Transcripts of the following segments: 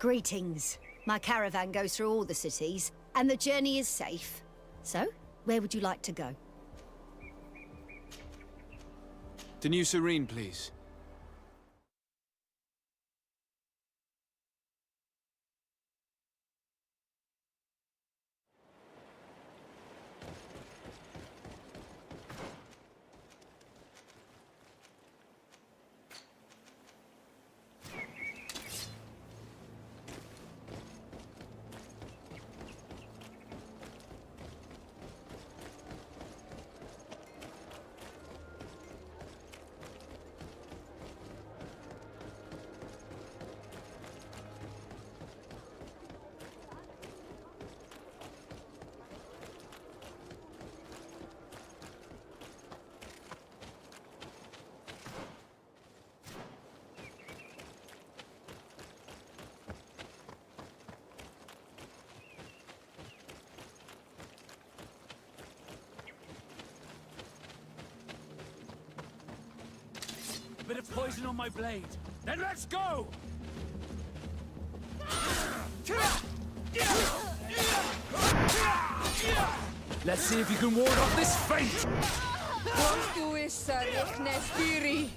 Greetings. My caravan goes through all the cities, and the journey is safe. So, where would you like to go? To New Serene, please. Bit of poison on my blade. Then let's go! Let's see if you can ward off this fate! Konstuissa rehnes piri.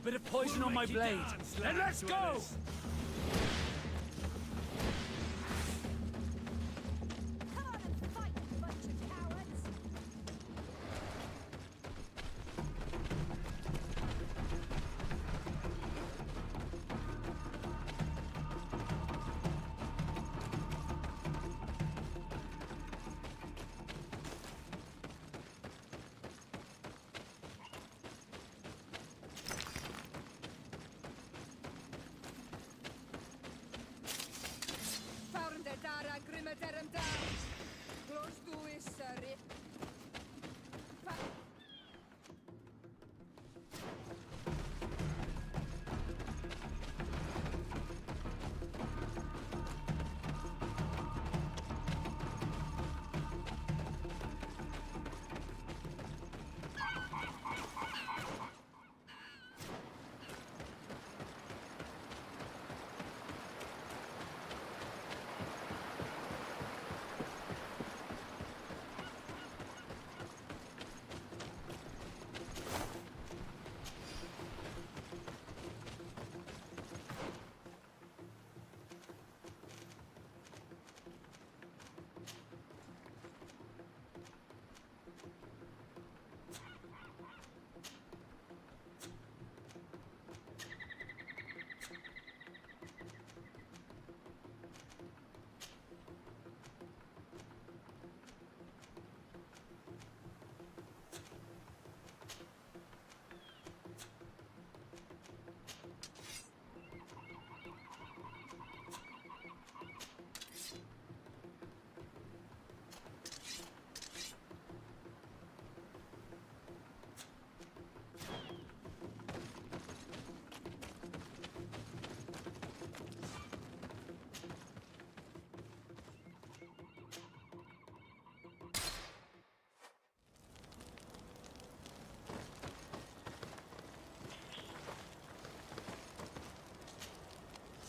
Bit of poison on my blade. Then let's go! Come on and fight, you bunch of cowards!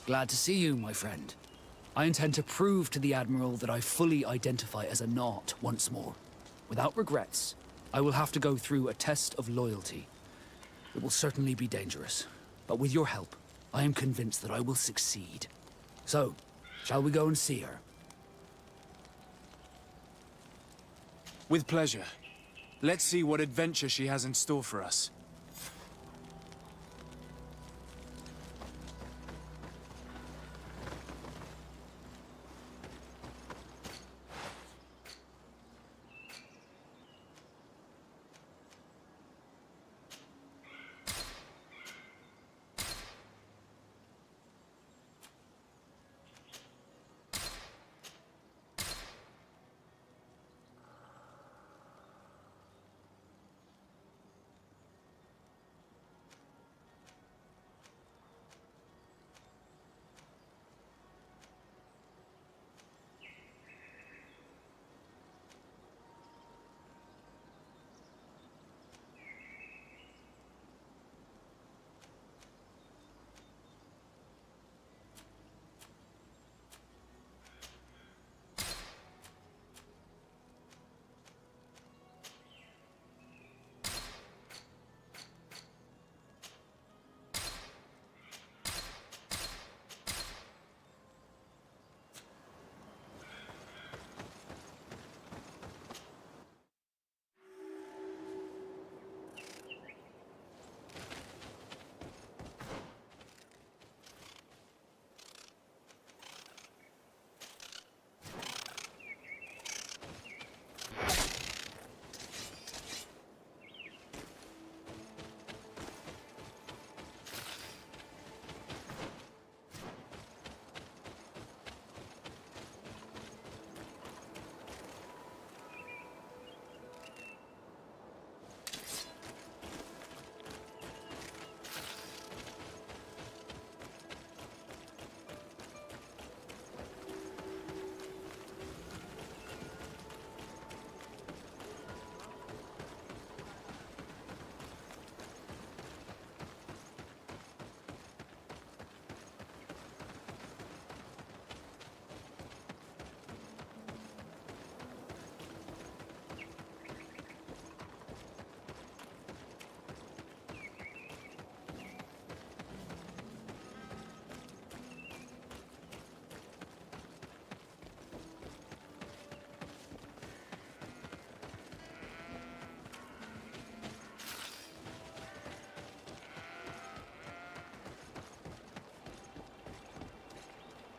Glad to see you, my friend. I intend to prove to the Admiral that I fully identify as a Naut once more. Without regrets, I will have to go through a test of loyalty. It will certainly be dangerous, but with your help, I am convinced that I will succeed. So, shall we go and see her? With pleasure. Let's see what adventure she has in store for us.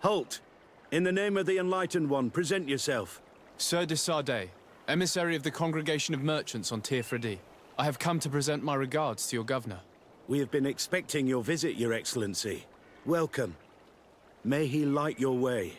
Halt! In the name of the Enlightened One, present yourself. Sir de Sardet, emissary of the Congregation of Merchants on Tir-Fredi. I have come to present my regards to your governor. We have been expecting your visit, Your Excellency. Welcome. May he light your way.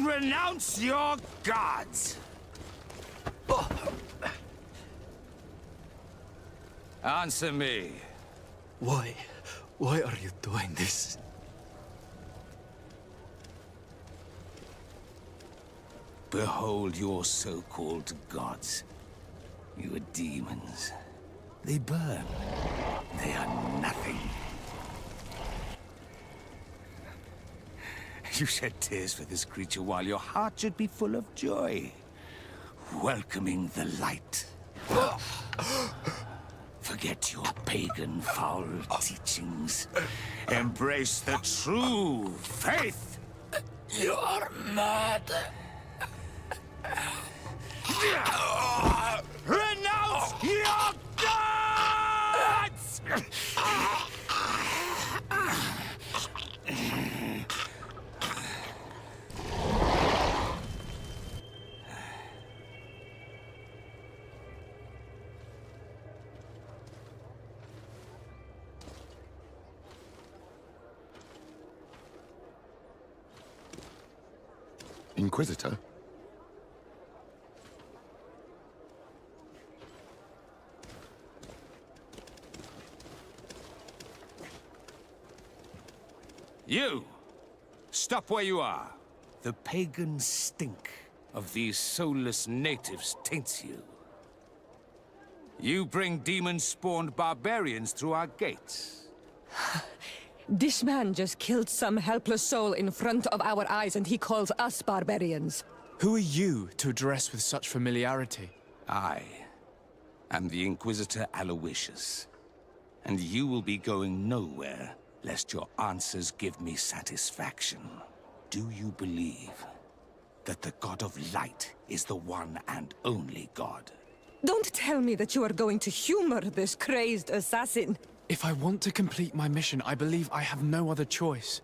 Renounce your gods! Answer me. Why? Why are you doing this? Behold your so-called gods. You are demons. They burn. They are nothing. You shed tears for this creature while your heart should be full of joy. Welcoming the light. Forget your pagan foul teachings. Embrace the true faith. You are mad. Renounce your gods! Inquisitor? You! Stop where you are. The pagan stink of these soulless natives taints you. You bring demon-spawned barbarians through our gates. This man just killed some helpless soul in front of our eyes, and he calls us barbarians. Who are you to address with such familiarity? I am the Inquisitor Aloysius, and you will be going nowhere lest your answers give me satisfaction. Do you believe that the God of Light is the one and only God? Don't tell me that you are going to humor this crazed assassin. If I want to complete my mission, I believe I have no other choice.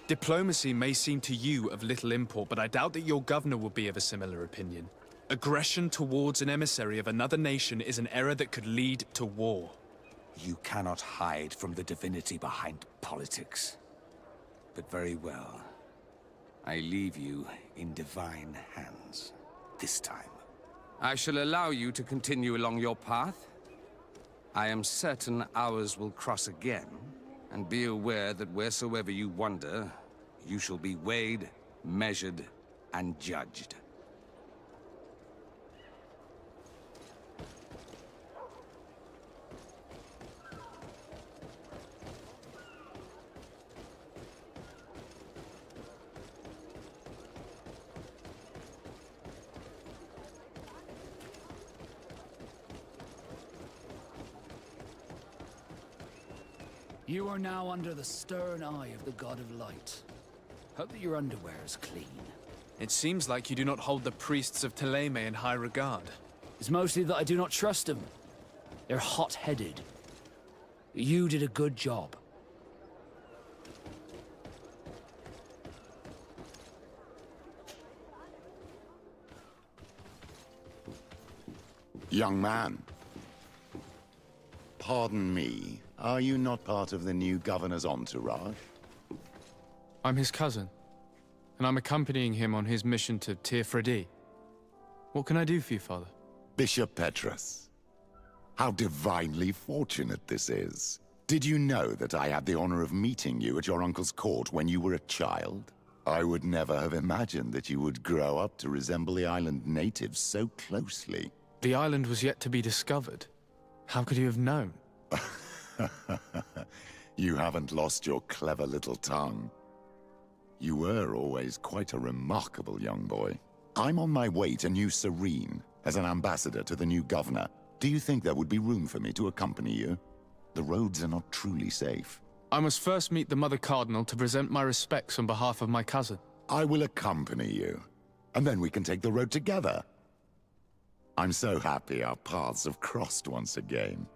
Diplomacy may seem to you of little import, but I doubt that your governor will be of a similar opinion. Aggression towards an emissary of another nation is an error that could lead to war. You cannot hide from the divinity behind politics. But very well. I leave you in divine hands. This time. I shall allow you to continue along your path. I am certain ours will cross again. And be aware that wheresoever you wander, you shall be weighed, measured, and judged. You are now under the stern eye of the God of Light. Hope that your underwear is clean. It seems like you do not hold the priests of Thélème in high regard. It's mostly that I do not trust them. They're hot-headed. You did a good job. Young man. Pardon me, are you not part of the new governor's entourage? I'm his cousin, and I'm accompanying him on his mission to Teer. What can I do for you, Father? Bishop Petrus. How divinely fortunate this is. Did you know that I had the honor of meeting you at your uncle's court when you were a child? I would never have imagined that you would grow up to resemble the island natives so closely. The island was yet to be discovered. How could you have known? You haven't lost your clever little tongue. You were always quite a remarkable young boy. I'm on my way to New Serene as an ambassador to the new governor. Do you think there would be room for me to accompany you? The roads are not truly safe. I must first meet the Mother Cardinal to present my respects on behalf of my cousin. I will accompany you, and then we can take the road together. I'm so happy our paths have crossed once again.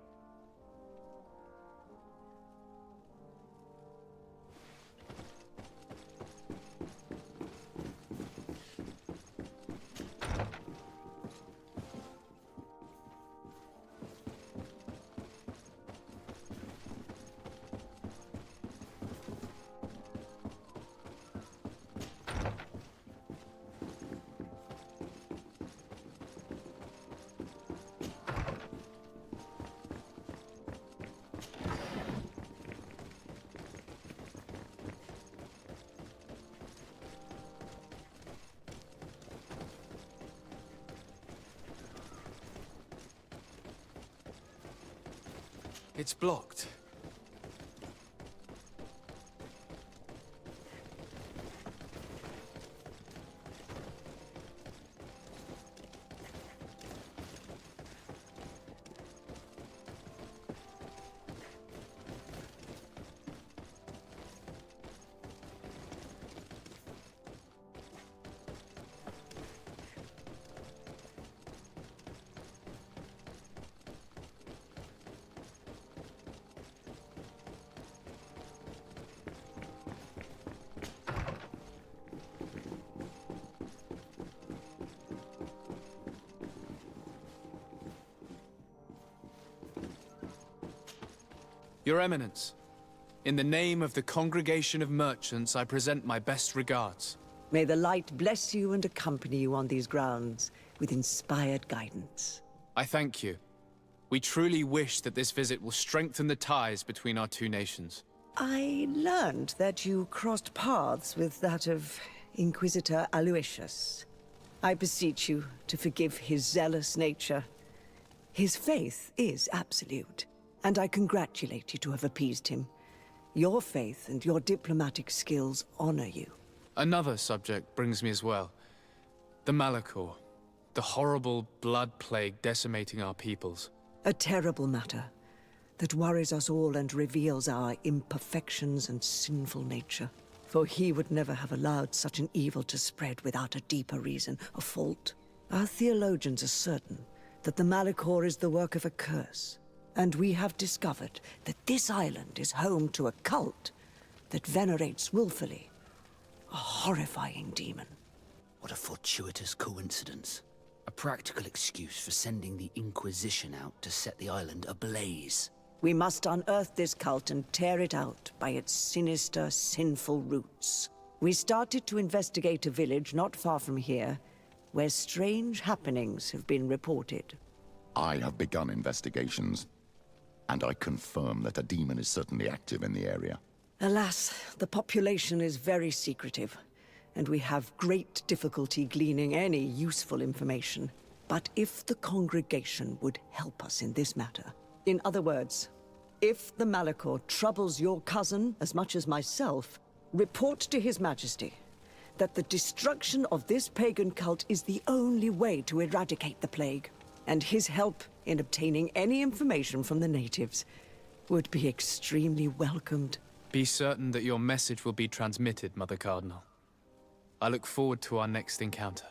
It's blocked. Your Eminence, in the name of the Congregation of Merchants, I present my best regards. May the light bless you and accompany you on these grounds with inspired guidance. I thank you. We truly wish that this visit will strengthen the ties between our two nations. I learned that you crossed paths with that of Inquisitor Aloysius. I beseech you to forgive his zealous nature. His faith is absolute, and I congratulate you to have appeased him. Your faith and your diplomatic skills honor you. Another subject brings me as well. The Malachor. The horrible blood plague decimating our peoples. A terrible matter that worries us all and reveals our imperfections and sinful nature. For he would never have allowed such an evil to spread without a deeper reason, a fault. Our theologians are certain that the Malachor is the work of a curse, and we have discovered that this island is home to a cult that venerates willfully a horrifying demon. What a fortuitous coincidence. A practical excuse for sending the Inquisition out to set the island ablaze. We must unearth this cult and tear it out by its sinister, sinful roots. We started to investigate a village not far from here, where strange happenings have been reported. I have begun investigations, and I confirm that a demon is certainly active in the area. Alas, the population is very secretive, and we have great difficulty gleaning any useful information. But if the congregation would help us in this matter, in other words, if the Malachor troubles your cousin as much as myself, report to His Majesty that the destruction of this pagan cult is the only way to eradicate the plague, and his help in obtaining any information from the natives would be extremely welcomed. Be certain that your message will be transmitted, Mother Cardinal. I look forward to our next encounter.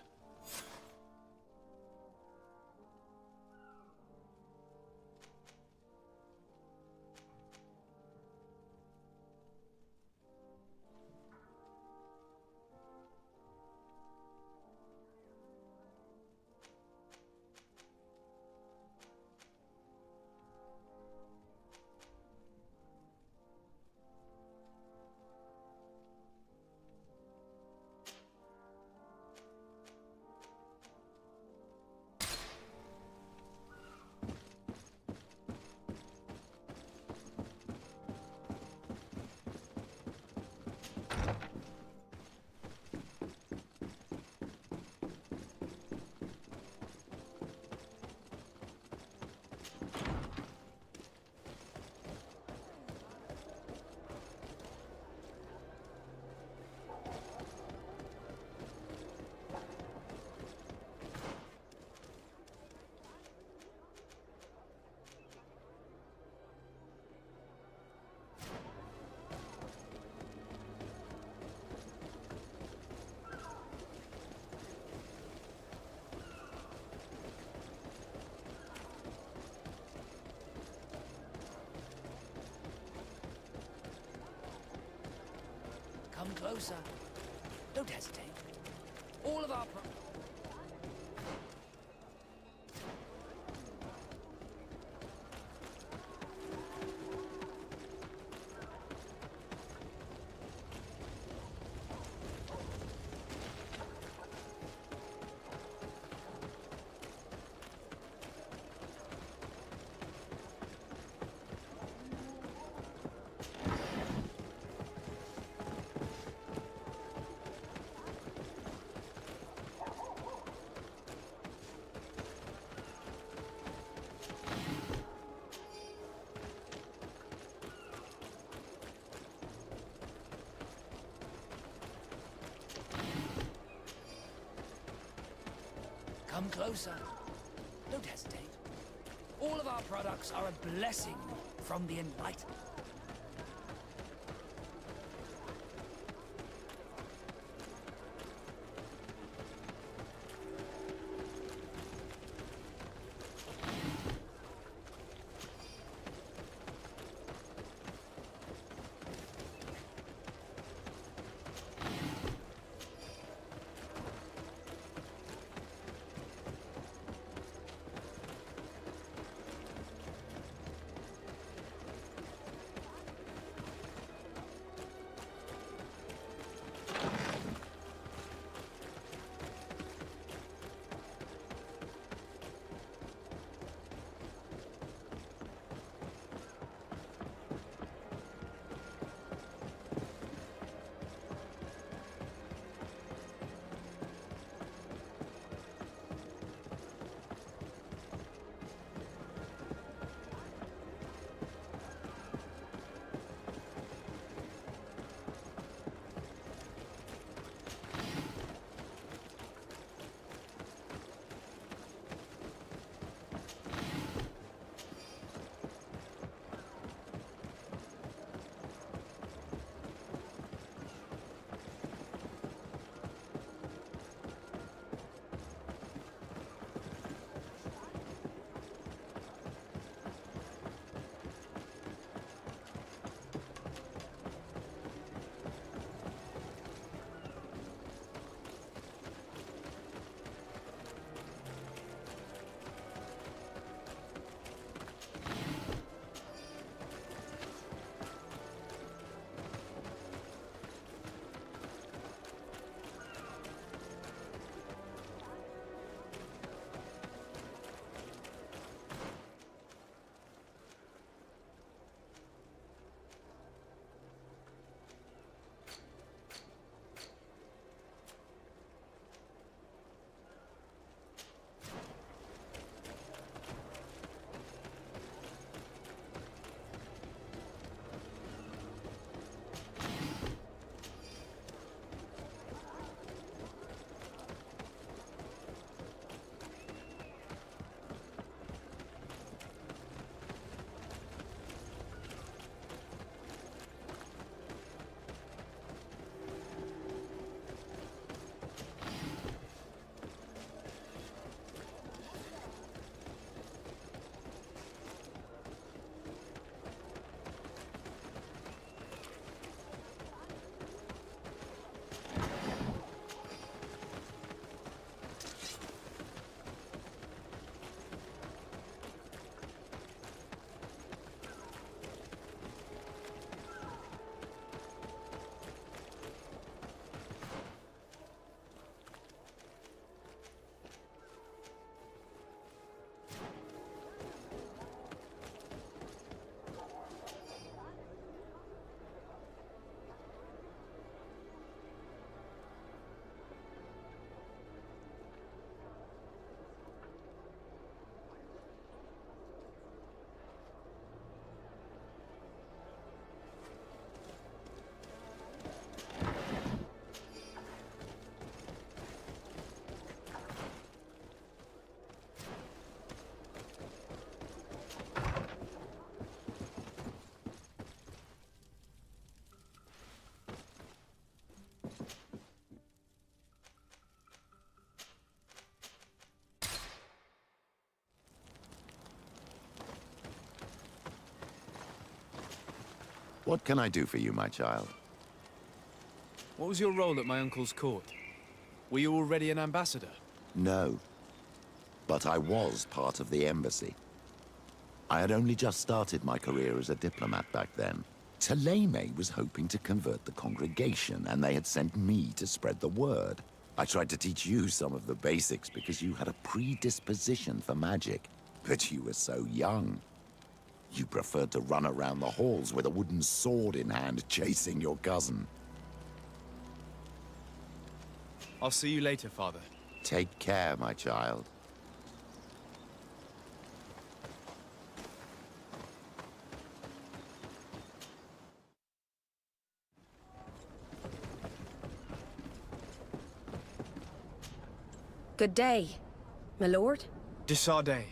Come closer. Don't hesitate. All of our Come closer. Don't hesitate. All of our products are a blessing from the Enlightened. What can I do for you, my child? What was your role at my uncle's court? Were you already an ambassador? No. But I was part of the embassy. I had only just started my career as a diplomat back then. Taleme was hoping to convert the congregation, and they had sent me to spread the word. I tried to teach you some of the basics because you had a predisposition for magic, but you were so young. You preferred to run around the halls with a wooden sword in hand, chasing your cousin. I'll see you later, Father. Take care, my child. Good day, my lord. Desardet.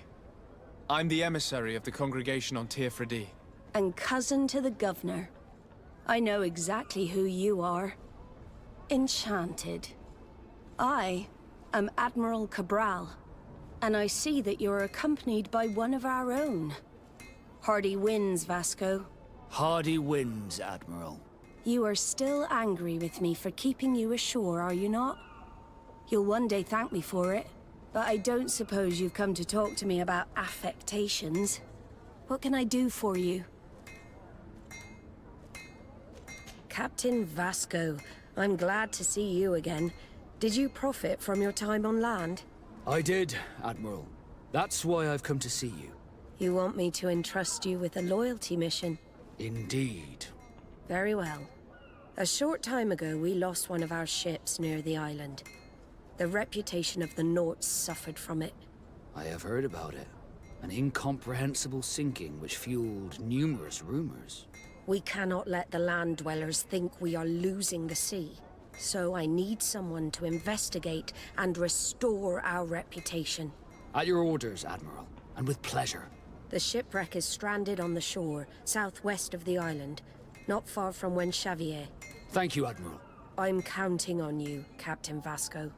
I'm the emissary of the congregation on Tirfredi. And cousin to the governor. I know exactly who you are. Enchanted. I am Admiral Cabral, and I see that you're accompanied by one of our own. Hardy winds, Vasco. Hardy winds, Admiral. You are still angry with me for keeping you ashore, are you not? You'll one day thank me for it, but I don't suppose you've come to talk to me about affectations. What can I do for you? Captain Vasco, I'm glad to see you again. Did you profit from your time on land? I did, Admiral. That's why I've come to see you. You want me to entrust you with a loyalty mission? Indeed. Very well. A short time ago, we lost one of our ships near the island. The reputation of the Norts suffered from it. I have heard about it. An incomprehensible sinking which fueled numerous rumors. We cannot let the land dwellers think we are losing the sea. So I need someone to investigate and restore our reputation. At your orders, Admiral, and with pleasure. The shipwreck is stranded on the shore, southwest of the island, not far from Xavier. Thank you, Admiral. I'm counting on you, Captain Vasco.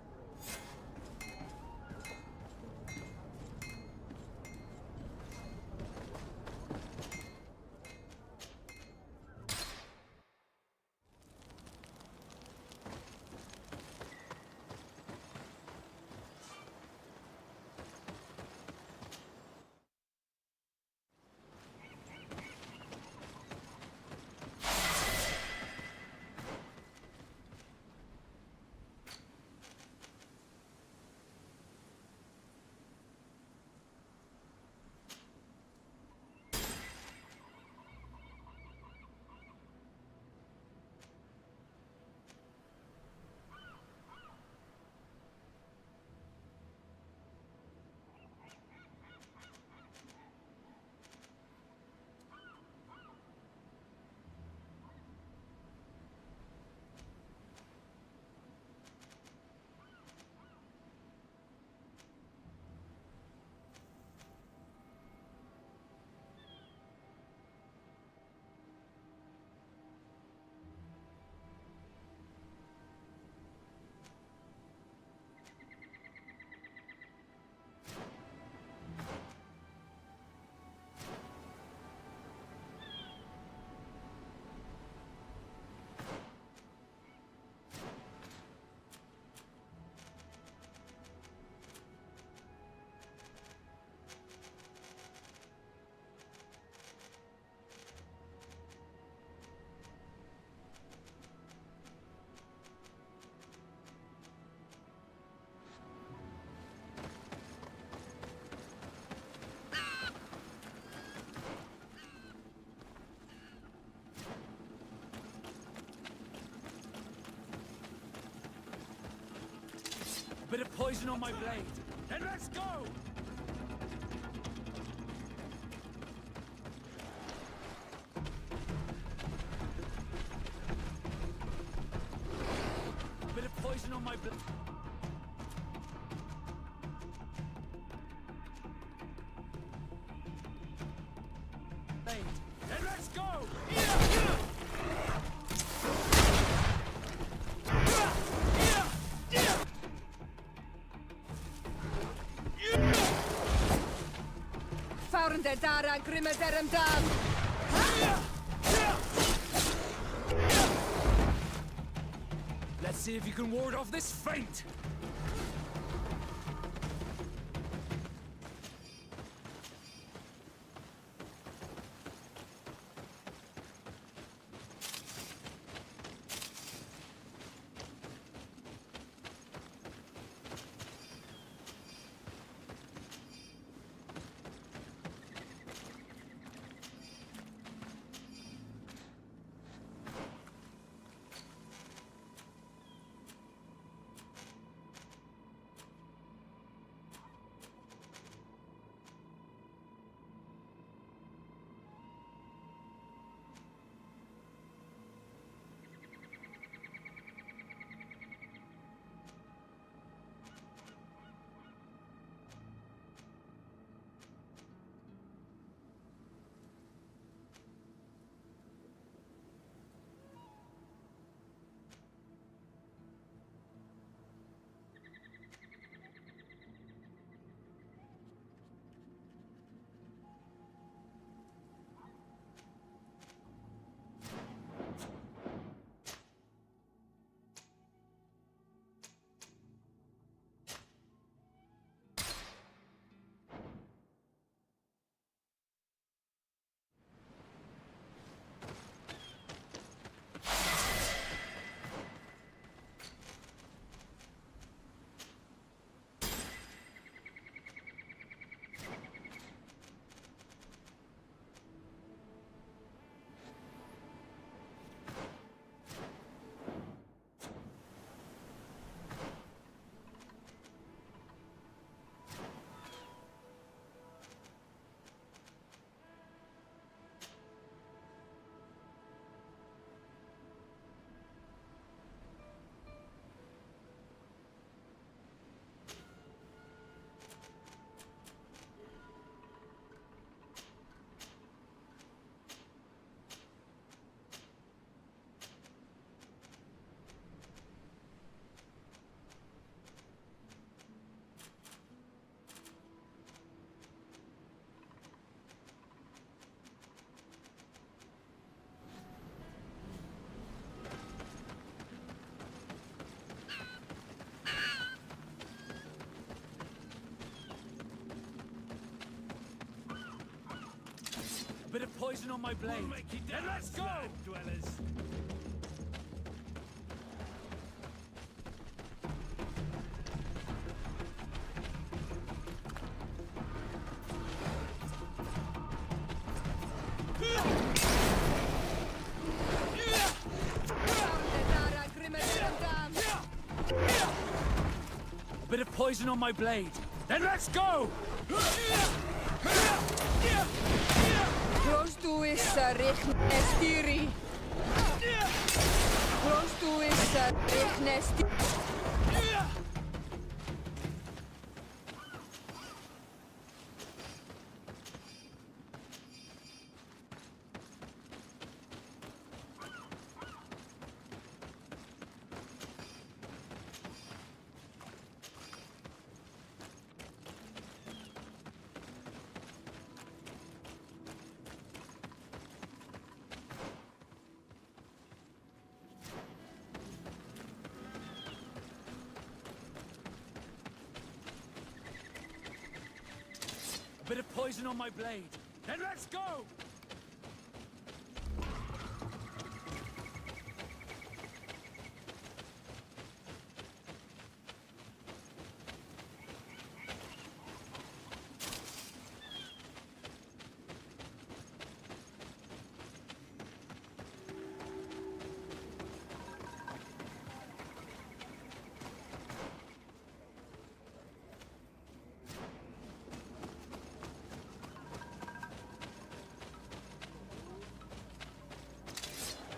A bit of poison on my blade. Then let's go! A bit of poison on my blade. Then let's go! Founder Dara Grimmer Derem Dam. Let's see if you can ward off this feint! A bit of poison on my blade. We'll make you dead. Then let's go! Dwellers. A bit of poison on my blade. Then let's go! Close to is Rignestiri. Close to is Rignestiri. A bit of poison on my blade. Then let's go!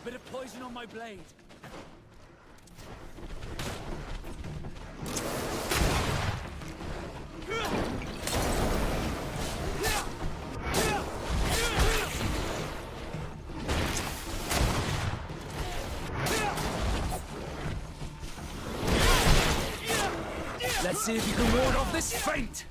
A bit of poison on my blade. Let's see if you can ward off this feint!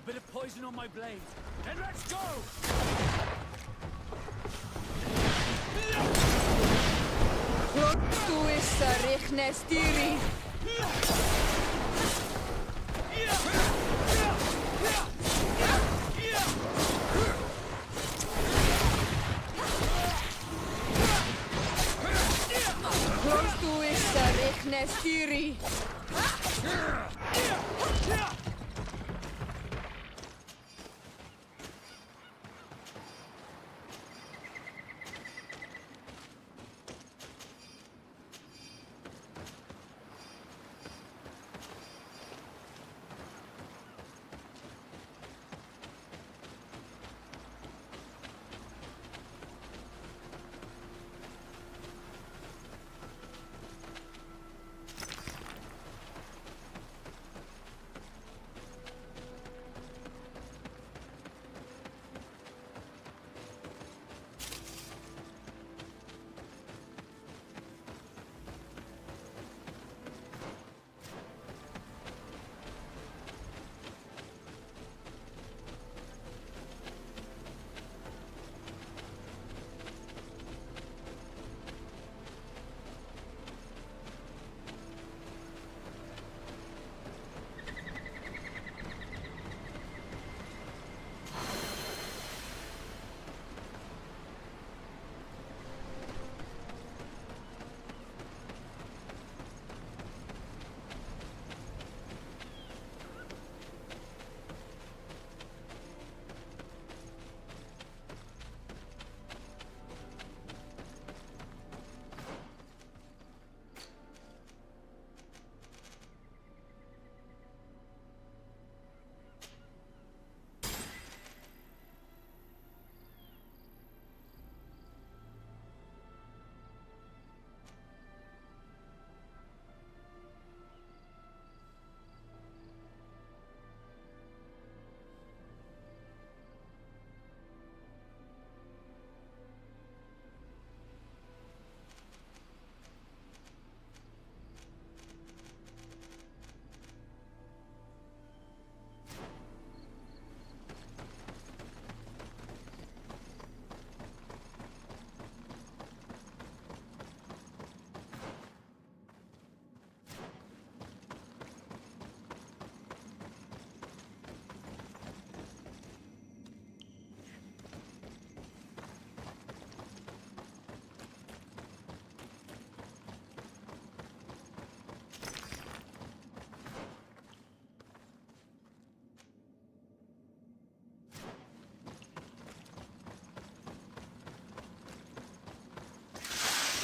bit of poison on my blade. Then let's go! Tuissa Rechnestiri. Tuissa Rechnestiri.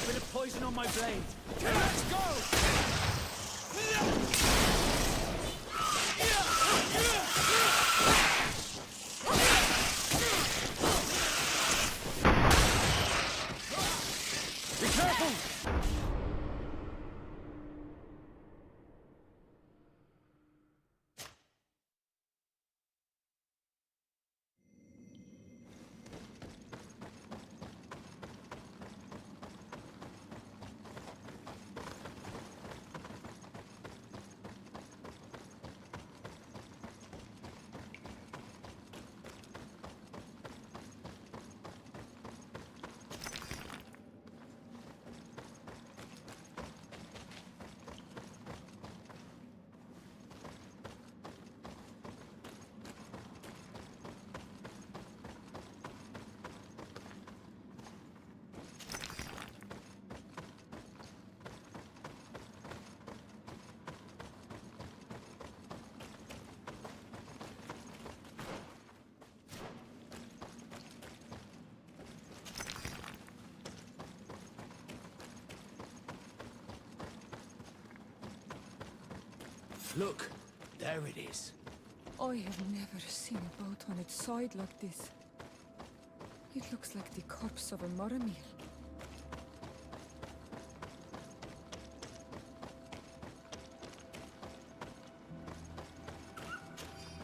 Bit of poison on my blade. Let's go! Be careful! Look, there it is. I have never seen a boat on its side like this. It looks like the corpse of a Moramir.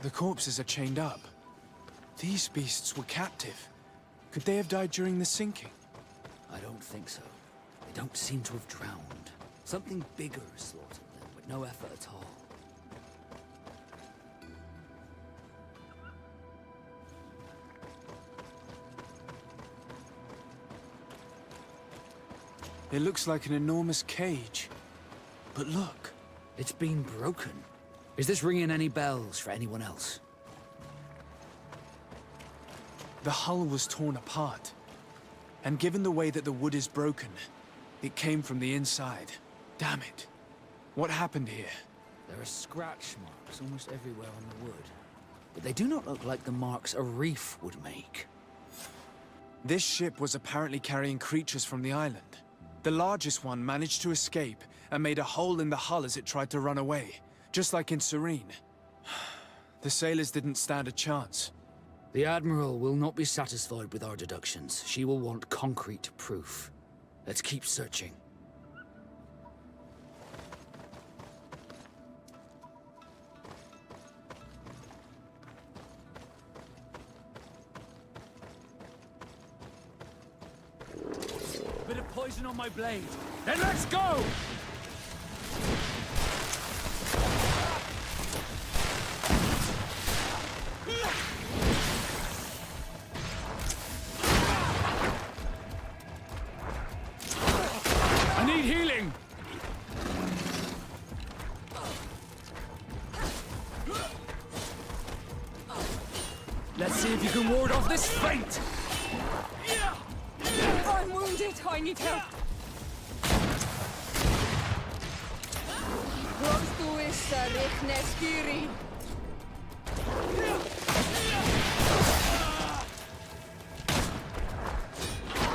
The corpses are chained up. These beasts were captive. Could they have died during the sinking? I don't think so. They don't seem to have drowned. Something bigger slaughtered them with no effort at all. It looks like an enormous cage. But look. It's been broken. Is this ringing any bells for anyone else? The hull was torn apart. And given the way that the wood is broken, it came from the inside. Damn it. What happened here? There are scratch marks almost everywhere on the wood. But they do not look like the marks a reef would make. This ship was apparently carrying creatures from the island. The largest one managed to escape and made a hole in the hull as it tried to run away, just like in Serene. The sailors didn't stand a chance. The Admiral will not be satisfied with our deductions. She will want concrete proof. Let's keep searching. Bit of poison on my blade. Then let's go! I need healing! Let's see if you can ward off this feint! I'm wounded. I need help.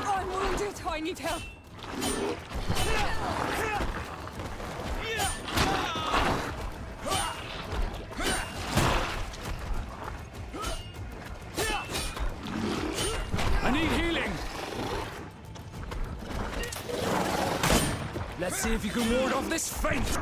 I'm wounded. I need help. I need healing! Let's see if you can ward off this feint!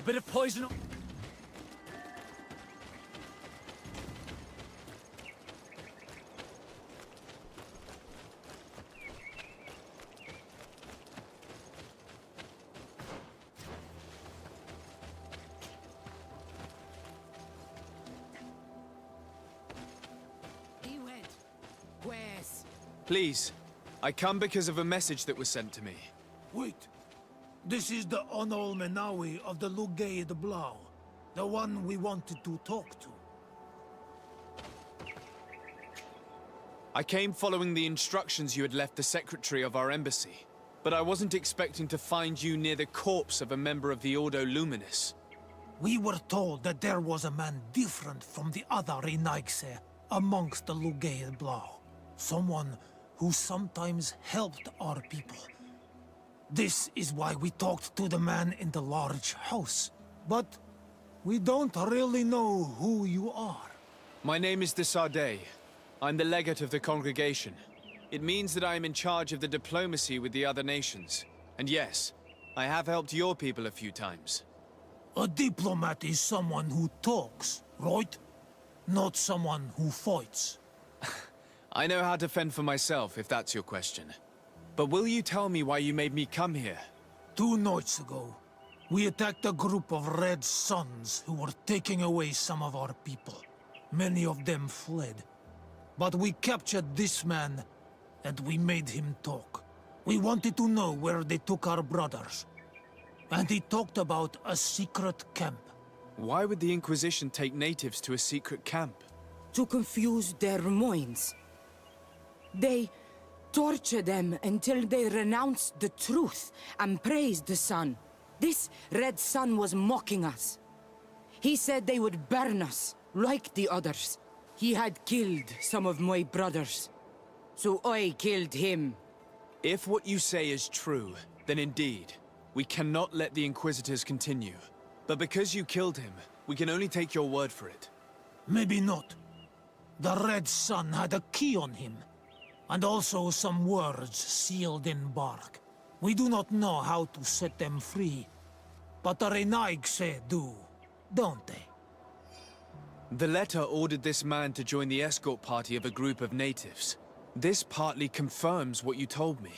bit of poison... He went. Where's? Please, I come because of a message that was sent to me. Wait. This is the Onol Menawi of the Lugay de Blau. The one we wanted to talk to. I came following the instructions you had left the secretary of our embassy. But I wasn't expecting to find you near the corpse of a member of the Ordo Luminis. We were told that there was a man different from the other Renaigse amongst the Lugay de Blau. Someone who sometimes helped our people. This is why we talked to the man in the large house. But we don't really know who you are. My name is de Sardet. I'm the legate of the congregation. It means that I am in charge of the diplomacy with the other nations. And yes, I have helped your people a few times. A diplomat is someone who talks, right? Not someone who fights. I know how to fend for myself, if that's your question. But will you tell me why you made me come here? 2 nights ago, we attacked a group of Red Suns who were taking away some of our people. Many of them fled. But we captured this man, and we made him talk. We wanted to know where they took our brothers. And he talked about a secret camp. Why would the Inquisition take natives to a secret camp? To confuse their minds. They torture them until they renounce the truth and praise the sun. This Red Sun was mocking us. He said they would burn us, like the others. He had killed some of my brothers, so I killed him. If what you say is true, then indeed, we cannot let the Inquisitors continue. But because you killed him, we can only take your word for it. Maybe not. The Red Sun had a key on him. And also some words sealed in bark. We do not know how to set them free. But the Renaigse do, don't they? The letter ordered this man to join the escort party of a group of natives. This partly confirms what you told me.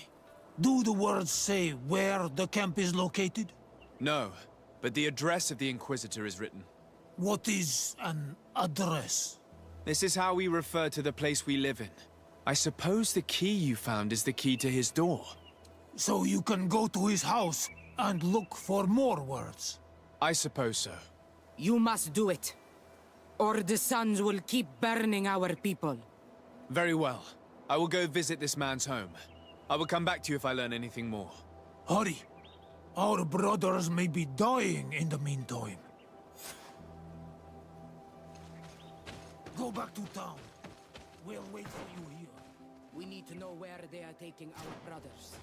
Do the words say where the camp is located? No, but the address of the Inquisitor is written. What is an address? This is how we refer to the place we live in. I suppose the key you found is the key to his door. So you can go to his house and look for more words? I suppose so. You must do it, or the suns will keep burning our people. Very well. I will go visit this man's home. I will come back to you if I learn anything more. Hurry. Our brothers may be dying in the meantime. Go back to town. We'll wait for you here. We need to know where they are taking our brothers.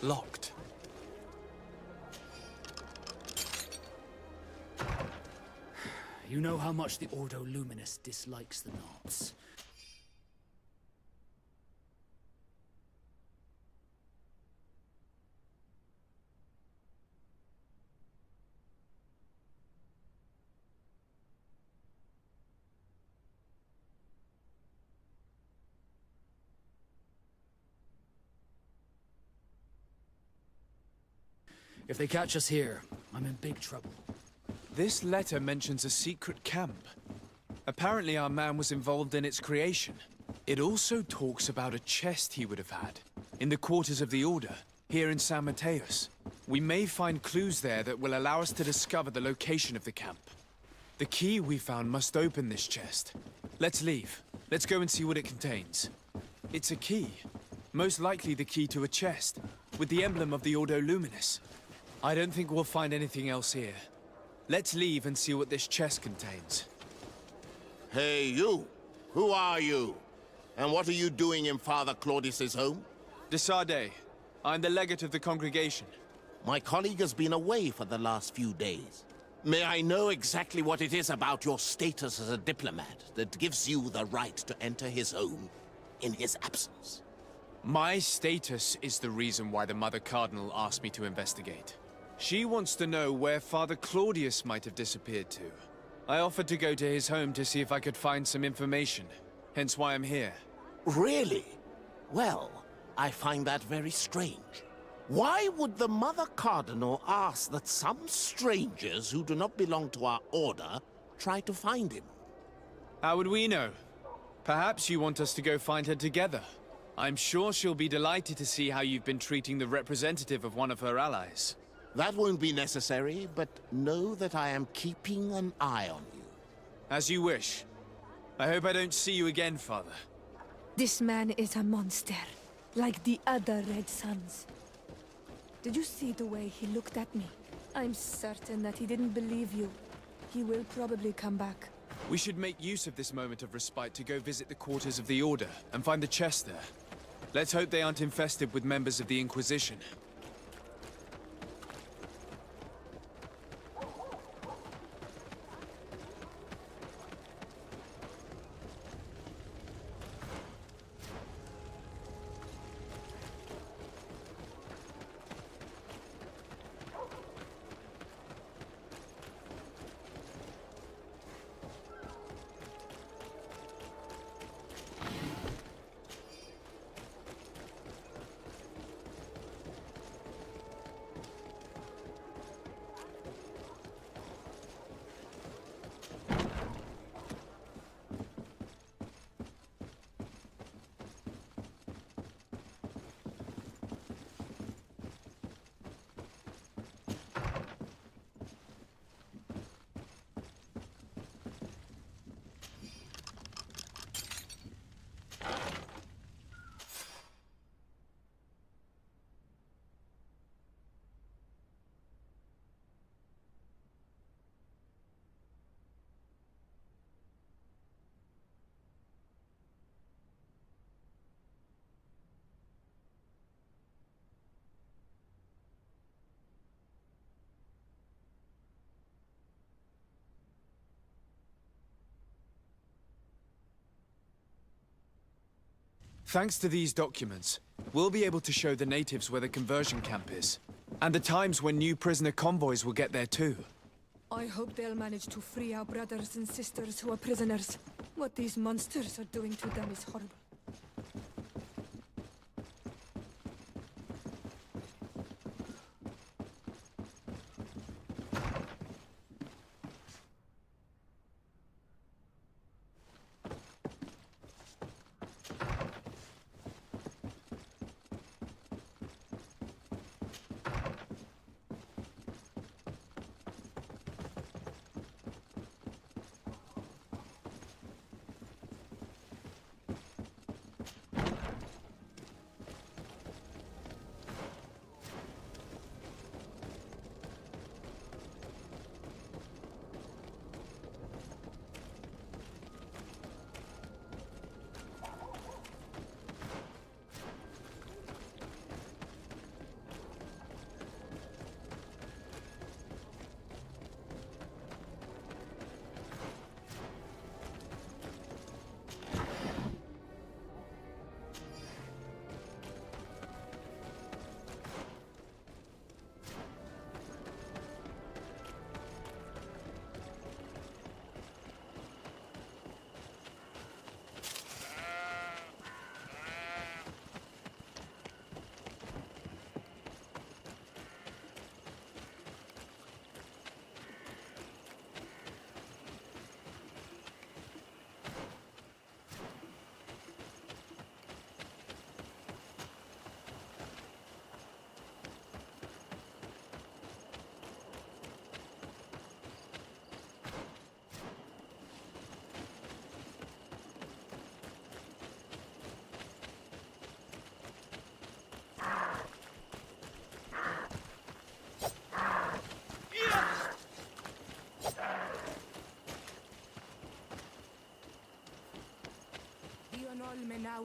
Locked. You know how much the Ordo Luminis dislikes the Knots. If they catch us here, I'm in big trouble. This letter mentions a secret camp. Apparently our man was involved in its creation. It also talks about a chest he would have had, in the quarters of the Order, here in San Mateus. We may find clues there that will allow us to discover the location of the camp. The key we found must open this chest. Let's leave. Let's go and see what it contains. It's a key. Most likely the key to a chest, with the emblem of the Ordo Luminis. I don't think we'll find anything else here. Let's leave and see what this chest contains. Hey, you! Who are you? And what are you doing in Father Claudius's home? De Sardet. I'm the legate of the congregation. My colleague has been away for the last few days. May I know exactly what it is about your status as a diplomat that gives you the right to enter his home in his absence? My status is the reason why the Mother Cardinal asked me to investigate. She wants to know where Father Claudius might have disappeared to. I offered to go to his home to see if I could find some information, hence why I'm here. Really? Well, I find that very strange. Why would the Mother Cardinal ask that some strangers who do not belong to our order try to find him? How would we know? Perhaps you want us to go find her together. I'm sure she'll be delighted to see how you've been treating the representative of one of her allies. That won't be necessary, but know that I am keeping an eye on you. As you wish. I hope I don't see you again, Father. This man is a monster, like the other Red Suns. Did you see the way he looked at me? I'm certain that he didn't believe you. He will probably come back. We should make use of this moment of respite to go visit the quarters of the Order and find the chest there. Let's hope they aren't infested with members of the Inquisition. Thanks to these documents, we'll be able to show the natives where the conversion camp is, and the times when new prisoner convoys will get there too. I hope they'll manage to free our brothers and sisters who are prisoners. What these monsters are doing to them is horrible.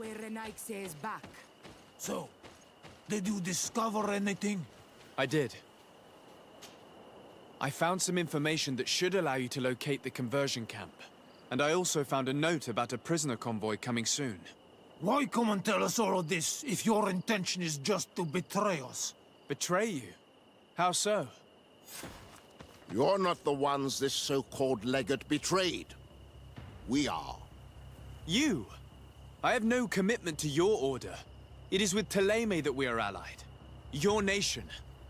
Renaixe is back. So, did you discover anything? I did. I found some information that should allow you to locate the conversion camp. And I also found a note about a prisoner convoy coming soon. Why come and tell us all of this if your intention is just to betray us? Betray you? How so? You're not the ones this so-called legate betrayed. We are. You? I have no commitment to your order. It is with Thélème that we are allied. Your nation.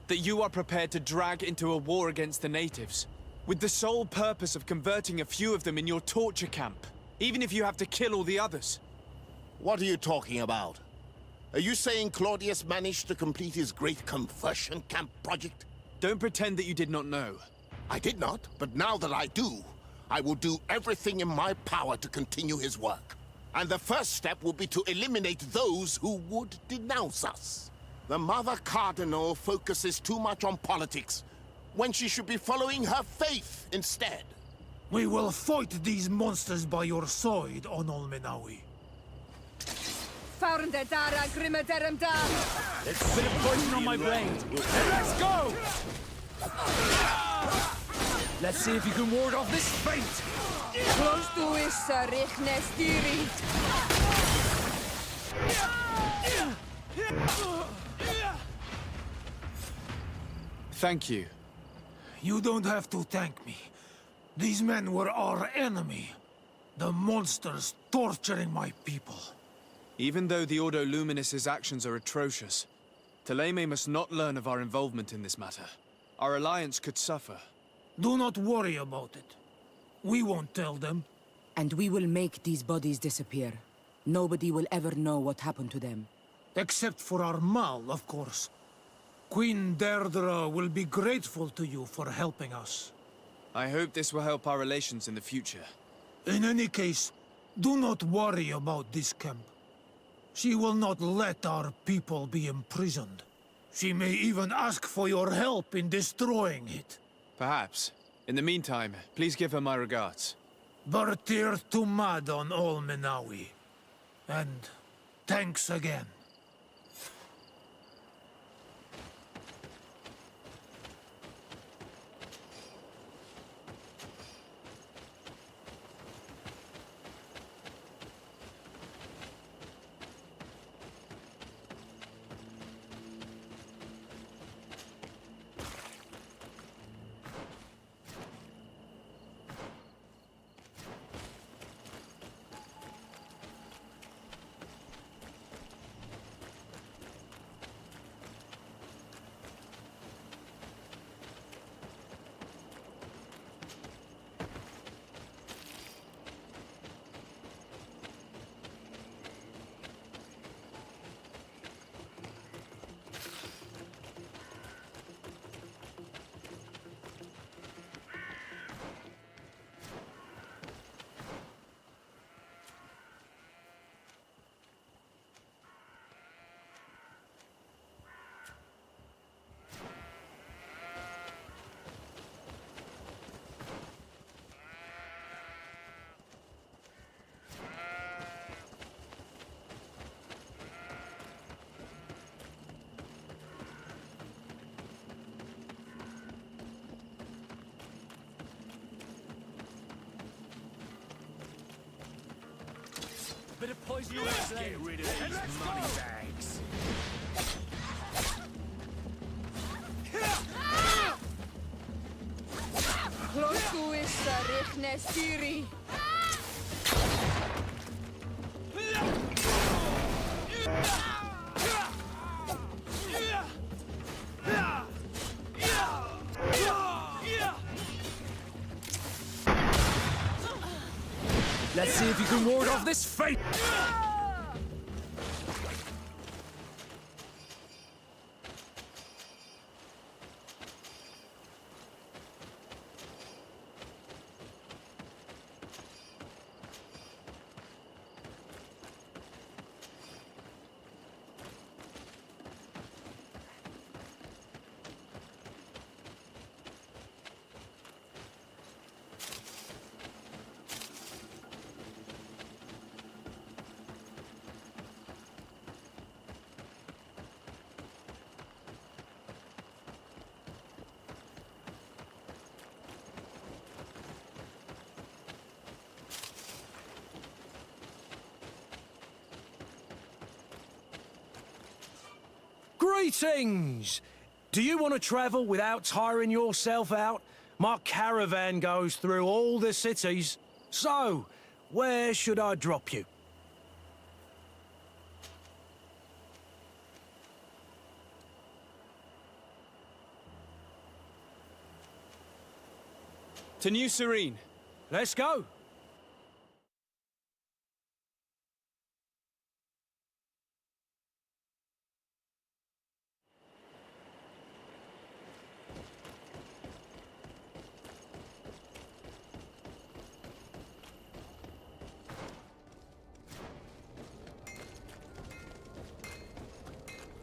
That you are prepared to drag into a war against the natives. With the sole purpose of converting a few of them in your torture camp. Even if you have to kill all the others. What are you talking about? Are you saying Claudius managed to complete his great conversion camp project? Don't pretend that you did not know. I did not, but now that I do, I will do everything in my power to continue his work. And the first step will be to eliminate those who would denounce us. The Mother Cardinal focuses too much on politics, when she should be following her faith instead. We will fight these monsters by your side, Onol Menawi. It's bit of poison on my blade. Let's go! Let's see if you can ward off this fate! Close to is Richnestiri. Thank you. You don't have to thank me. These men were our enemy. The monsters torturing my people. Even though the Ordo Luminis' actions are atrocious, Thélème must not learn of our involvement in this matter. Our alliance could suffer. Do not worry about it. We won't tell them. And we will make these bodies disappear. Nobody will ever know what happened to them. Except for our Mal, of course. Queen Deirdre will be grateful to you for helping us. I hope this will help our relations in the future. In any case, do not worry about this camp. She will not let our people be imprisoned. She may even ask for your help in destroying it. Perhaps. In the meantime, please give her my regards. Bertir Tumad on all Menawi. And thanks again. Bit of poison on my blade. Get rid of these money bags. Close to is Richnestiri. Let's see if you can ward off this fate! Greetings! Do you want to travel without tiring yourself out? My caravan goes through all the cities. So, where should I drop you? To New Serene. Let's go!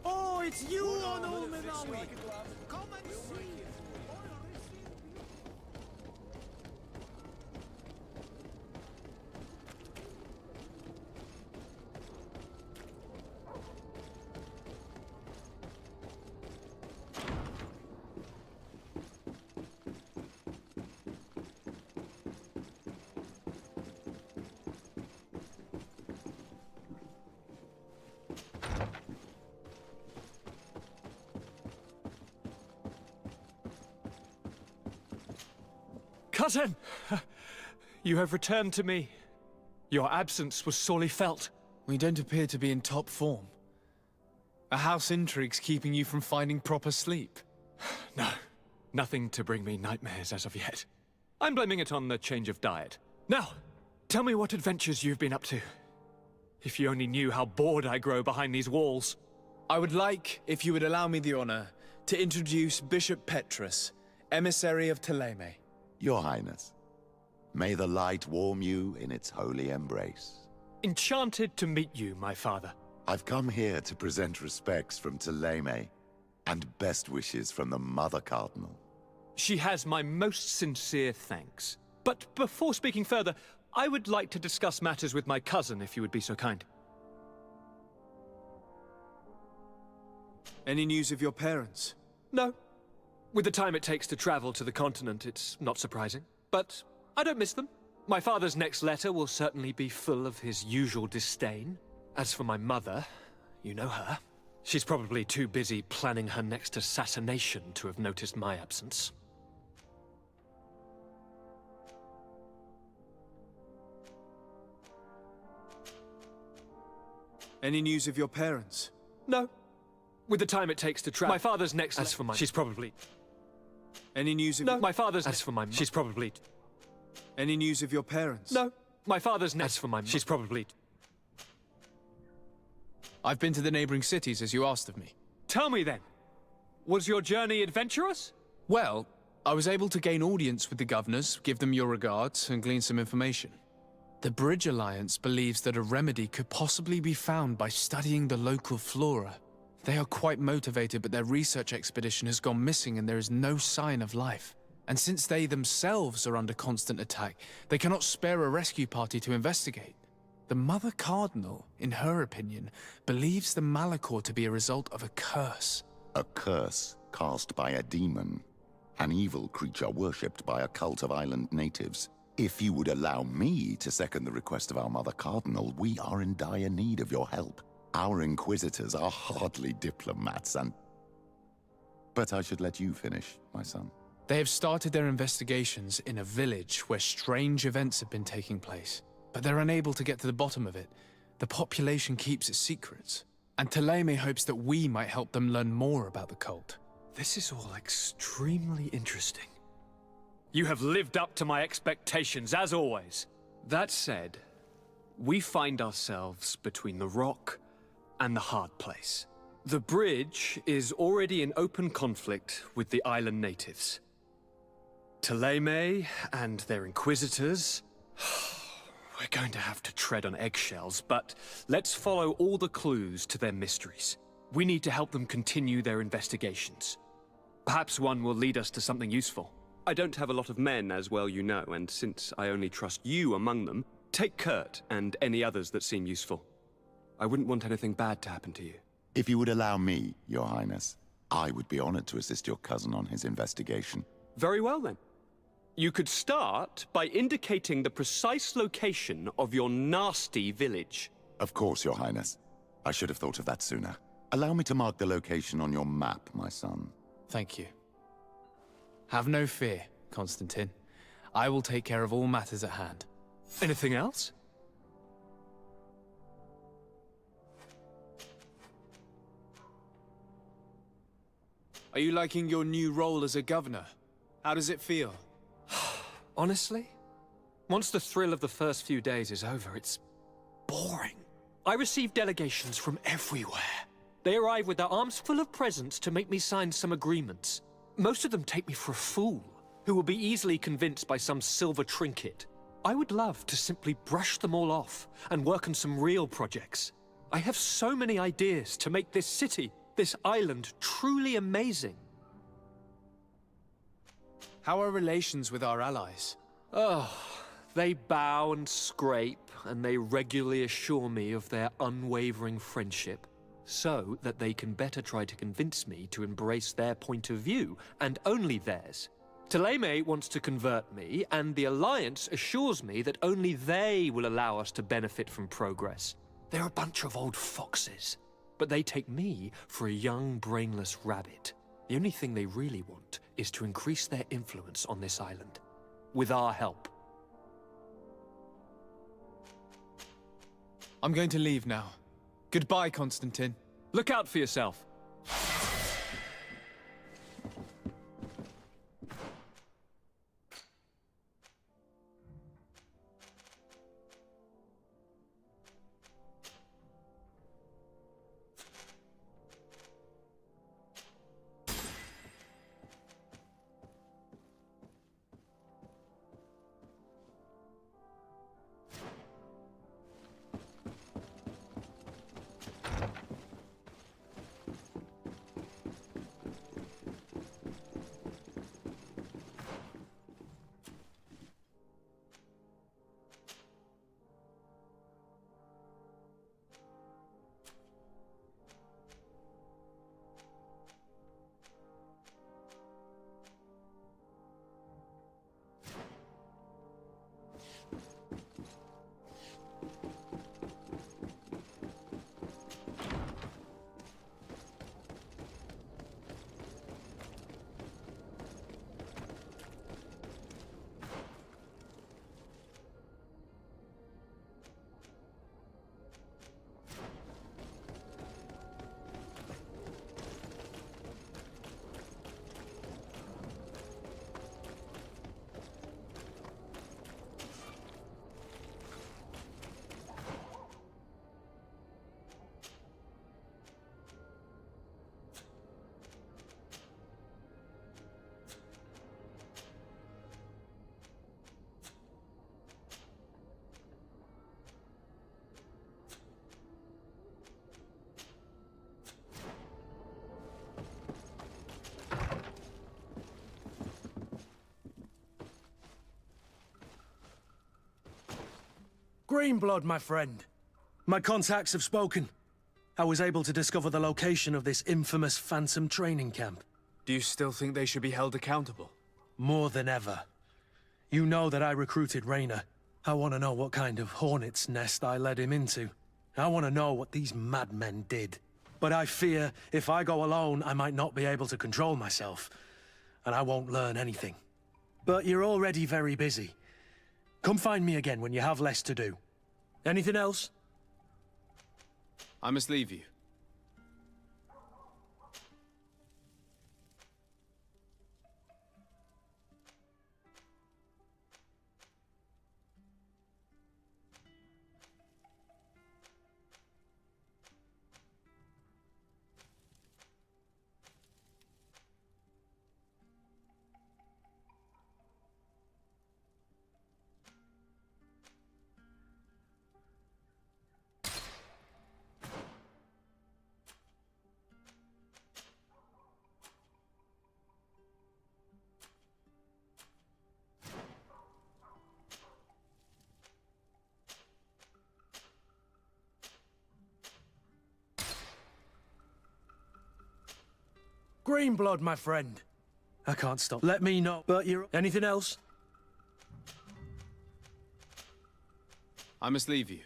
Oh, it's you on Ulminawi! Come and see! Cousin! You have returned to me. Your absence was sorely felt. We don't appear to be in top form. A house intrigue's keeping you from finding proper sleep. No, nothing to bring me nightmares as of yet. I'm blaming it on the change of diet. Now, tell me what adventures you've been up to. If you only knew how bored I grow behind these walls. I would like, if you would allow me the honor, to introduce Bishop Petrus, emissary of Thélème. Your Highness, may the light warm you in its holy embrace. Enchanted to meet you, my father. I've come here to present respects from Thélème, and best wishes from the Mother Cardinal. She has my most sincere thanks. But before speaking further, I would like to discuss matters with my cousin, if you would be so kind. Any news of your parents? No. With the time it takes to travel to the continent, it's not surprising. But I don't miss them. My father's next letter will certainly be full of his usual disdain. As for my mother, you know her. She's probably too busy planning her next assassination to have noticed my absence. Any news of your parents? No. With the time it takes to travel... My father's next... As for my... She's probably... Any news of... No, my father's... As for my... She's probably... Any news of your parents? No. My father's next... As for my... She's probably... I've been to the neighboring cities, as you asked of me. Tell me then. Was your journey adventurous? Well, I was able to gain audience with the governors, give them your regards, and glean some information. The Bridge Alliance believes that a remedy could possibly be found by studying the local flora. They are quite motivated, but their research expedition has gone missing and there is no sign of life. And since they themselves are under constant attack, they cannot spare a rescue party to investigate. The Mother Cardinal, in her opinion, believes the Malachor to be a result of a curse. A curse cast by a demon. An evil creature worshipped by a cult of island natives. If you would allow me to second the request of our Mother Cardinal, we are in dire need of your help. Our inquisitors are hardly diplomats and... But I should let you finish, my son. They have started their investigations in a village where strange events have been taking place. But they're unable to get to the bottom of it. The population keeps its secrets. And Thélème hopes that we might help them learn more about the cult. This is all extremely interesting. You have lived up to my expectations, as always. That said, we find ourselves between the rock and the hard place. The bridge is already in open conflict with the island natives. Thélème and their inquisitors... We're going to have to tread on eggshells, but let's follow all the clues to their mysteries. We need to help them continue their investigations. Perhaps one will lead us to something useful. I don't have a lot of men, as well you know, and since I only trust you among them, take Kurt and any others that seem useful. I wouldn't want anything bad to happen to you. If you would allow me, Your Highness, I would be honored to assist your cousin on his investigation. Very well, then. You could start by indicating the precise location of your nasty village. Of course, Your Highness. I should have thought of that sooner. Allow me to mark the location on your map, my son. Thank you. Have no fear, Constantine. I will take care of all matters at hand. Anything else? Are you liking your new role as a governor? How does it feel? Honestly, once the thrill of the first few days is over, it's boring. I receive delegations from everywhere. They arrive with their arms full of presents to make me sign some agreements. Most of them take me for a fool, who will be easily convinced by some silver trinket. I would love to simply brush them all off and work on some real projects. I have so many ideas to make this city, this island, truly amazing. How are relations with our allies? Oh, they bow and scrape, and they regularly assure me of their unwavering friendship, so that they can better try to convince me to embrace their point of view, and only theirs. Thélème wants to convert me, and the Alliance assures me that only they will allow us to benefit from progress. They're a bunch of old foxes, but they take me for a young, brainless rabbit. The only thing they really want is to increase their influence on this island. With our help. I'm going to leave now. Goodbye, Constantine. Look out for yourself. Greenblood, my friend. My contacts have spoken. I was able to discover the location of this infamous Phantom training camp. Do you still think they should be held accountable? More than ever. You know that I recruited Rayner. I want to know what kind of hornet's nest I led him into. I want to know what these madmen did. But I fear if I go alone, I might not be able to control myself. And I won't learn anything. But you're already very busy. Come find me again when you have less to do. Anything else? I must leave you. Greenblood, my friend. I can't stop. Let me know. But you're... Anything else? I must leave you.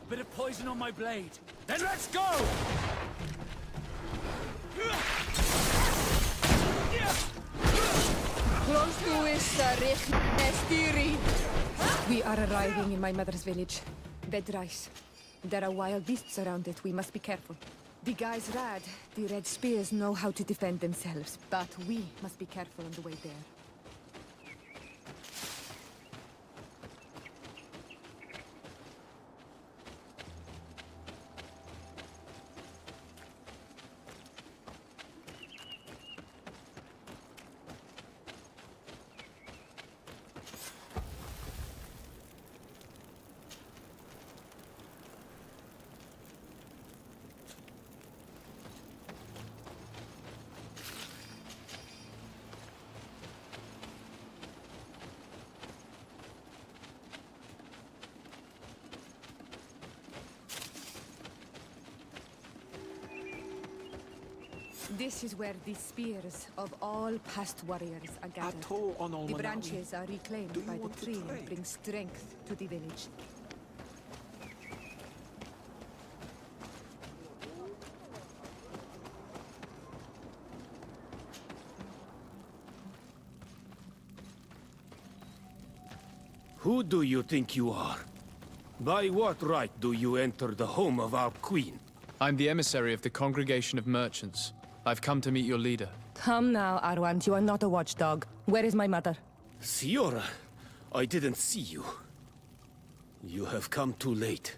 Bit of poison on my blade. Then let's go! We are arriving in my mother's village. Vedrais. There are wild beasts around it. We must be careful. The guys rad. The red spears know how to defend themselves, but we must be careful on the way there. This is where the spears of all past warriors are gathered. The branches are reclaimed by the tree and bring strength to the village. Who do you think you are? By what right do you enter the home of our queen? I'm the emissary of the Congregation of Merchants. I've come to meet your leader. Come now, Arwant. You are not a watchdog. Where is my mother? Siora, I didn't see you. You have come too late.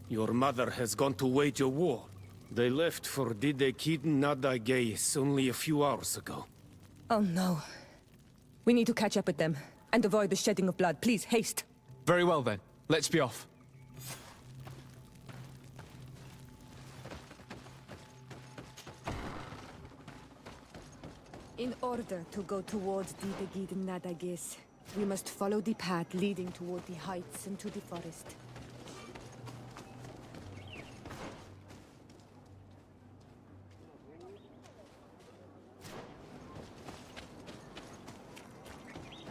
Your mother has gone to wage a war. They left for Didekid Nadagais only a few hours ago. Oh no. We need to catch up with them and avoid the shedding of blood. Please, haste. Very well then. Let's be off. In order to go towards Didegid Nadagis, we must follow the path leading toward the heights and to the forest.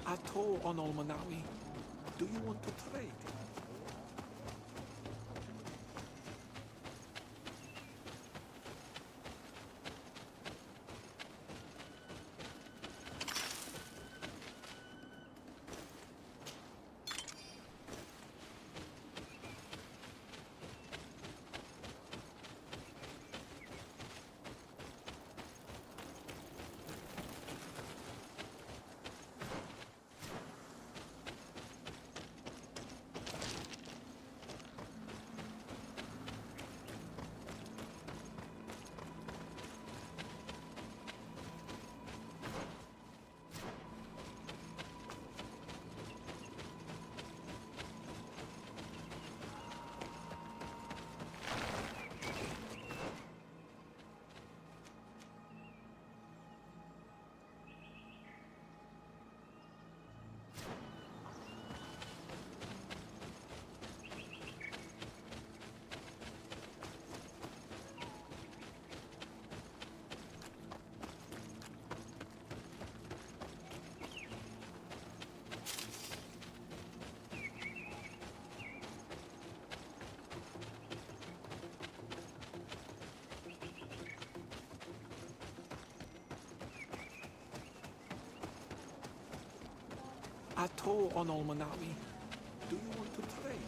Ato on Olmanawi, do you want to trade? Ato on Olmanawi, do you want to trade?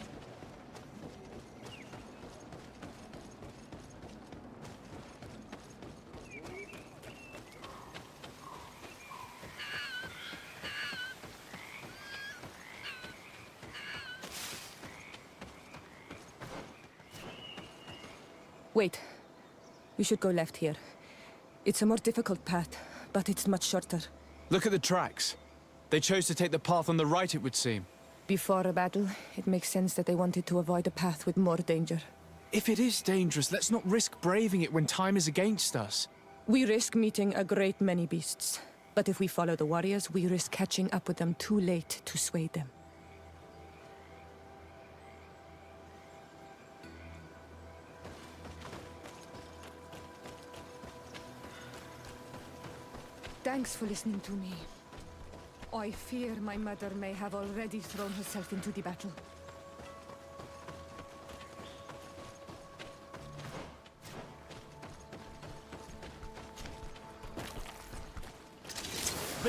Wait. We should go left here. It's a more difficult path, but it's much shorter. Look at the tracks. They chose to take the path on the right, it would seem. Before a battle, it makes sense that they wanted to avoid a path with more danger. If it is dangerous, let's not risk braving it when time is against us. We risk meeting a great many beasts. But if we follow the warriors, we risk catching up with them too late to sway them. Thanks for listening to me. I fear my mother may have already thrown herself into the battle.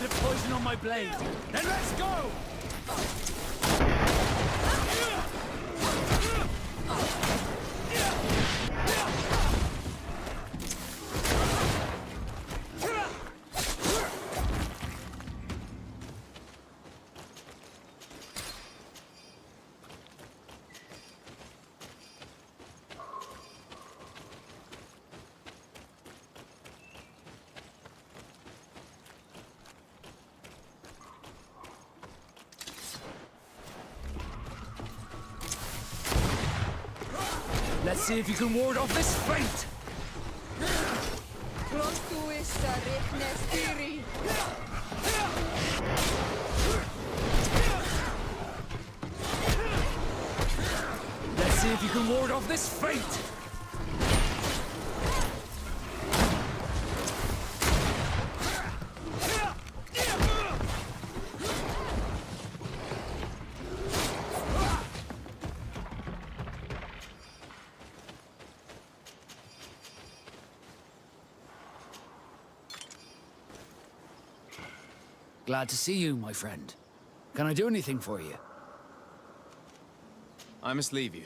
bit of poison on my blade. Then let's go! Let's see if you can ward off this fate! Let's see if you can ward off this fate! Glad to see you, my friend. Can I do anything for you? I must leave you.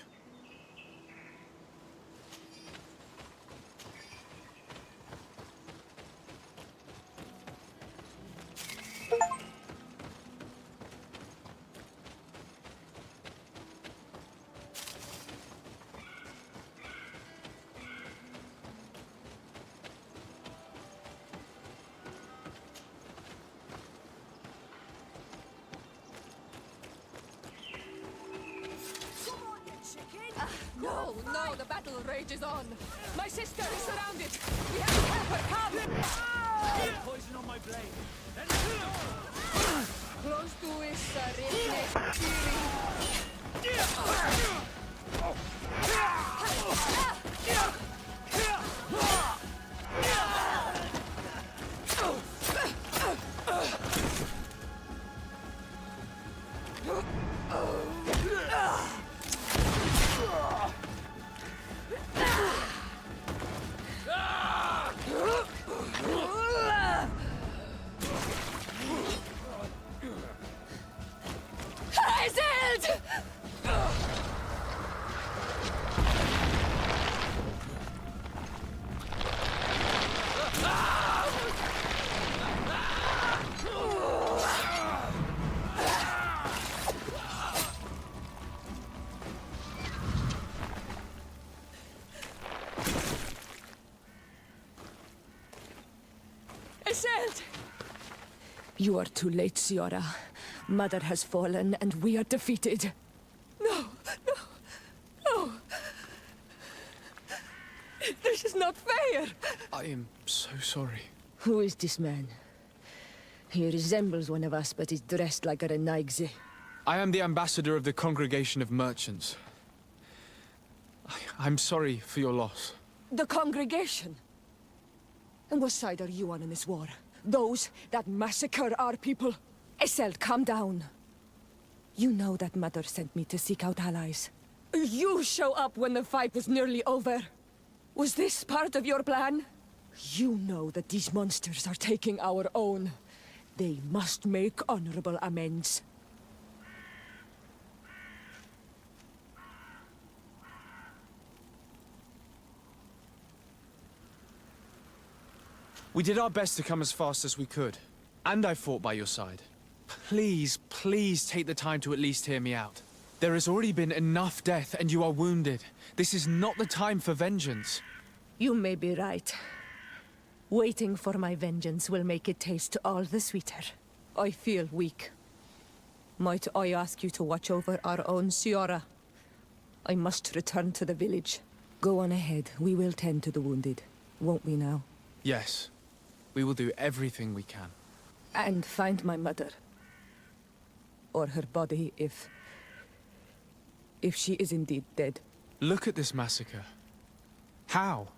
No, no, the battle rages on. My sister is surrounded. We have to help her. Come! Poison on my blade. Close to You are too late, Ciora. Mother has fallen, and we are defeated. No, no, no. This is not fair. I am so sorry. Who is this man? He resembles one of us, but is dressed like a Renaigze. I am the ambassador of the Congregation of Merchants. I'm sorry for your loss. The congregation? And what side are you on in this war? Those that massacre our people? Essel, calm down. You know that Mother sent me to seek out allies. You show up when the fight was nearly over. Was this part of your plan? You know that these monsters are taking our own. They must make honorable amends. We did our best to come as fast as we could. And I fought by your side. Please, please take the time to at least hear me out. There has already been enough death, and you are wounded. This is not the time for vengeance. You may be right. Waiting for my vengeance will make it taste all the sweeter. I feel weak. Might I ask you to watch over our own Ciora? I must return to the village. Go on ahead. We will tend to the wounded. Won't we now? Yes. We will do everything we can. And find my mother. Or her body, if she is indeed dead. Look at this massacre. How?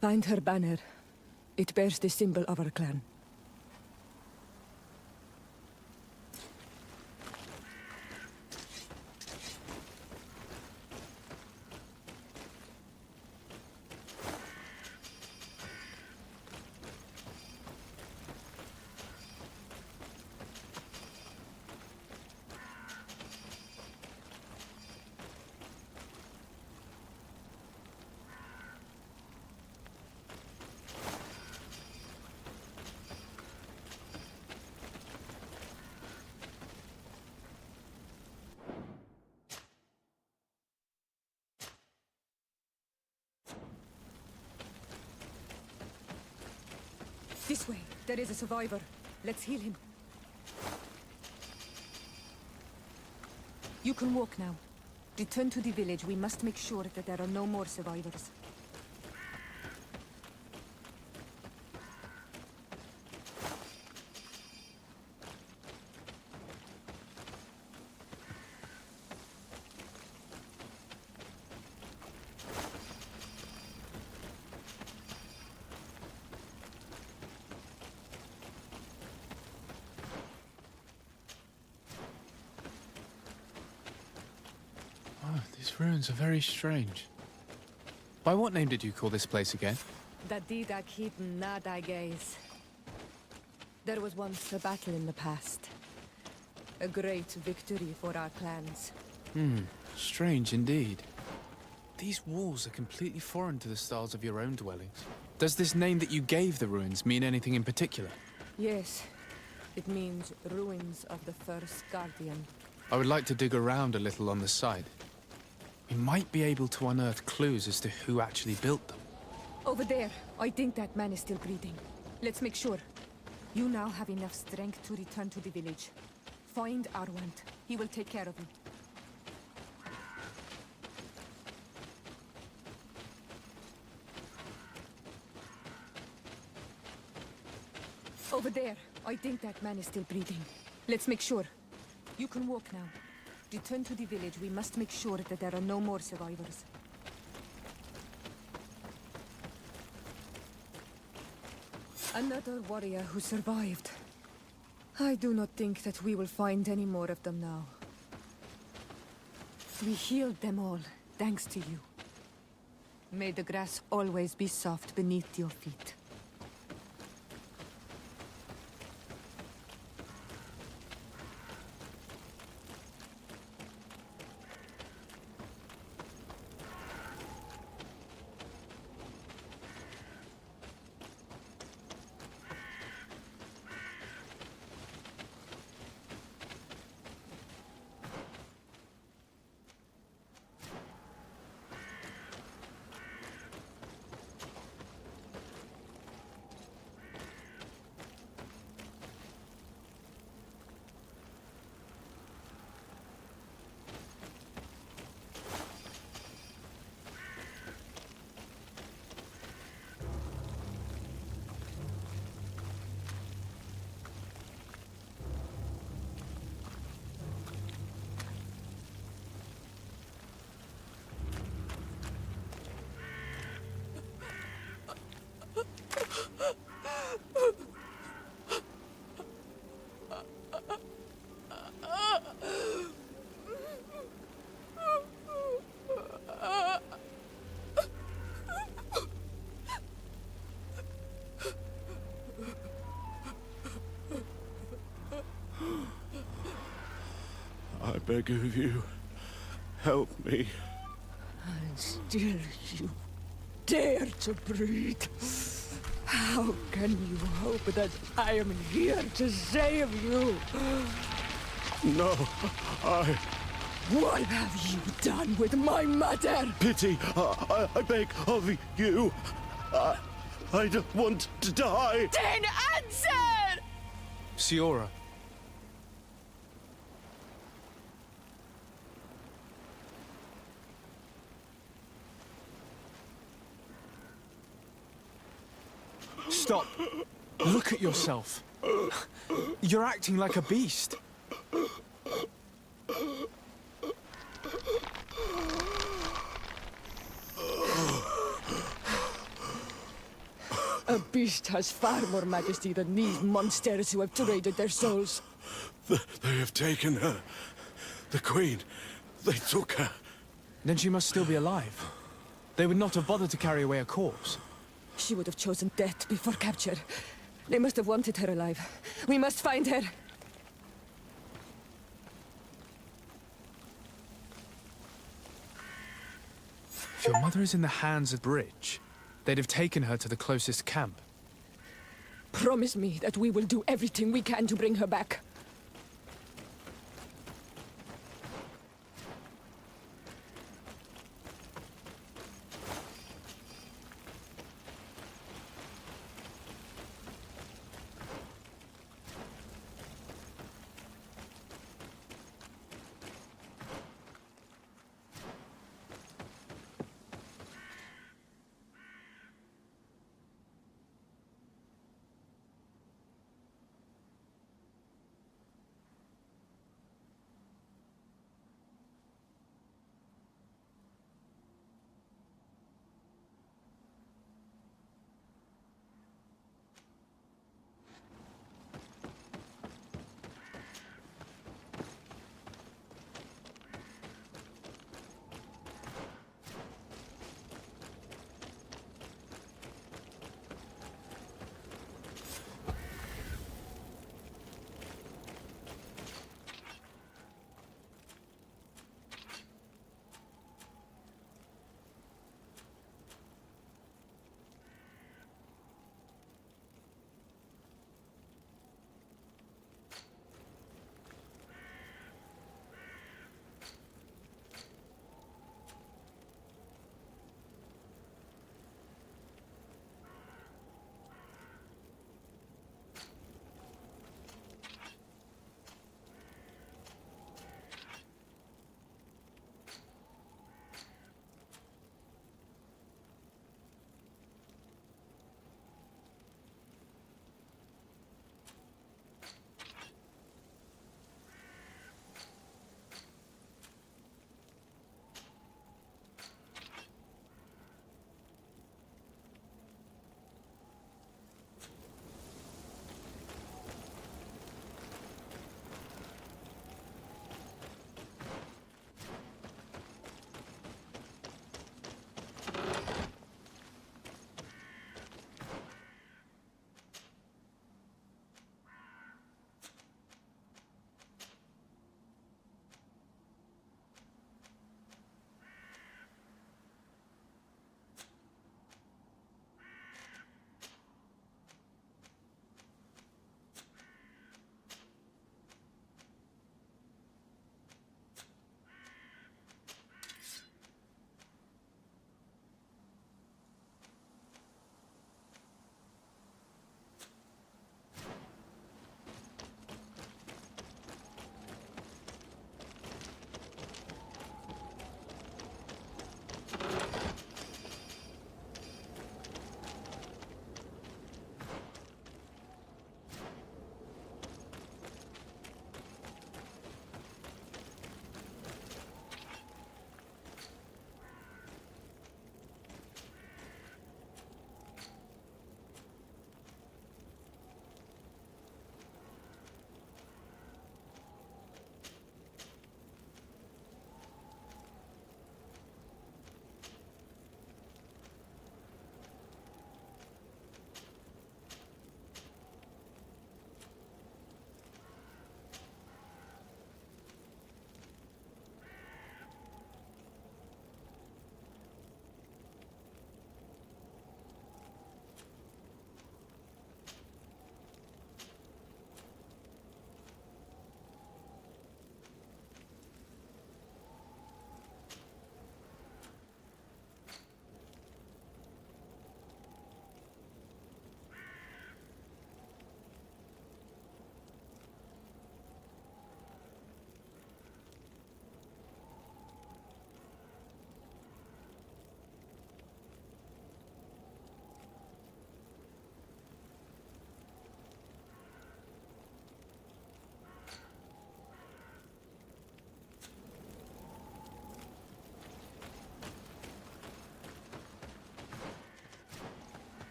Find her banner. It bears the symbol of our clan. This way. There is a survivor. Let's heal him. You can walk now. Return to the village. We must make sure that there are no more survivors. These ruins are very strange. By what name did you call this place again? Dadida Keaton Nadagays. There was once a battle in the past. A great victory for our clans. Strange indeed. These walls are completely foreign to the styles of your own dwellings. Does this name that you gave the ruins mean anything in particular? Yes. It means ruins of the first Guardian. I would like to dig around a little on the site. We might be able to unearth clues as to who actually built them. Over there. I think that man is still breathing. Let's make sure. You now have enough strength to return to the village. Find Arwant. He will take care of you. Over there. I think that man is still breathing. Let's make sure. You can walk now. Return to the village. We must make sure that there are no more survivors. Another warrior who survived. I do not think that we will find any more of them now. We healed them all, thanks to you. May the grass always be soft beneath your feet. I beg of you, help me. And still you dare to breathe. How can you hope that I am here to save you? No, What have you done with my mother? Pity, I beg of you. I don't want to die. Then answer! Siora. Stop. Look at yourself. You're acting like a beast. A beast has far more majesty than these monsters who have traded their souls. They have taken her. The Queen. They took her. Then she must still be alive. They would not have bothered to carry away a corpse. She would have chosen death before capture. They must have wanted her alive. We must find her. If your mother is in the hands of the bridge, they'd have taken her to the closest camp. Promise me that we will do everything we can to bring her back.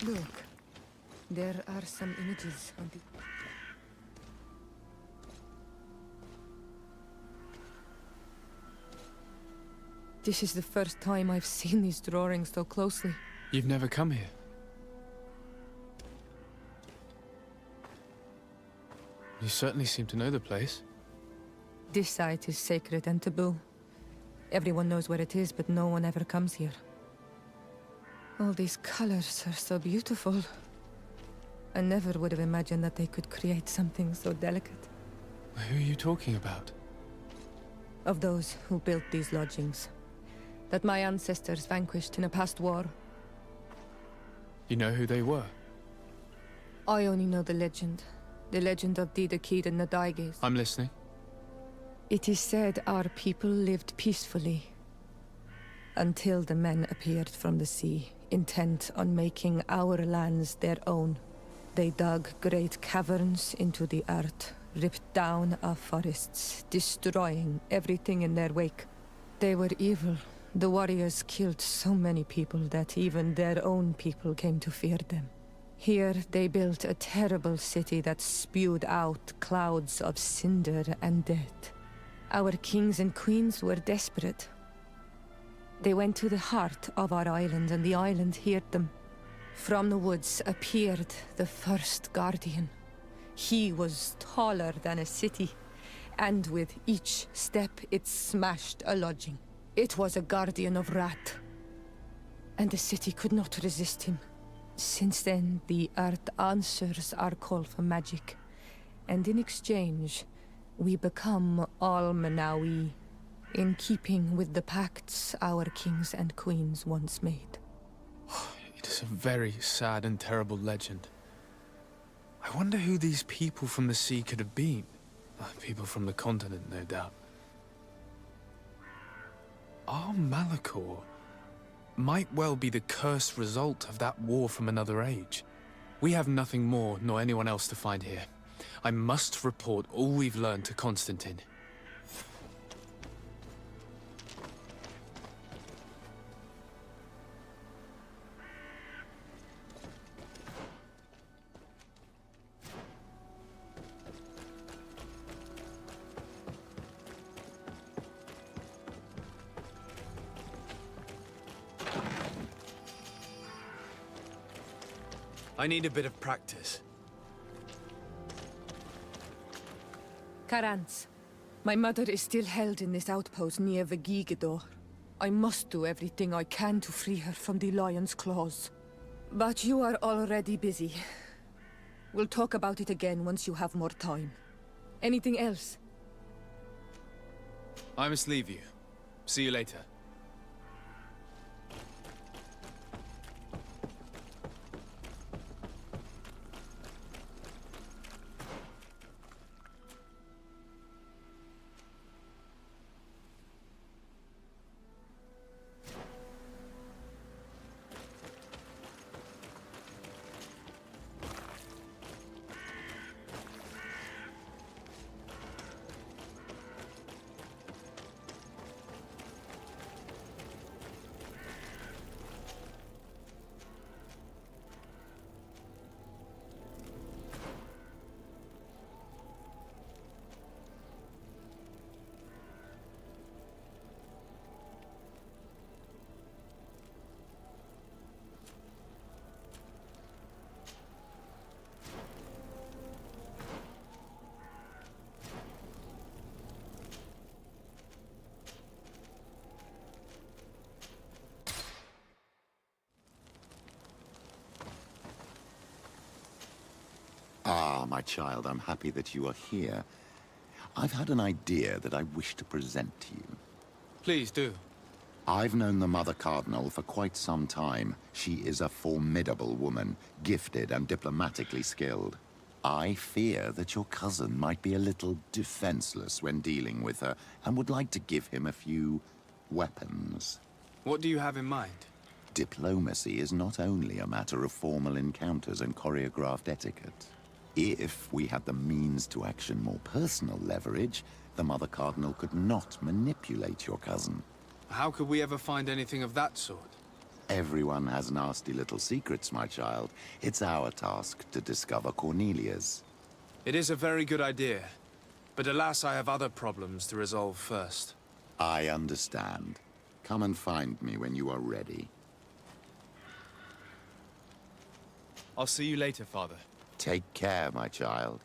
Look. There are some images on the... This is the first time I've seen these drawings so closely. You've never come here? You certainly seem to know the place. This site is sacred and taboo. Everyone knows where it is, but no one ever comes here. All these colors are so beautiful. I never would have imagined that they could create something so delicate. Who are you talking about? Of those who built these lodgings. That my ancestors vanquished in a past war. You know who they were? I only know the legend. The legend of Didakid and Nadaiges. I'm listening. It is said our people lived peacefully. Until the men appeared from the sea, intent on making our lands their own. They dug great caverns into the earth, ripped down our forests, destroying everything in their wake. They were evil. The warriors killed so many people that even their own people came to fear them. Here they built a terrible city that spewed out clouds of cinder and death. Our kings and queens were desperate. They went to the heart of our island, and the island heard them. From the woods appeared the first guardian. He was taller than a city, and with each step it smashed a lodging. It was a guardian of Rat, and the city could not resist him. Since then, the earth answers our call for magic, and in exchange, we become Almanawi, in keeping with the pacts our kings and queens once made. It is a very sad and terrible legend. I wonder who these people from the sea could have been. People from the continent, no doubt. Our Malachor might well be the cursed result of that war from another age. We have nothing more nor anyone else to find here. I must report all we've learned to Constantine. I need a bit of practice. Karans, my mother is still held in this outpost near Vegigedor. I must do everything I can to free her from the lion's claws. But you are already busy. We'll talk about it again once you have more time. Anything else? I must leave you. See you later. Ah, my child, I'm happy that you are here. I've had an idea that I wish to present to you. Please do. I've known the Mother Cardinal for quite some time. She is a formidable woman, gifted and diplomatically skilled. I fear that your cousin might be a little defenseless when dealing with her, and would like to give him a few weapons. What do you have in mind? Diplomacy is not only a matter of formal encounters and choreographed etiquette. If we had the means to action more personal leverage, the Mother Cardinal could not manipulate your cousin. How could we ever find anything of that sort? Everyone has nasty little secrets, my child. It's our task to discover Cornelia's. It is a very good idea. But alas, I have other problems to resolve first. I understand. Come and find me when you are ready. I'll see you later, Father. Take care, my child.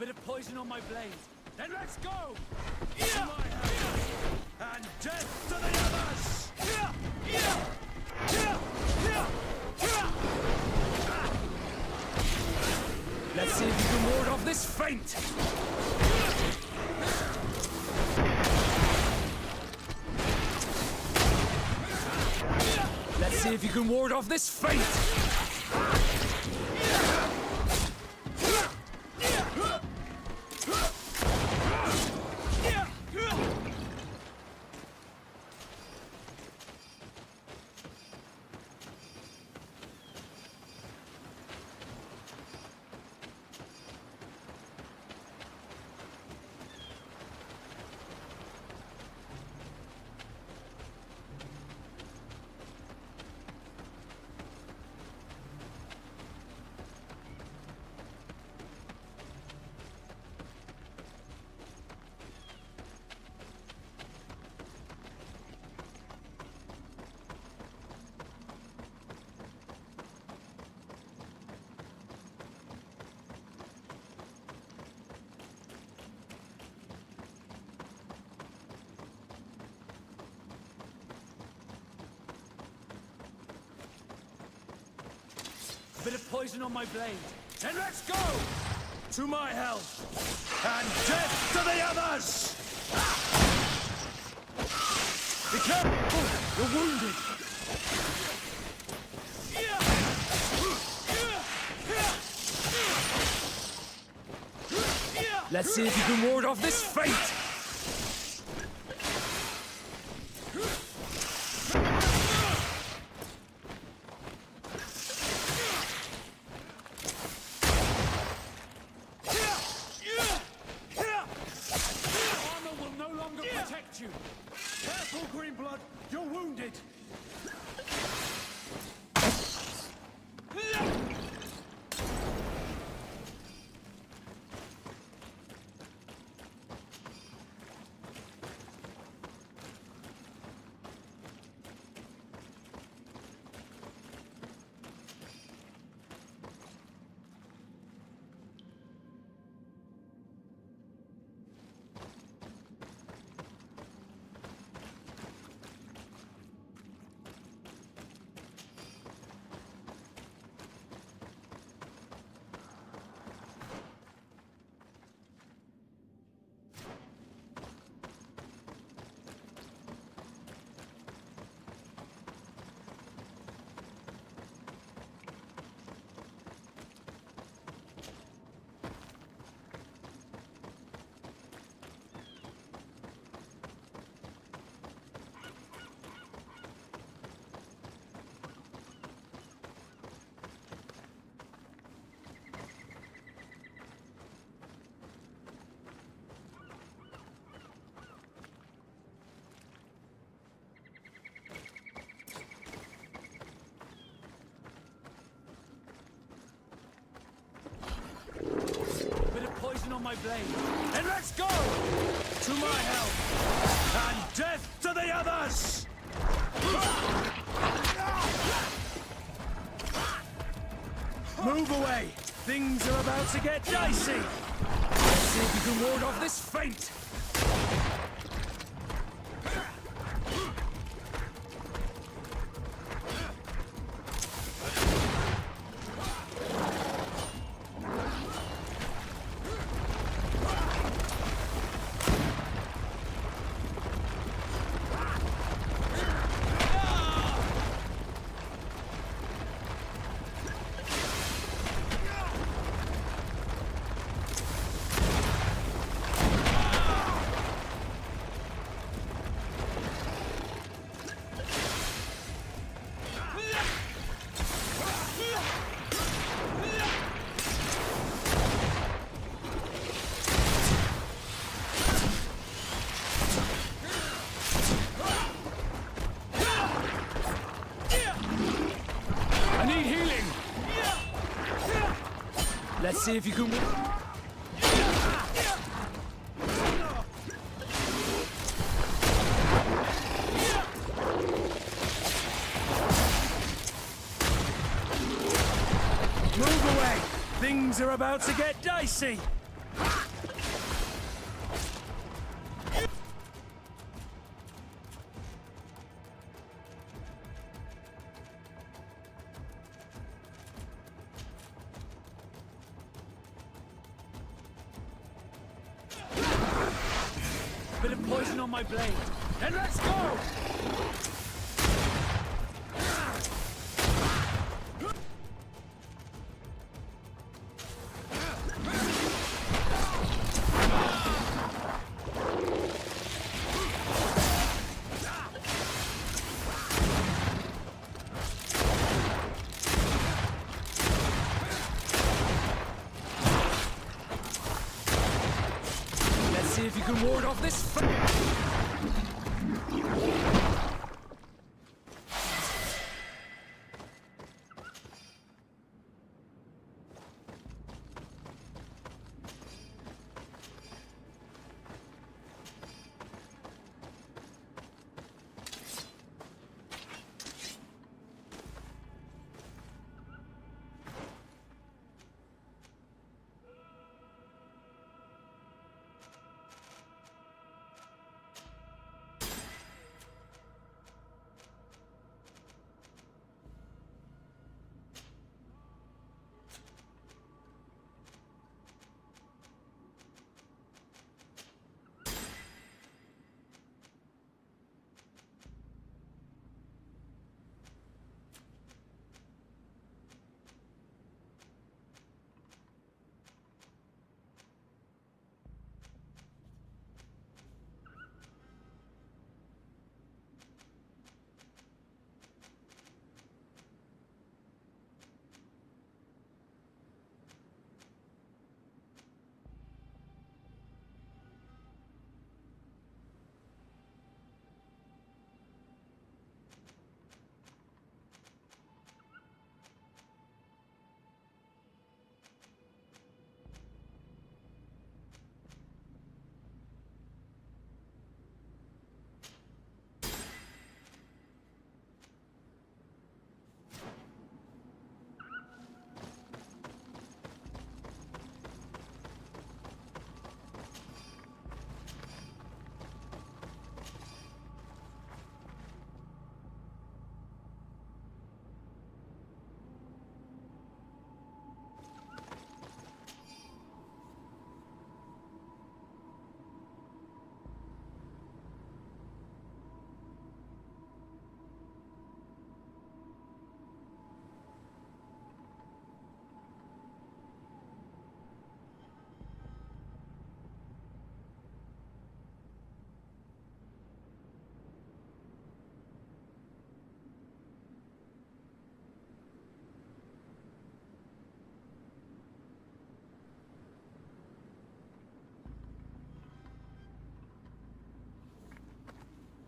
Bit of poison on my blade. Then let's go! To my house. And death to the others! Let's see if you can ward off this feint! Let's see if you can ward off this feint! Bit of poison on my blade. Then let's go! To my health! And death to the others! Be careful! You're wounded! Let's see if you can ward off this fate! On my blade. Then let's go! To my health! And death to the others! Move away! Things are about to get dicey! Let's see if you can ward off this feint! Let's see if you can... Move away! Things are about to get dicey! bit of poison on my blade. Then let's go! See if you can ward off this.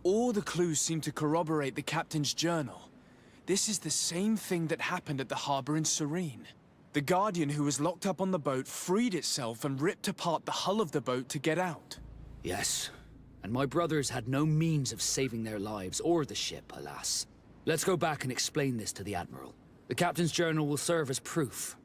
All the clues seem to corroborate the captain's journal. This is the same thing that happened at the harbor in Serene. The Guardian who was locked up on the boat freed itself and ripped apart the hull of the boat to get out. Yes, and my brothers had no means of saving their lives or the ship, alas. Let's go back and explain this to the Admiral. The captain's journal will serve as proof.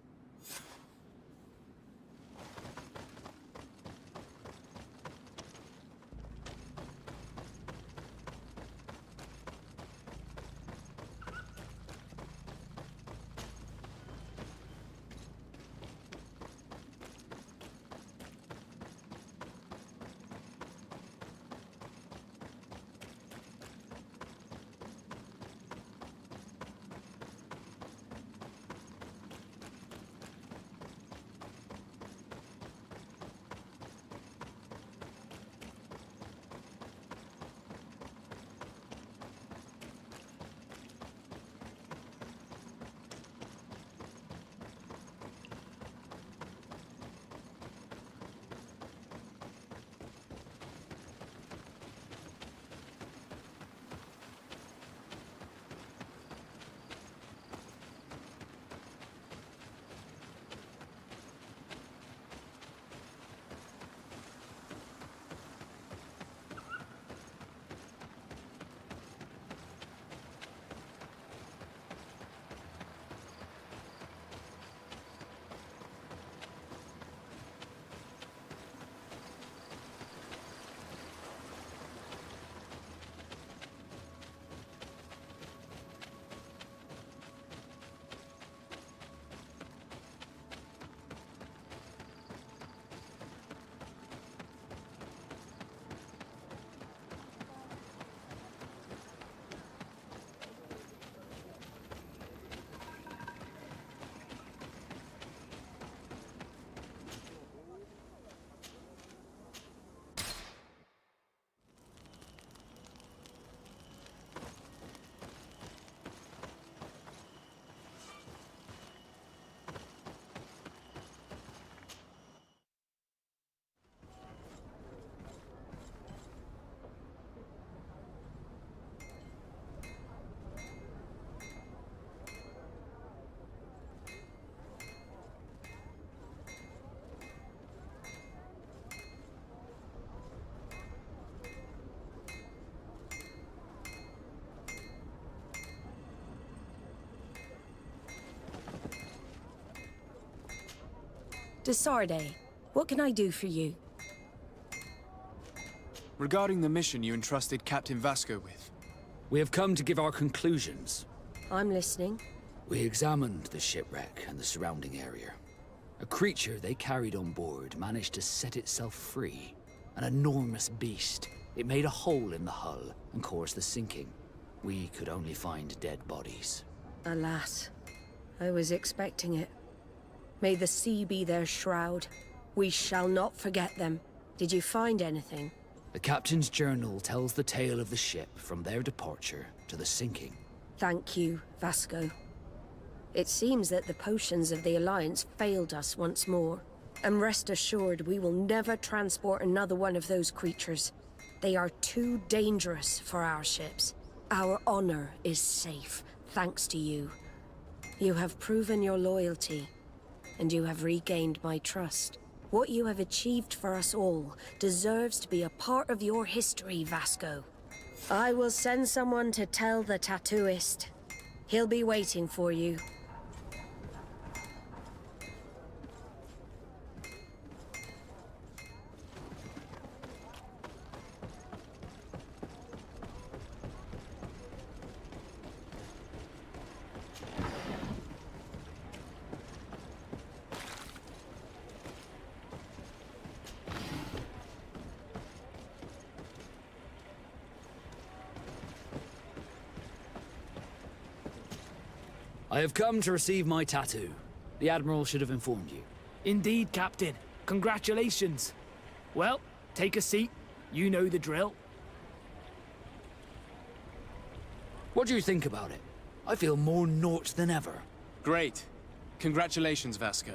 Desarde, what can I do for you? Regarding the mission you entrusted Captain Vasco with. We have come to give our conclusions. I'm listening. We examined the shipwreck and the surrounding area. A creature they carried on board managed to set itself free. An enormous beast. It made a hole in the hull and caused the sinking. We could only find dead bodies. Alas, I was expecting it. May the sea be their shroud. We shall not forget them. Did you find anything? The captain's journal tells the tale of the ship from their departure to the sinking. Thank you, Vasco. It seems that the potions of the Alliance failed us once more. And rest assured, we will never transport another one of those creatures. They are too dangerous for our ships. Our honor is safe, thanks to you. You have proven your loyalty, and you have regained my trust. What you have achieved for us all deserves to be a part of your history, Vasco. I will send someone to tell the tattooist. He'll be waiting for you. I have come to receive my tattoo. The Admiral should have informed you. Indeed, Captain. Congratulations. Well, take a seat. You know the drill. What do you think about it? I feel more Nort than ever. Great. Congratulations, Vasco.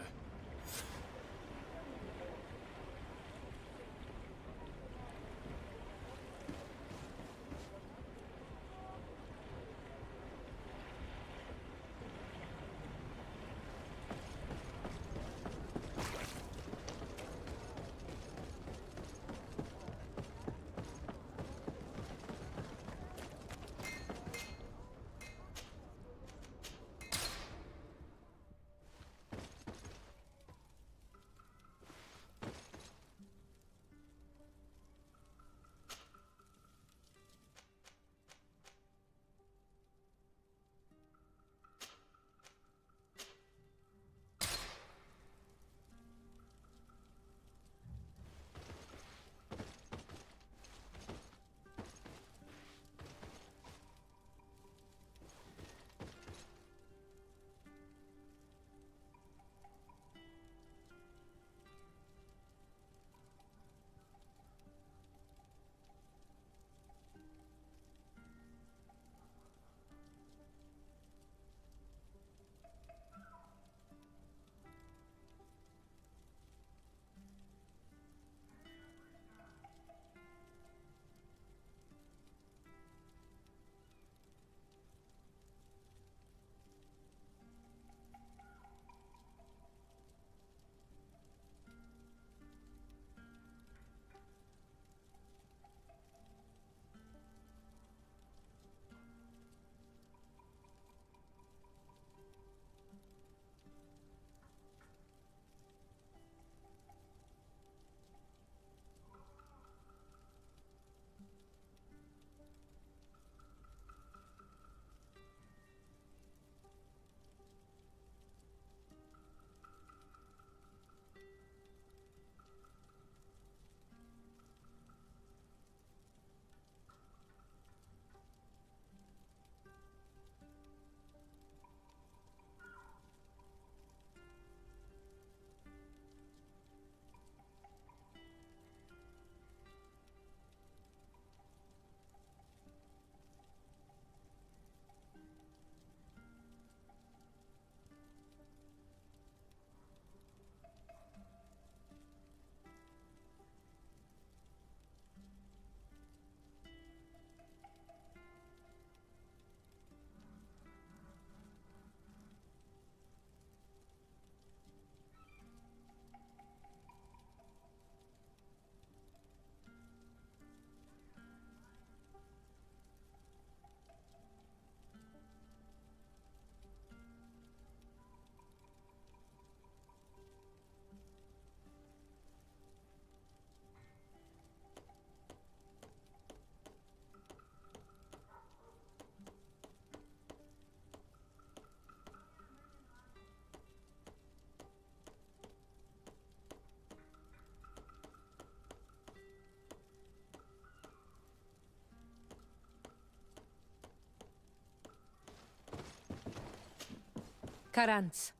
Karantz.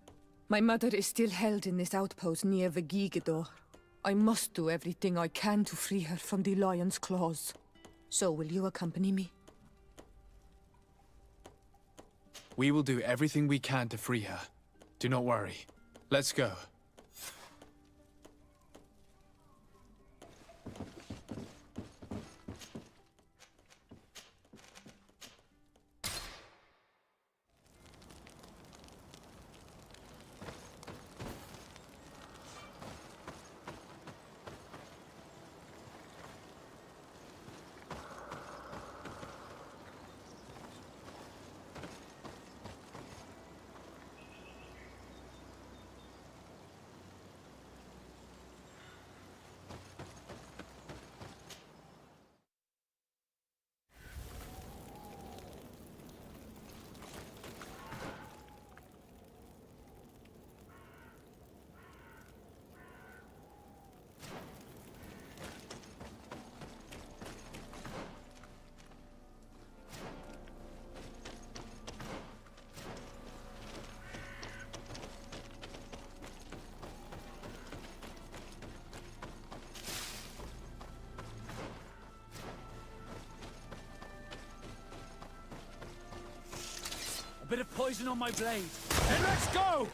My mother is still held in this outpost near Vegigedor. I must do everything I can to free her from the lion's claws. So will you accompany me? We will do everything we can to free her. Do not worry. Let's go. A bit of poison on my blade. And let's go!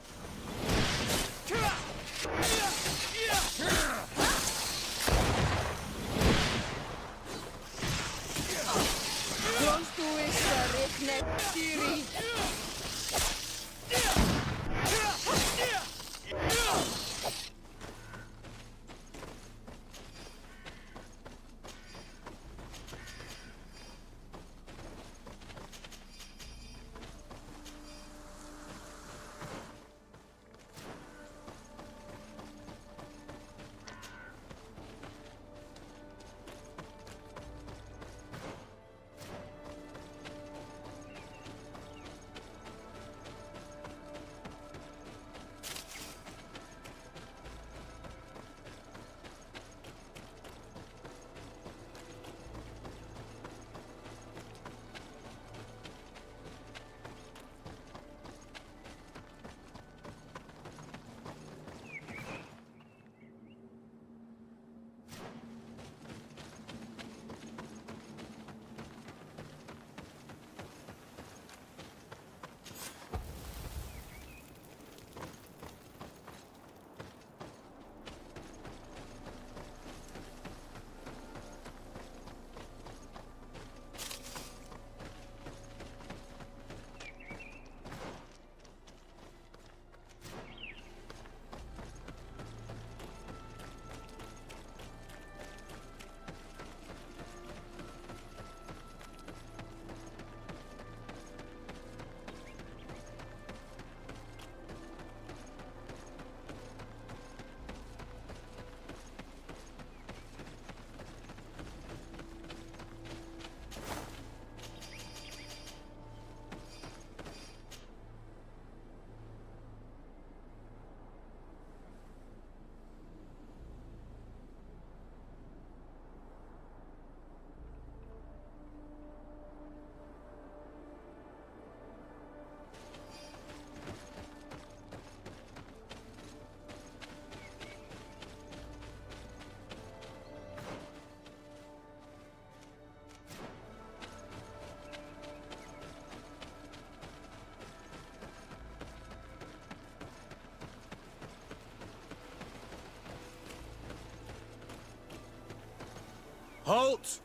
Halt!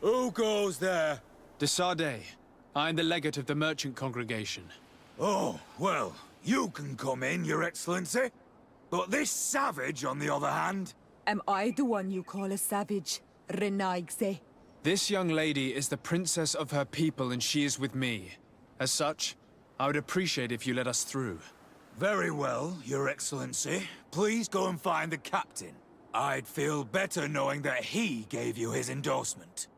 Who goes there? De Sardet. I'm the legate of the merchant congregation. Oh, well, you can come in, Your Excellency. But this savage, on the other hand... Am I the one you call a savage, Renaigse? This young lady is the princess of her people and she is with me. As such, I would appreciate if you let us through. Very well, Your Excellency. Please go and find the captain. I'd feel better knowing that he gave you his endorsement.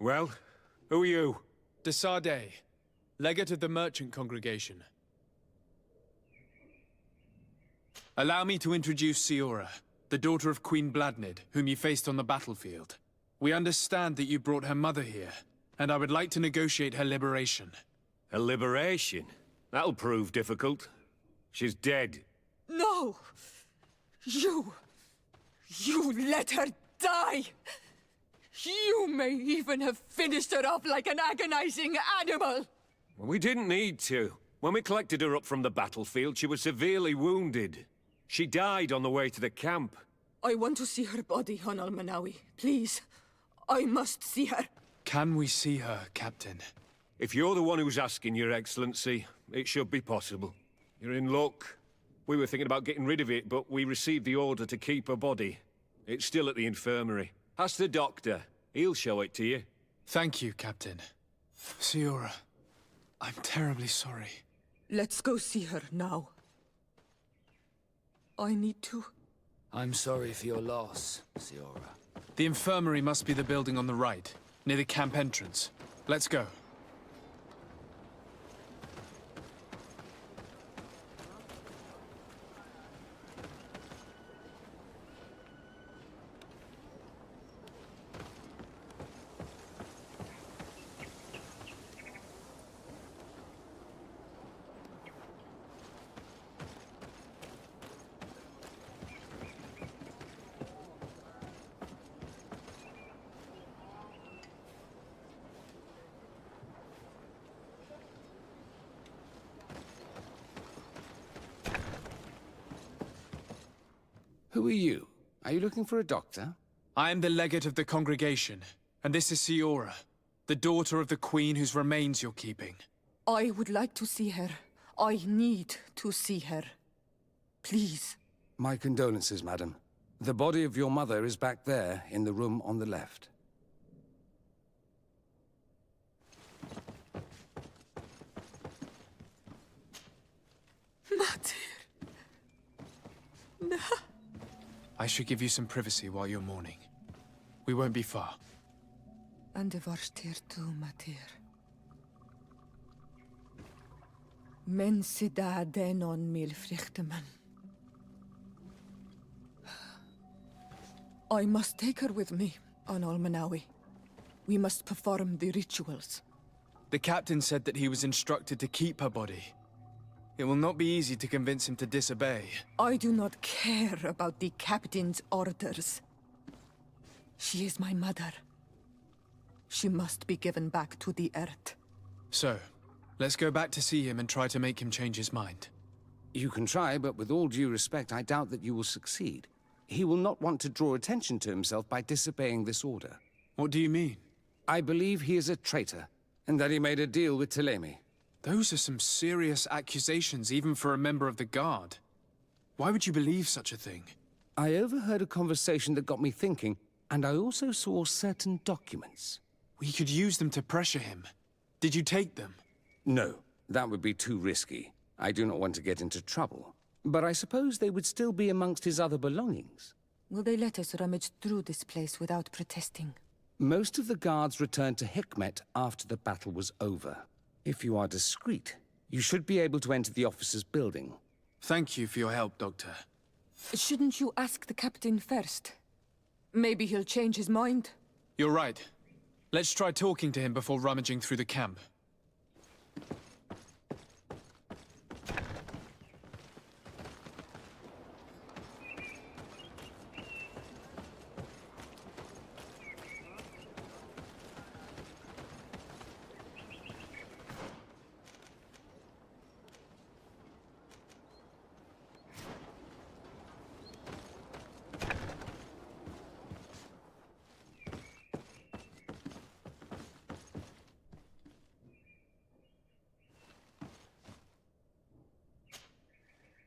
Well, who are you? De Sardet, legate of the merchant congregation. Allow me to introduce Siora, the daughter of Queen Bladnid, whom you faced on the battlefield. We understand that you brought her mother here, and I would like to negotiate her liberation. A liberation? That'll prove difficult. She's dead. No! You let her die! You may even have finished her off like an agonizing animal! Well, we didn't need to. When we collected her up from the battlefield, she was severely wounded. She died on the way to the camp. I want to see her body on Almanawi. Please. I must see her. Can we see her, Captain? If you're the one who's asking, Your Excellency, it should be possible. You're in luck. We were thinking about getting rid of it, but we received the order to keep her body. It's still at the infirmary. Ask the doctor. He'll show it to you. Thank you, Captain. Siora, I'm terribly sorry. Let's go see her now. I need to. I'm sorry for your loss, Siora. The infirmary must be the building on the right, near the camp entrance. Let's go. Who are you? Are you looking for a doctor? I am the legate of the congregation, and this is Siora, the daughter of the queen whose remains you're keeping. I would like to see her. I need to see her. Please. My condolences, madam. The body of your mother is back there, in the room on the left. Matir. No. I should give you some privacy while you're mourning. We won't be far. And de varstir tu, Matir. Men sida denon mil frichtemen. I must take her with me on Almanawi. We must perform the rituals. The captain said that he was instructed to keep her body. It will not be easy to convince him to disobey. I do not care about the captain's orders. She is my mother. She must be given back to the earth. So, let's go back to see him and try to make him change his mind. You can try, but with all due respect, I doubt that you will succeed. He will not want to draw attention to himself by disobeying this order. What do you mean? I believe he is a traitor, and that he made a deal with Thélème. Those are some serious accusations, even for a member of the Guard. Why would you believe such a thing? I overheard a conversation that got me thinking, and I also saw certain documents. We could use them to pressure him. Did you take them? No, that would be too risky. I do not want to get into trouble. But I suppose they would still be amongst his other belongings. Will they let us rummage through this place without protesting? Most of the guards returned to Hikmet after the battle was over. If you are discreet, you should be able to enter the officer's building. Thank you for your help, Doctor. Shouldn't you ask the captain first? Maybe he'll change his mind. You're right. Let's try talking to him before rummaging through the camp.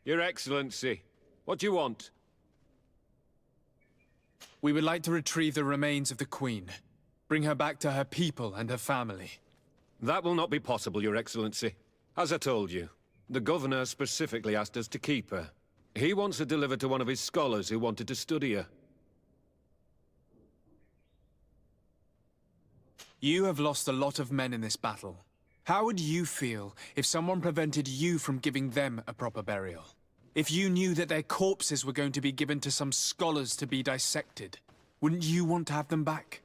Your Excellency, what do you want? We would like to retrieve the remains of the Queen. Bring her back to her people and her family. That will not be possible, Your Excellency. As I told you, the Governor specifically asked us to keep her. He wants her delivered to one of his scholars who wanted to study her. You have lost a lot of men in this battle. How would you feel if someone prevented you from giving them a proper burial? If you knew that their corpses were going to be given to some scholars to be dissected, wouldn't you want to have them back?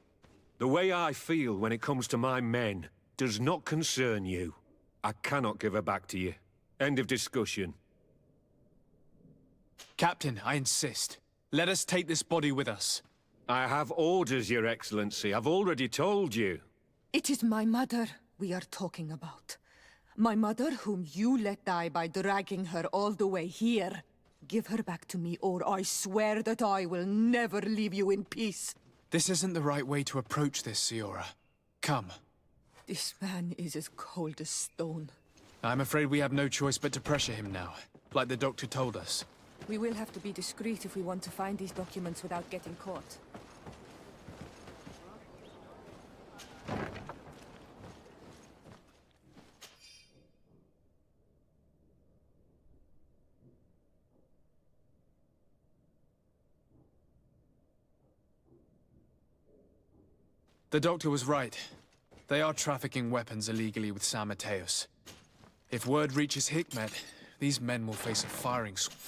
The way I feel when it comes to my men does not concern you. I cannot give her back to you. End of discussion. Captain, I insist. Let us take this body with us. I have orders, Your Excellency. I've already told you. It is my mother we are talking about. My mother whom you let die by dragging her all the way here. Give her back to me, or I swear that I will never leave you in peace. This isn't the right way to approach this, Siora. Come. This man is as cold as stone. I'm afraid we have no choice but to pressure him now, like the doctor told us. We will have to be discreet if we want to find these documents without getting caught. The doctor was right. They are trafficking weapons illegally with San Mateos. If word reaches Hikmet, these men will face a firing squad.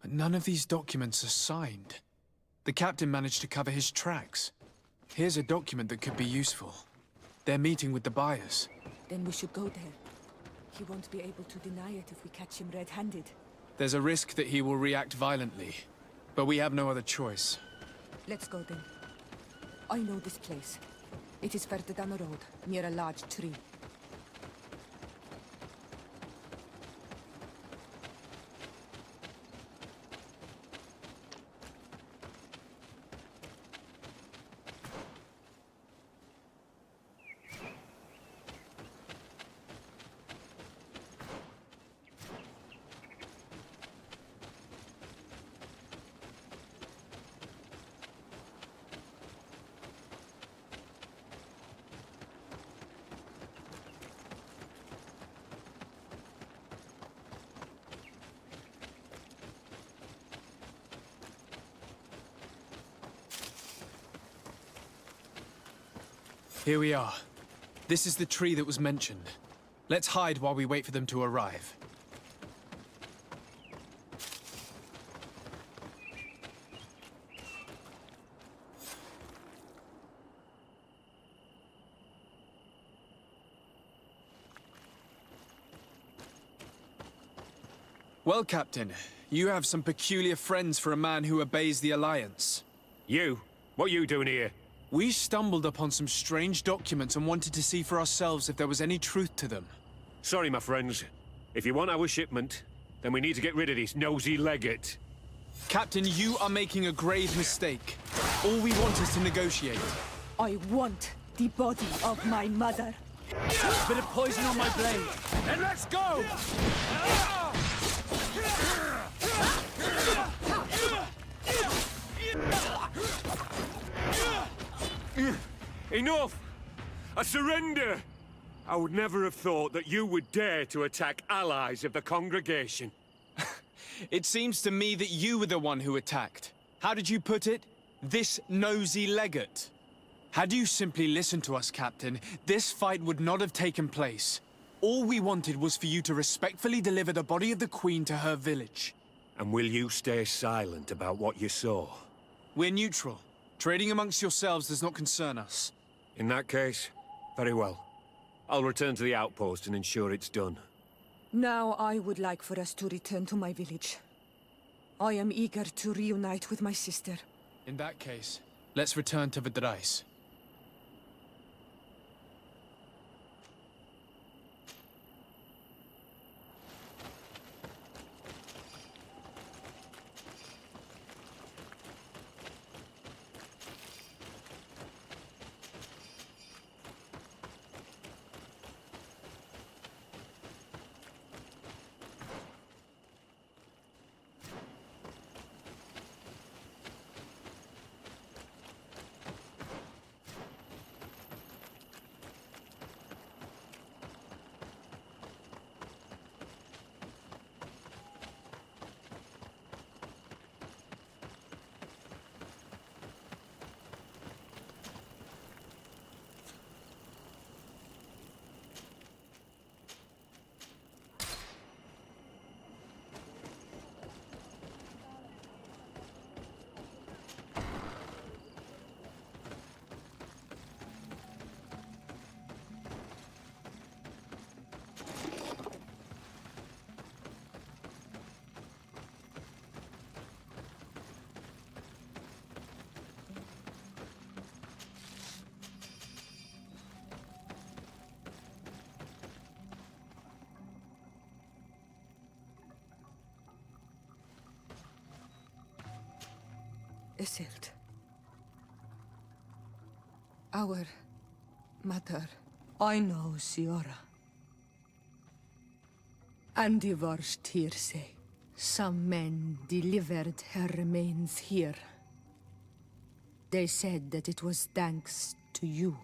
But none of these documents are signed. The captain managed to cover his tracks. Here's a document that could be useful. They're meeting with the buyers. Then we should go there. He won't be able to deny it if we catch him red-handed. There's a risk that he will react violently, but we have no other choice. Let's go then. I know this place. It is further down the road, near a large tree. Here we are. This is the tree that was mentioned. Let's hide while we wait for them to arrive. Well, Captain, you have some peculiar friends for a man who obeys the Alliance. You? What are you doing here? We stumbled upon some strange documents and wanted to see for ourselves if there was any truth to them. Sorry, my friends. If you want our shipment, then we need to get rid of this nosy legate. Captain, you are making a grave mistake. All we want is to negotiate. I want the body of my mother. A bit of poison on my blade. And let's go! Enough! I surrender! I would never have thought that you would dare to attack allies of the congregation. It seems to me that you were the one who attacked. How did you put it? This nosy legate. Had you simply listened to us, Captain, this fight would not have taken place. All we wanted was for you to respectfully deliver the body of the Queen to her village. And will you stay silent about what you saw? We're neutral. Trading amongst yourselves does not concern us. In that case, very well. I'll return to the outpost and ensure it's done. Now I would like for us to return to my village. I am eager to reunite with my sister. In that case, let's return to Vidrais. Isildt. Our mother. I know, Siora. And the worst hearsay. Some men delivered her remains here. They said that it was thanks to you.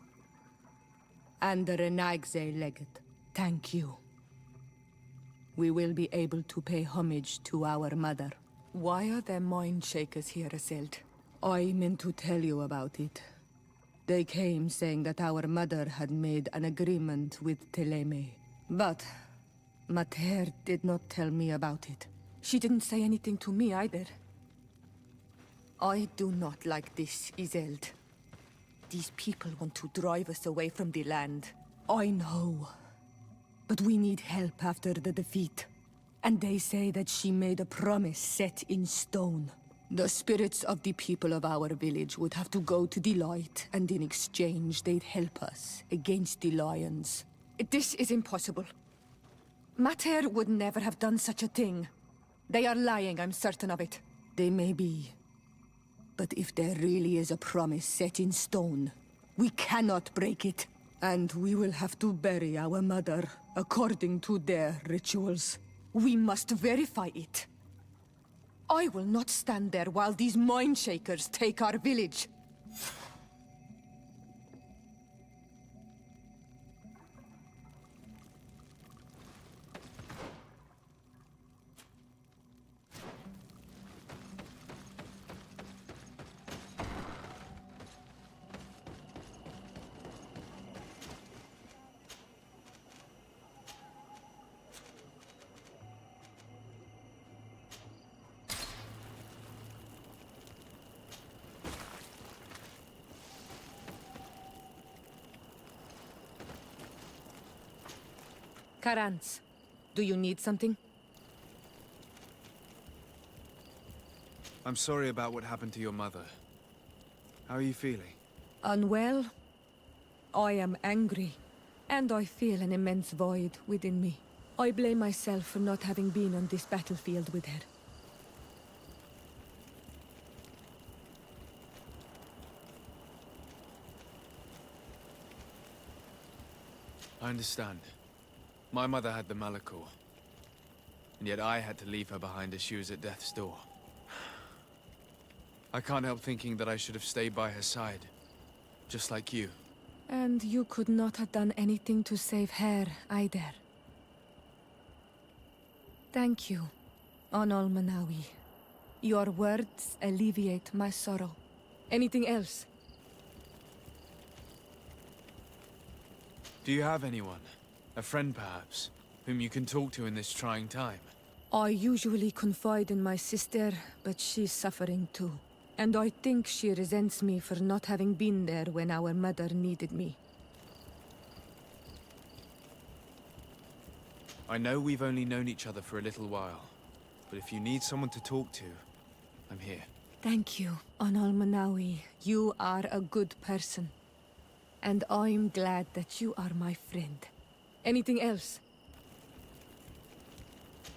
And the Renagze legate. Thank you. We will be able to pay homage to our mother. Why are there mind shakers here, Isildt? I meant to tell you about it. They came saying that our mother had made an agreement with Teleme. But Mater did not tell me about it. She didn't say anything to me either. I do not like this, Isildt. These people want to drive us away from the land. I know. But we need help after the defeat. And they say that she made a promise set in stone. The spirits of the people of our village would have to go to the light, and in exchange they'd help us against the lions. This is impossible. Mater would never have done such a thing. They are lying, I'm certain of it. They may be. But if there really is a promise set in stone, we cannot break it. And we will have to bury our mother according to their rituals. We must verify it. I will not stand there while these mind shakers take our village. Karans, do you need something? I'm sorry about what happened to your mother. How are you feeling? Unwell? I am angry, and I feel an immense void within me. I blame myself for not having been on this battlefield with her. I understand. My mother had the Malachor, and yet I had to leave her behind as she was at death's door. I can't help thinking that I should have stayed by her side, just like you. And you could not have done anything to save her, either. Thank you, Onol Manawi. Your words alleviate my sorrow. Anything else? Do you have anyone? A friend, perhaps, whom you can talk to in this trying time? I usually confide in my sister, but she's suffering too. And I think she resents me for not having been there when our mother needed me. I know we've only known each other for a little while, but if you need someone to talk to, I'm here. Thank you, Onol Manawi. You are a good person. And I'm glad that you are my friend. Anything else?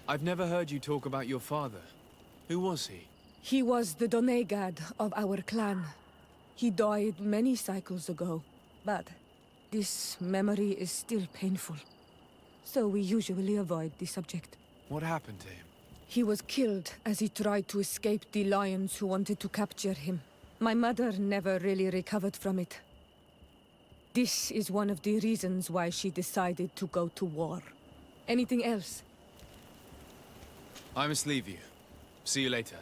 I've never heard you talk about your father. Who was he? He was the Donegad of our clan. He died many cycles ago, but this memory is still painful. So we usually avoid the subject. What happened to him? He was killed as he tried to escape the lions who wanted to capture him. My mother never really recovered from it. This is one of the reasons why she decided to go to war. Anything else? I must leave you. See you later.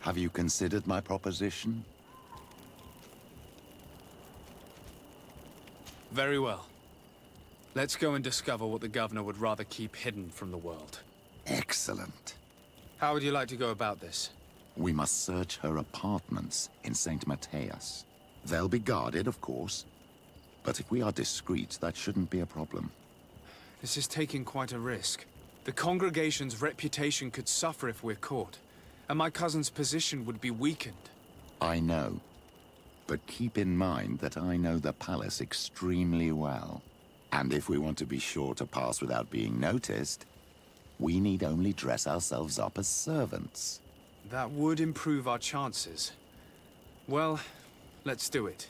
Have you considered my proposition? Very well. Let's go and discover what the governor would rather keep hidden from the world. Excellent. How would you like to go about this? We must search her apartments in St. Matthias. They'll be guarded, of course. But if we are discreet, that shouldn't be a problem. This is taking quite a risk. The congregation's reputation could suffer if we're caught, and my cousin's position would be weakened. I know. But keep in mind that I know the palace extremely well. And if we want to be sure to pass without being noticed, we need only dress ourselves up as servants. That would improve our chances. Well, let's do it.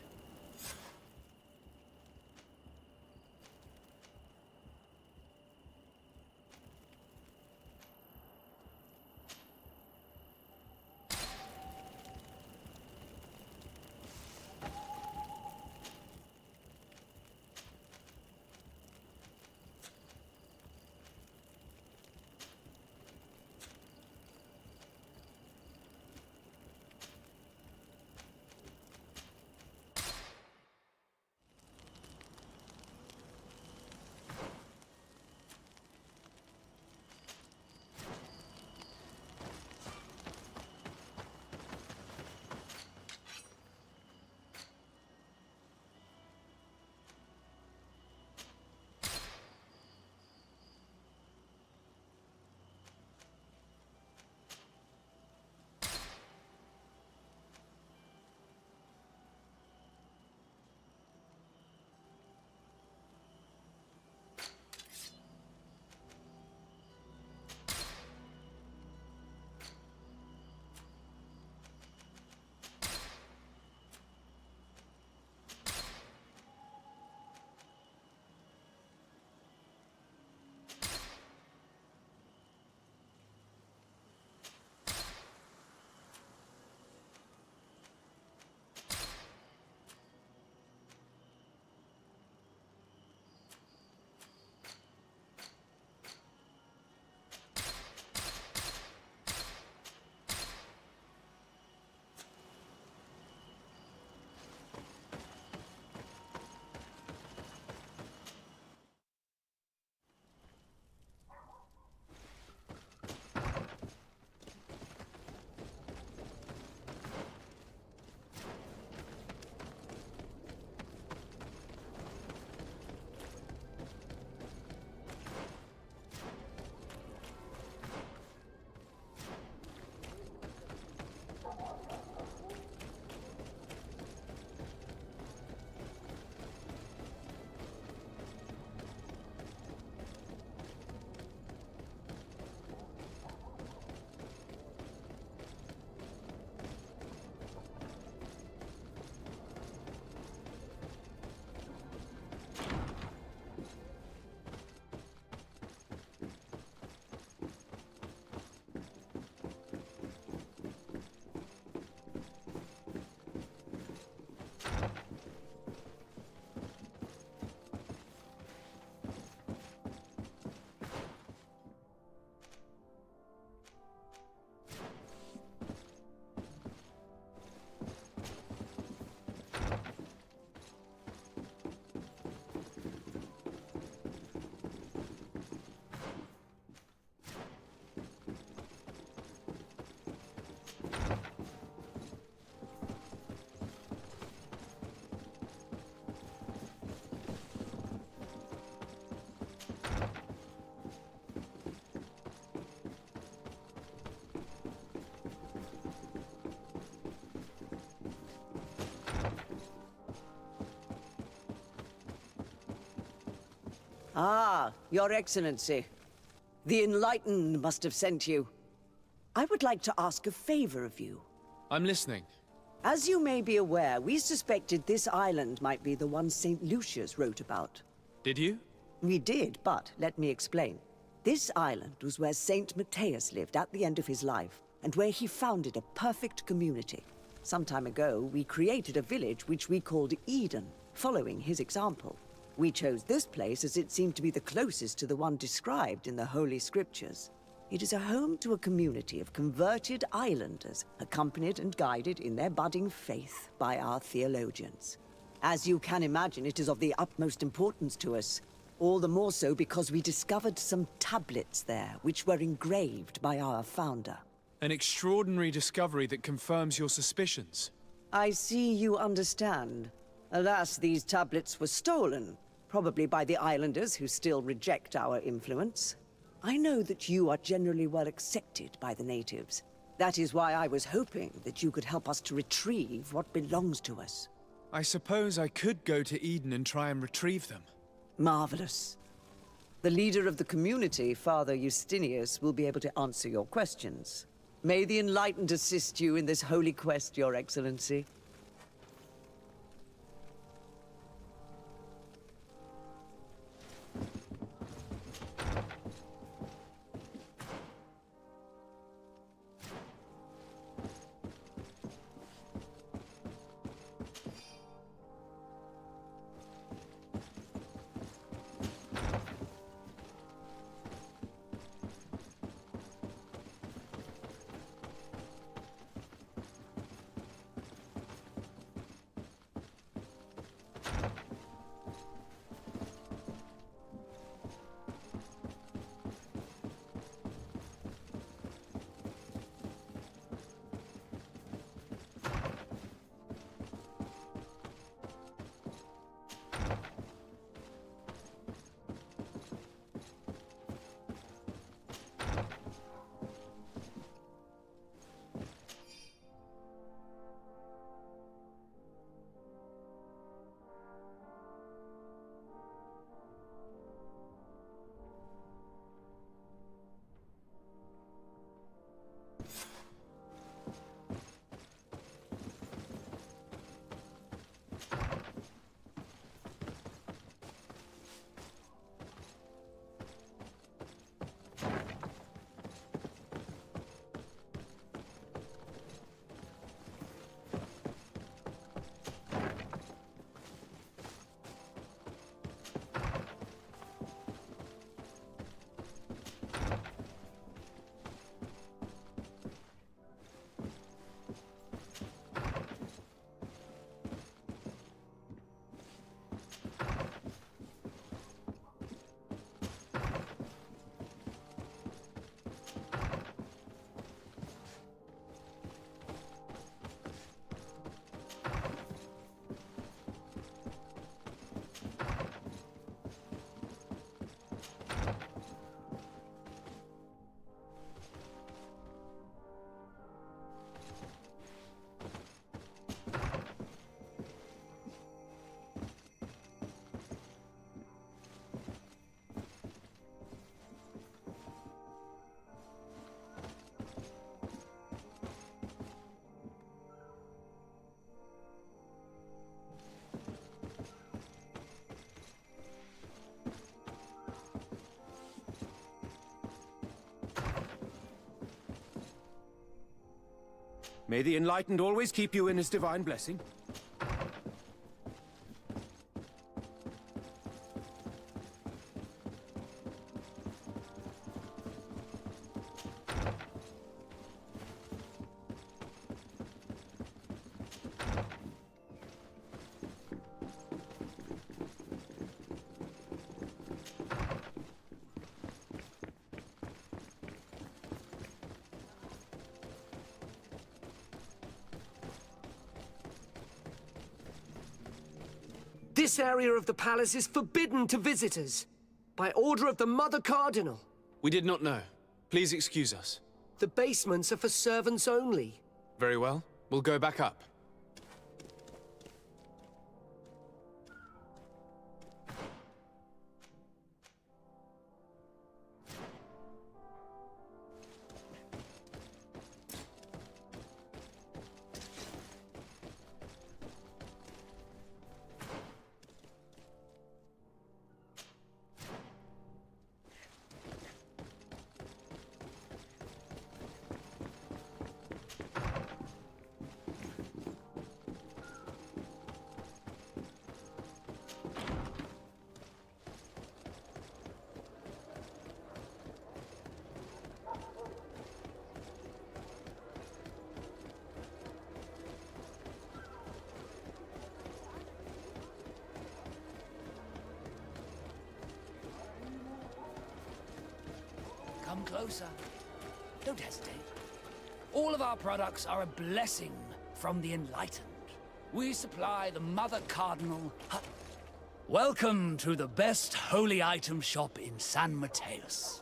Ah, Your Excellency. The Enlightened must have sent you. I would like to ask a favor of you. I'm listening. As you may be aware, we suspected this island might be the one St. Lucius wrote about. Did you? We did, but let me explain. This island was where St. Matthias lived at the end of his life, and where he founded a perfect community. Some time ago, we created a village which we called Eden, following his example. We chose this place as it seemed to be the closest to the one described in the Holy Scriptures. It is a home to a community of converted islanders, accompanied and guided in their budding faith by our theologians. As you can imagine, it is of the utmost importance to us. All the more so because we discovered some tablets there, which were engraved by our founder. An extraordinary discovery that confirms your suspicions. I see you understand. Alas, these tablets were stolen, probably by the islanders who still reject our influence. I know that you are generally well accepted by the natives. That is why I was hoping that you could help us to retrieve what belongs to us. I suppose I could go to Eden and try and retrieve them. Marvelous. The leader of the community, Father Justinius, will be able to answer your questions. May the Enlightened assist you in this holy quest, Your Excellency. May the Enlightened always keep you in his divine blessing. This area of the palace is forbidden to visitors, by order of the Mother Cardinal. We did not know. Please excuse us. The basements are for servants only. Very well. We'll go back up. Come closer. Don't hesitate. All of our products are a blessing from the Enlightened. we supply the Mother Cardinal. Welcome to the best holy item shop in San Mateus.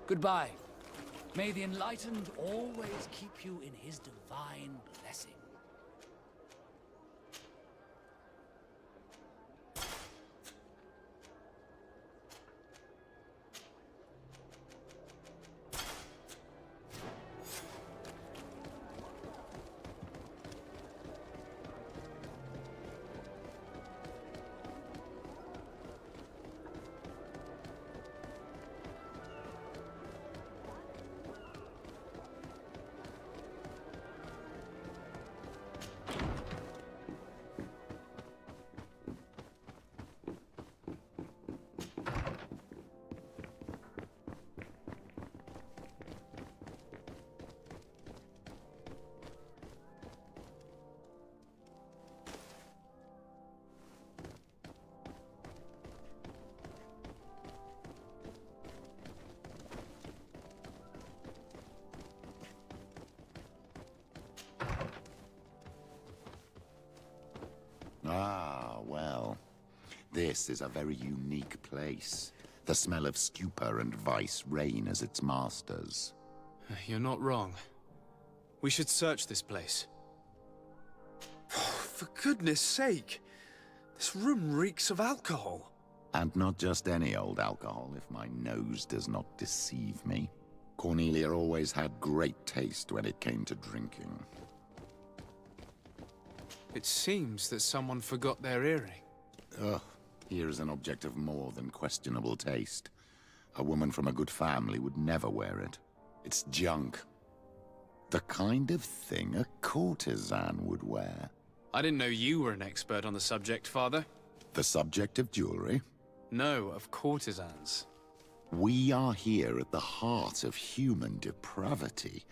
Goodbye. May the Enlightened always keep you in his divine blessing. Ah, well. This is a very unique place. The smell of stupor and vice reign as its masters. You're not wrong. We should search this place. For goodness sake! This room reeks of alcohol. And not just any old alcohol, if my nose does not deceive me. Cornelia always had great taste when it came to drinking. It seems that someone forgot their earring. Ugh, here is an object of more than questionable taste. A woman from a good family would never wear it. It's junk. The kind of thing a courtesan would wear. I didn't know you were an expert on the subject, Father. The subject of jewelry? No, of courtesans. We are here at the heart of human depravity.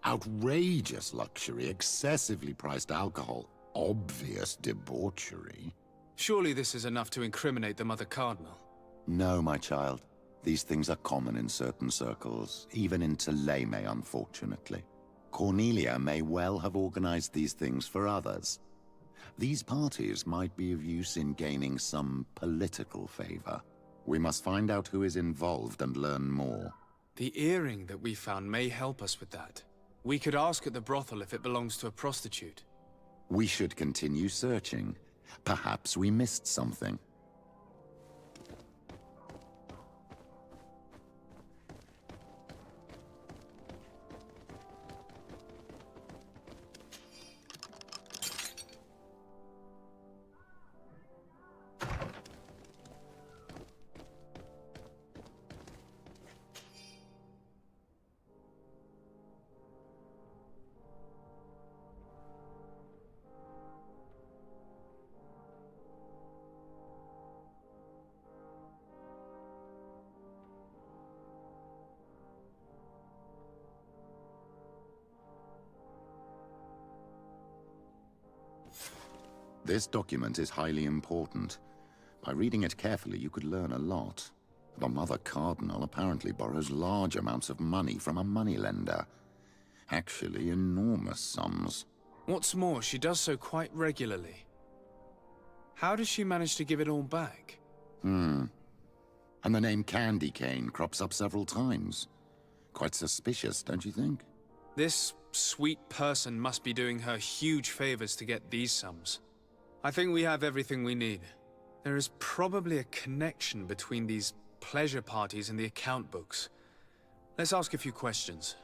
Outrageous luxury, excessively priced alcohol, obvious debauchery. Surely this is enough to incriminate the Mother Cardinal. No, my child. These things are common in certain circles, even in Thélème, unfortunately. Cornelia may well have organized these things for others. These parties might be of use in gaining some political favor. We must find out who is involved and learn more. The earring that we found may help us with that. We could ask at the brothel if it belongs to a prostitute. We should continue searching. Perhaps we missed something. This document is highly important. By reading it carefully, you could learn a lot. The Mother Cardinal apparently borrows large amounts of money from a moneylender. Actually, enormous sums. What's more, she does so quite regularly. How does she manage to give it all back? And the name Candy Cane crops up several times. Quite suspicious, don't you think? This sweet person must be doing her huge favors to get these sums. I think we have everything we need. There is probably a connection between these pleasure parties and the account books. Let's ask a few questions.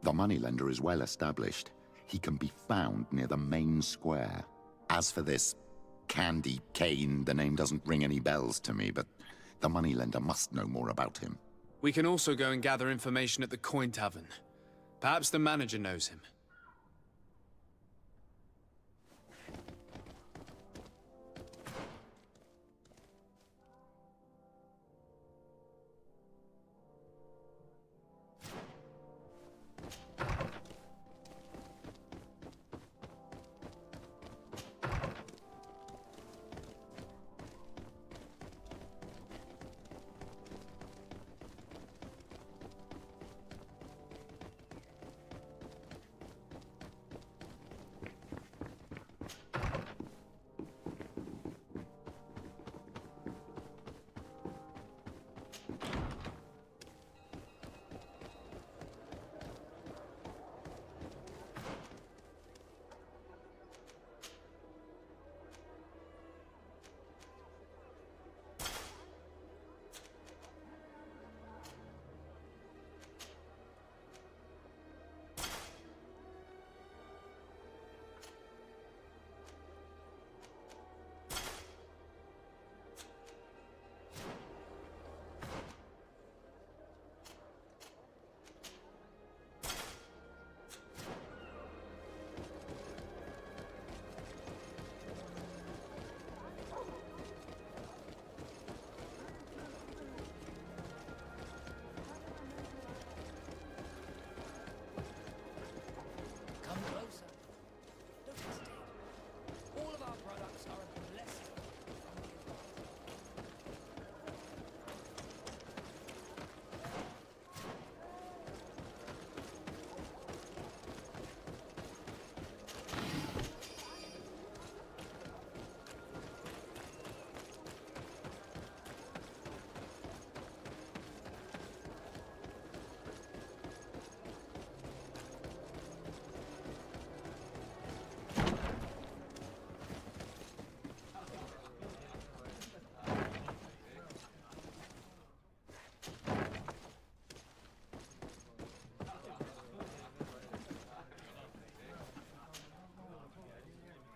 The moneylender is well established. He can be found near the main square. As for this Candy Cane, the name doesn't ring any bells to me, but the moneylender must know more about him. We can also go and gather information at the Coin Tavern. Perhaps the manager knows him.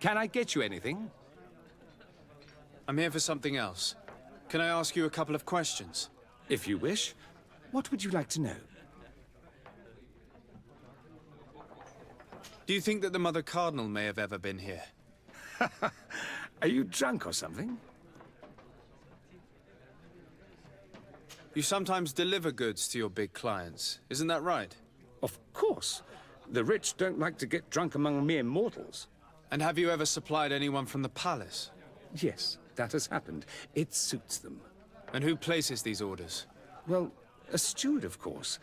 Can I get you anything? I'm here for something else. Can I ask you a couple of questions? If you wish. What would you like to know? Do you think that the Mother Cardinal may have ever been here? Are you drunk or something? You sometimes deliver goods to your big clients, isn't that right? Of course. The rich don't like to get drunk among mere mortals. And have you ever supplied anyone from the palace? Yes, that has happened. It suits them. And who places these orders? Well, a steward, of course.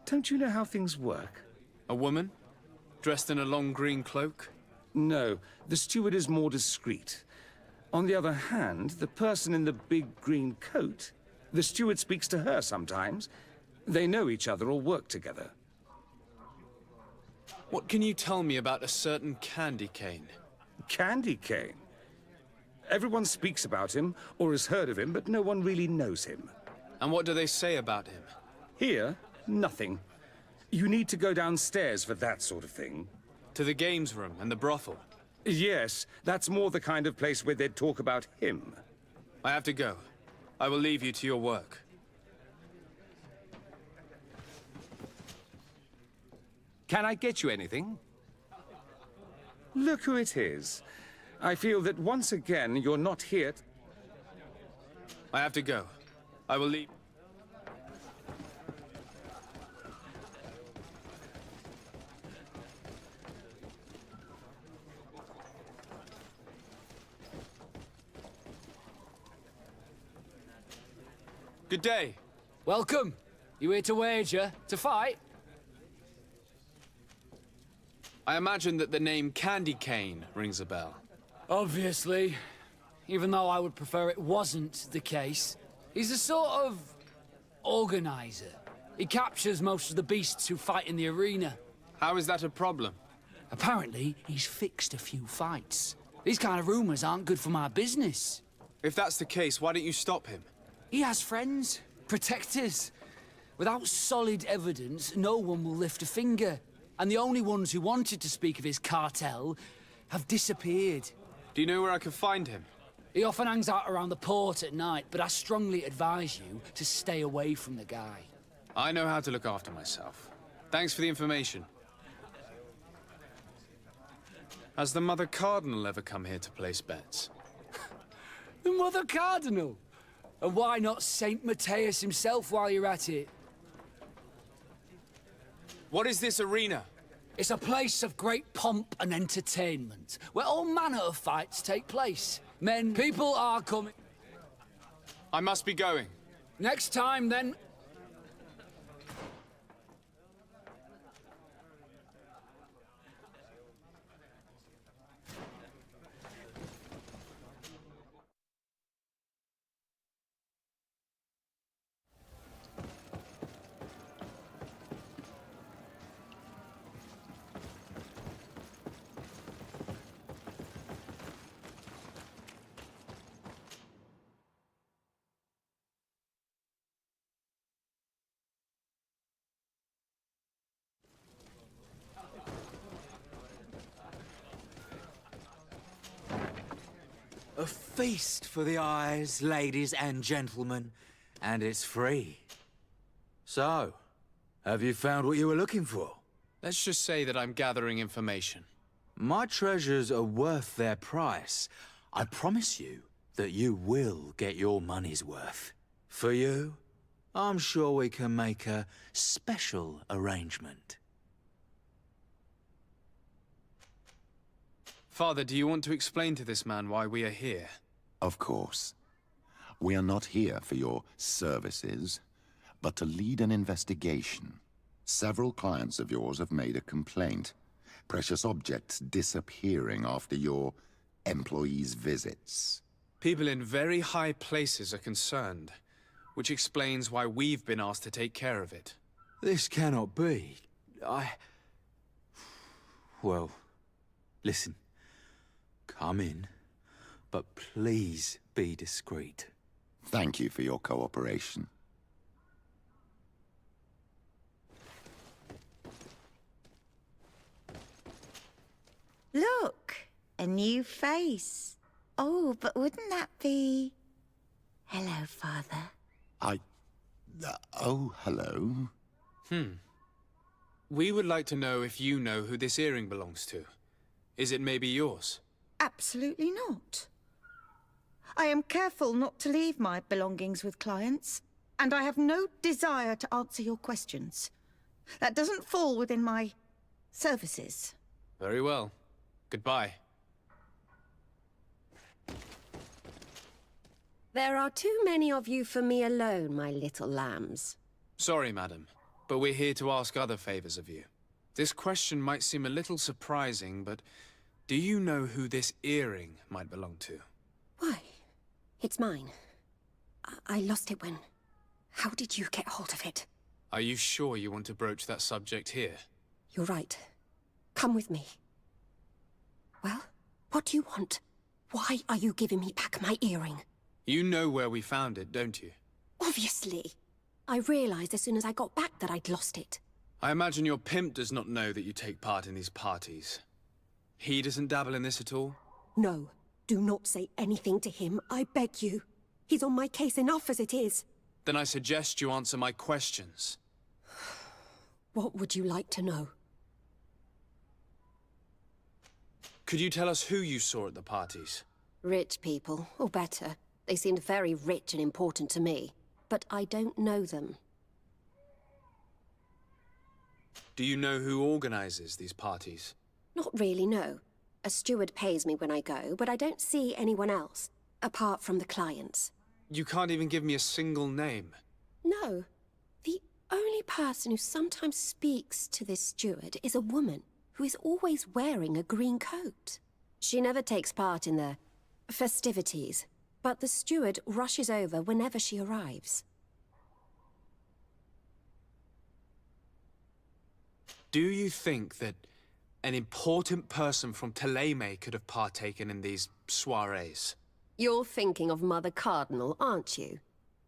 Don't you know how things work? A woman? Dressed in a long green cloak? No, the steward is more discreet. On the other hand, the person in the big green coat, the steward speaks to her sometimes. They know each other or work together. What can you tell me about a certain Candy Cane? Candy Cane? Everyone speaks about him, or has heard of him, but no one really knows him. And what do they say about him? Here, nothing. You need to go downstairs for that sort of thing. To the games room and the brothel? Yes, that's more the kind of place where they'd talk about him. I have to go. I will leave you to your work. Can I get you anything? Look who it is. I feel that once again you're not here. I have to go. I will leave. Good day. Welcome. You here to wager? To fight? I imagine that the name Candy Cane rings a bell. Obviously. Even though I would prefer it wasn't the case. He's a sort of organizer. He captures most of the beasts who fight in the arena. How is that a problem? Apparently, he's fixed a few fights. These kind of rumors aren't good for my business. If that's the case, why don't you stop him? He has friends, protectors. Without solid evidence, no one will lift a finger. And the only ones who wanted to speak of his cartel have disappeared. Do you know where I can find him? He often hangs out around the port at night, but I strongly advise you to stay away from the guy. I know how to look after myself. Thanks for the information. Has the Mother Cardinal ever come here to place bets? The Mother Cardinal? And why not Saint Matthias himself while you're at it? What is this arena? It's a place of great pomp and entertainment, where all manner of fights take place. People are coming. I must be going. Next time, then. A feast for the eyes, ladies and gentlemen, and it's free. So, have you found what you were looking for? Let's just say that I'm gathering information. My treasures are worth their price. I promise you that you will get your money's worth. For you, I'm sure we can make a special arrangement. Father, do you want to explain to this man why we are here? Of course. We are not here for your services, but to lead an investigation. Several clients of yours have made a complaint. Precious objects disappearing after your employees' visits. People in very high places are concerned, which explains why we've been asked to take care of it. This cannot be. Well, listen. Come in, but please be discreet. Thank you for your cooperation. Look, a A new face. Oh, but wouldn't that be... Hello, Father. Oh, hello. We would like to know if you know who this earring belongs to. Is it maybe yours? Absolutely not. I am careful not to leave my belongings with clients, and I have no desire to answer your questions. That doesn't fall within my services. Very well. Goodbye. There are too many of you for me alone, my little lambs. Sorry, madam, but we're here to ask other favors of you. This question might seem a little surprising, but do you know who this earring might belong to? Why? It's mine. I lost it when... How did you get hold of it? Are you sure you want to broach that subject here? You're right. Come with me. Well, what do you want? Why are you giving me back my earring? You know where we found it, don't you? Obviously. I realized as soon as I got back that I'd lost it. I imagine your pimp does not know that you take part in these parties. He doesn't dabble in this at all? No. Do not say anything to him, I beg you. He's on my case enough as it is. Then I suggest you answer my questions. What would you like to know? Could you tell us who you saw at the parties? Rich people, or better. They seemed very rich and important to me. But I don't know them. Do you know who organizes these parties? Not really, no. A steward pays me when I go, but I don't see anyone else, apart from the clients. You can't even give me a single name. No. The only person who sometimes speaks to this steward is a woman who is always wearing a green coat. She never takes part in the festivities, but the steward rushes over whenever she arrives. Do you think that an important person from Teleme could have partaken in these soirees? You're thinking of Mother Cardinal, aren't you?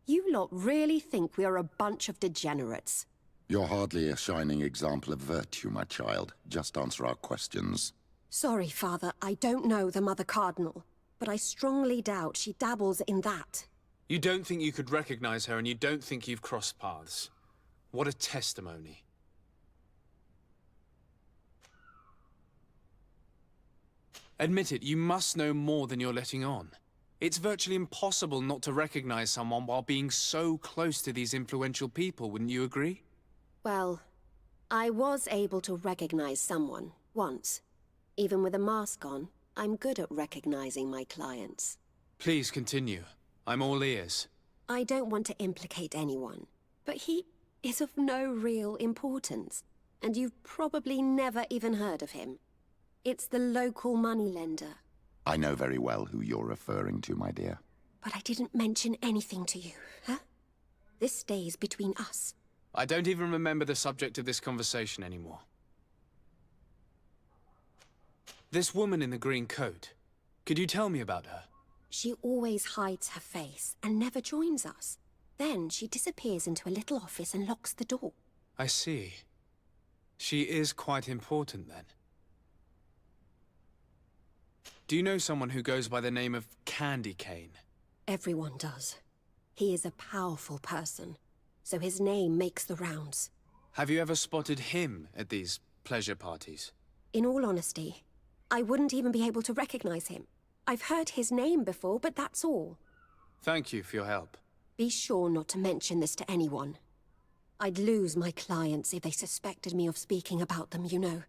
You lot really think we are a bunch of degenerates. You're hardly a shining example of virtue, my child. Just answer our questions. Sorry, Father, I don't know the Mother Cardinal, but I strongly doubt she dabbles in that. You don't think you could recognize her, and you don't think you've crossed paths. What a testimony. Admit it, you must know more than you're letting on. It's virtually impossible not to recognize someone while being so close to these influential people, wouldn't you agree? Well, I was able to recognize someone, once. Even with a mask on, I'm good at recognizing my clients. Please continue. I'm all ears. I don't want to implicate anyone, but he is of no real importance, and you've probably never even heard of him. It's the local moneylender. I know very well who you're referring to, my dear. But I didn't mention anything to you, huh? This stays between us. I don't even remember the subject of this conversation anymore. This woman in the green coat, could you tell me about her? She always hides her face and never joins us. Then she disappears into a little office and locks the door. I see. She is quite important, then. Do you know someone who goes by the name of Candy Cane? Everyone does. He is a powerful person, so his name makes the rounds. Have you ever spotted him at these pleasure parties? In all honesty, I wouldn't even be able to recognize him. I've heard his name before, but that's all. Thank you for your help. Be sure not to mention this to anyone. I'd lose my clients if they suspected me of speaking about them, you know.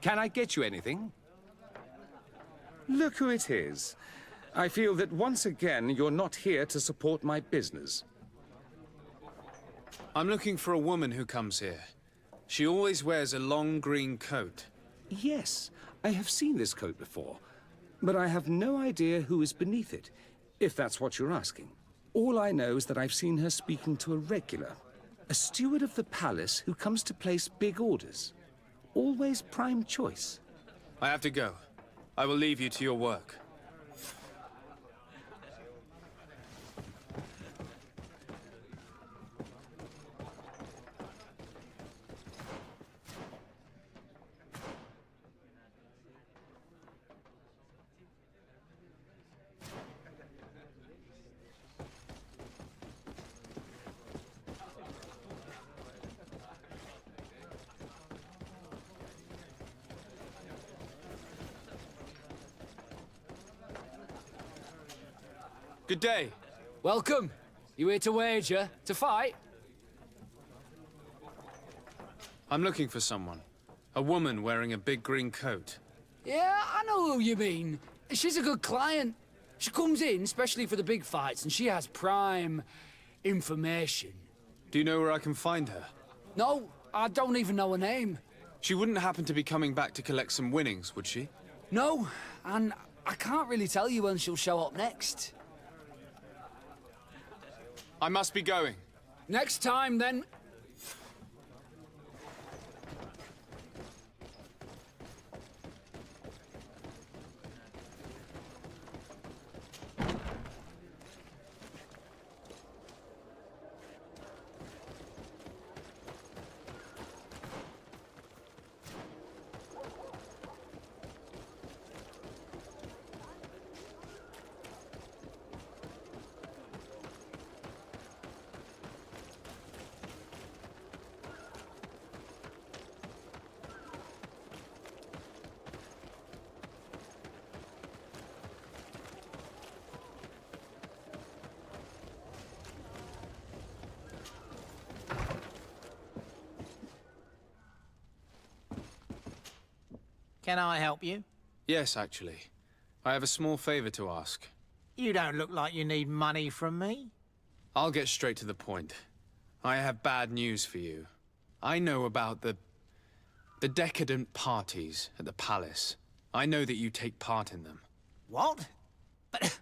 Can I get you anything? Look who it is. I feel that once again you're not here to support my business. I'm looking for a woman who comes here. She always wears a long green coat. Yes, I have seen this coat before, but I have no idea who is beneath it, if that's what you're asking. All I know is that I've seen her speaking to a regular, a steward of the palace who comes to place big orders. Always prime choice. I have to go. I will leave you to your work. Good day. Welcome. You here to wager? To fight? I'm looking for someone. A woman wearing a big green coat. Yeah, I know who you mean. She's a good client. She comes in especially for the big fights, and she has prime information. Do you know where I can find her? No, I don't even know her name. She wouldn't happen to be coming back to collect some winnings, would she? No, and I can't really tell you when she'll show up next. I must be going. Next time, then. Can I help you? Yes, actually. I have a small favor to ask. You don't look like you need money from me. I'll get straight to the point. I have bad news for you. I know about the decadent parties at the palace. I know that you take part in them. What? But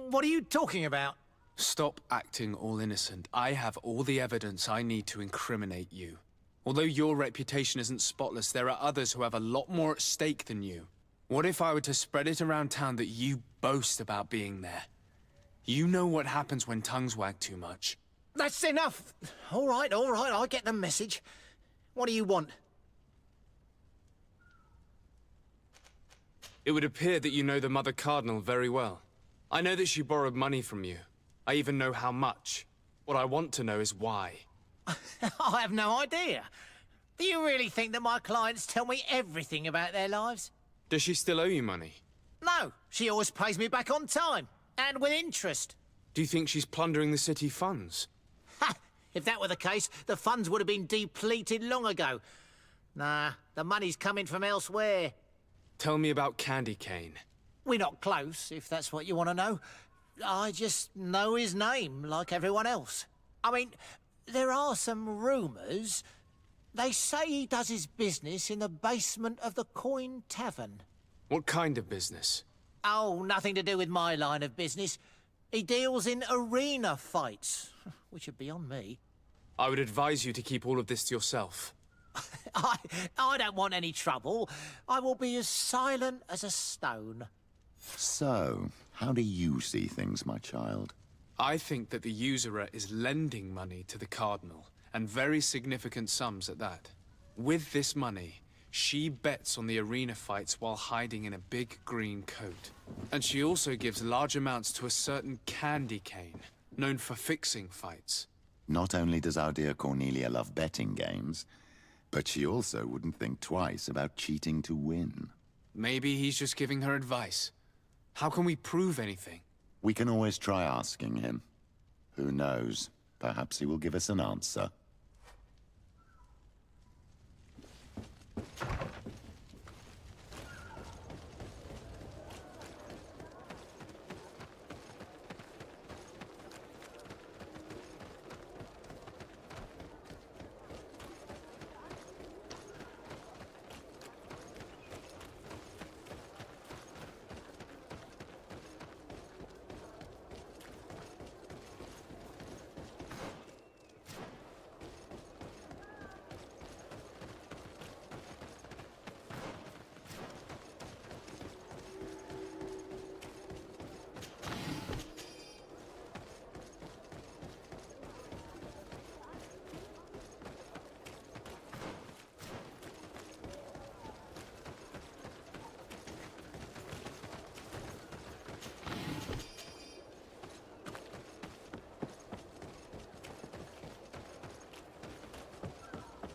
what are you talking about? Stop acting all innocent. I have all the evidence I need to incriminate you. Although your reputation isn't spotless, there are others who have a lot more at stake than you. What if I were to spread it around town that you boast about being there? You know what happens when tongues wag too much. That's enough. All right, I get the message. What do you want? It would appear that you know the Mother Cardinal very well. I know that she borrowed money from you. I even know how much. What I want to know is why. I have no idea. Do you really think that my clients tell me everything about their lives? Does she still owe you money? No, she always pays me back on time, and with interest. Do you think she's plundering the city funds? Ha! If that were the case, the funds would have been depleted long ago. Nah, the money's coming from elsewhere. Tell me about Candy Cane. We're not close, if that's what you want to know. I just know his name, like everyone else. I mean, there are some rumours. They say he does his business in the basement of the Coin Tavern. What kind of business? Oh, nothing to do with my line of business. He deals in arena fights, which would be on me. I would advise you to keep all of this to yourself. I don't want any trouble. I will be as silent as a stone. So, how do you see things, my child? I think that the usurer is lending money to the Cardinal, and very significant sums at that. With this money, she bets on the arena fights while hiding in a big green coat. And she also gives large amounts to a certain Candy Cane, known for fixing fights. Not only does our dear Cornelia love betting games, but she also wouldn't think twice about cheating to win. Maybe he's just giving her advice. How can we prove anything? We can always try asking him. Who knows? Perhaps he will give us an answer.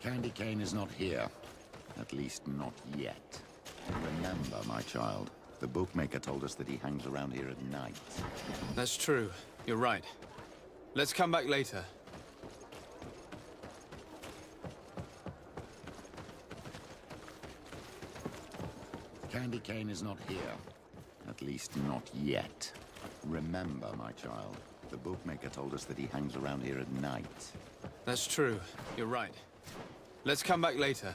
Candy Cane is not here. At least not yet. Remember, my child, the bookmaker told us that he hangs around here at night. That's true. You're right. Let's come back later. Candy Cane is not here. At least not yet. Remember, my child, the bookmaker told us that he hangs around here at night. That's true. You're right. Let's come back later.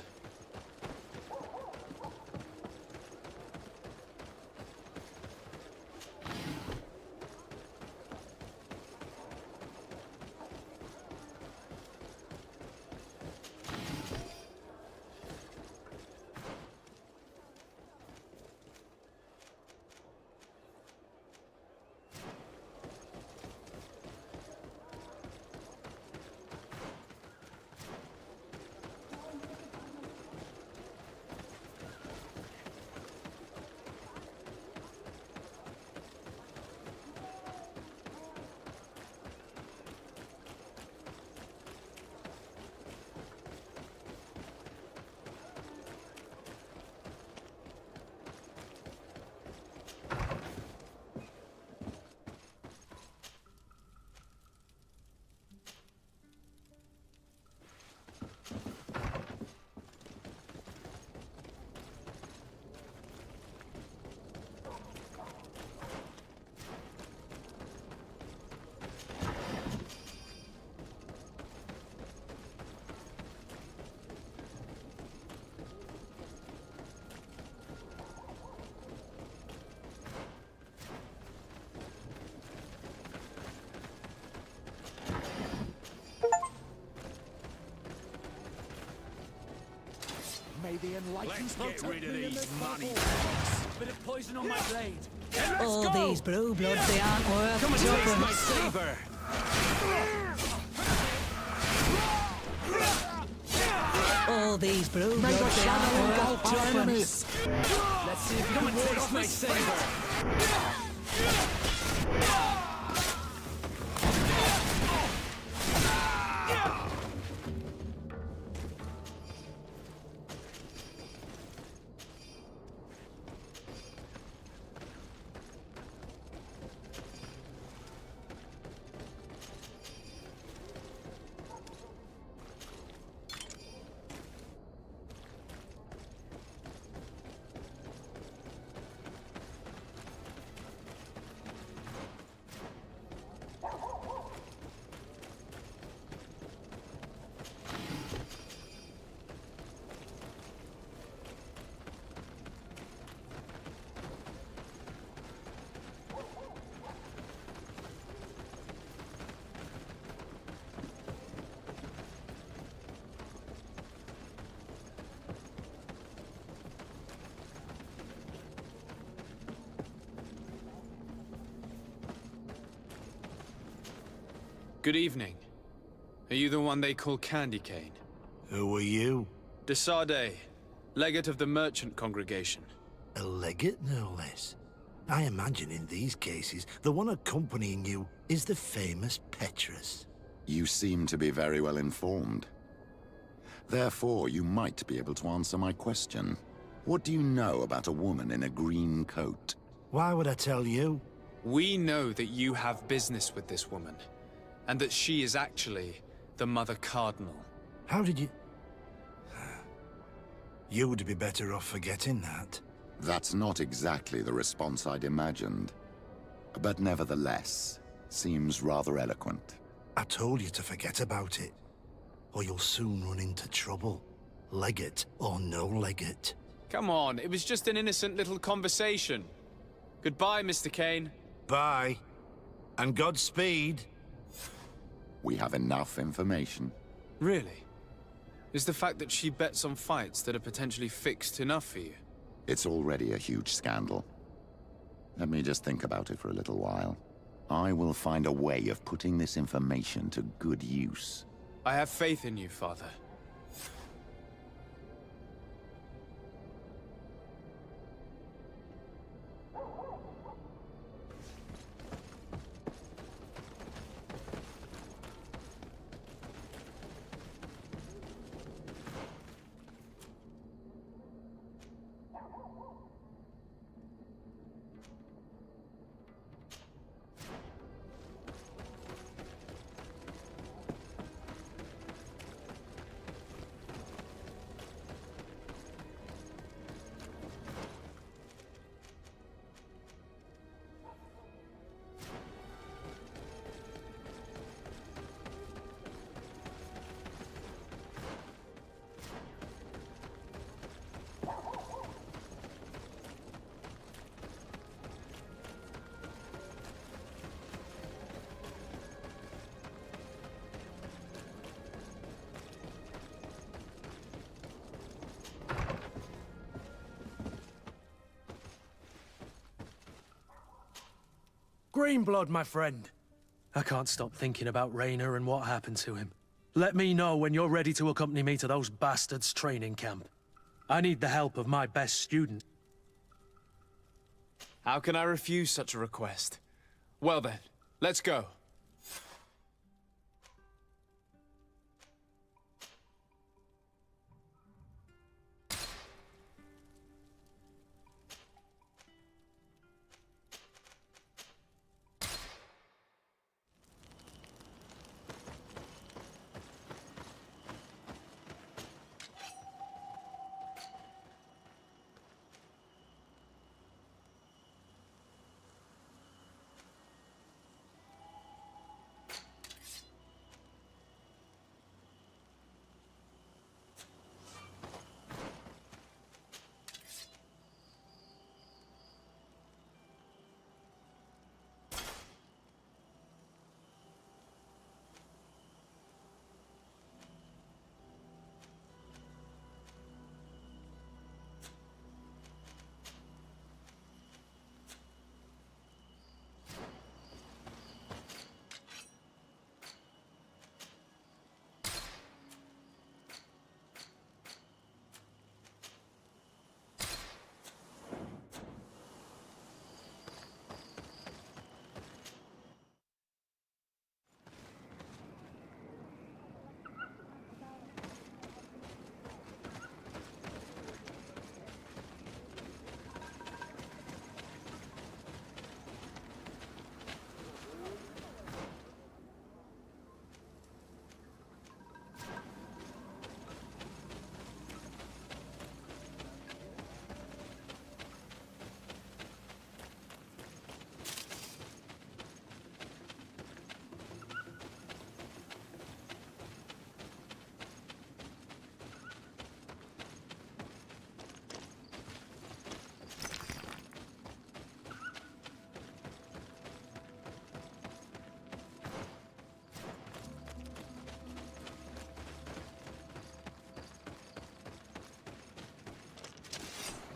May the enlightened Let's get rid of these money. Bit of poison on my blade. All these blue bloods, they aren't worth Come and taste my jumping. saber. All these blue bloods, they aren't worth jumping. Let's see if you can taste my saber. Good evening. Are you the one they call Candy Cane? Who are you? Desade, legate of the merchant congregation. A legate, no less. I imagine in these cases, the one accompanying you is the famous Petrus. You seem to be very well informed. Therefore, you might be able to answer my question. What do you know about a woman in a green coat? Why would I tell you? We know that you have business with this woman, and that she is actually the Mother Cardinal. How did you... You would be better off forgetting that. That's not exactly the response I'd imagined. But nevertheless, seems rather eloquent. I told you to forget about it, or you'll soon run into trouble. Legate or no legate. Come on, it was just an innocent little conversation. Goodbye, Mr. Kane. Bye. And Godspeed. We have enough information. Really? Is the fact that she bets on fights that are potentially fixed enough for you? It's already a huge scandal. Let me just think about it for a little while. I will find a way of putting this information to good use. I have faith in you, Father. Greenblood, my friend. I can't stop thinking about Rayner and what happened to him. Let me know when you're ready to accompany me to those bastards' training camp. I need the help of my best student. How can I refuse such a request? Well then, let's go.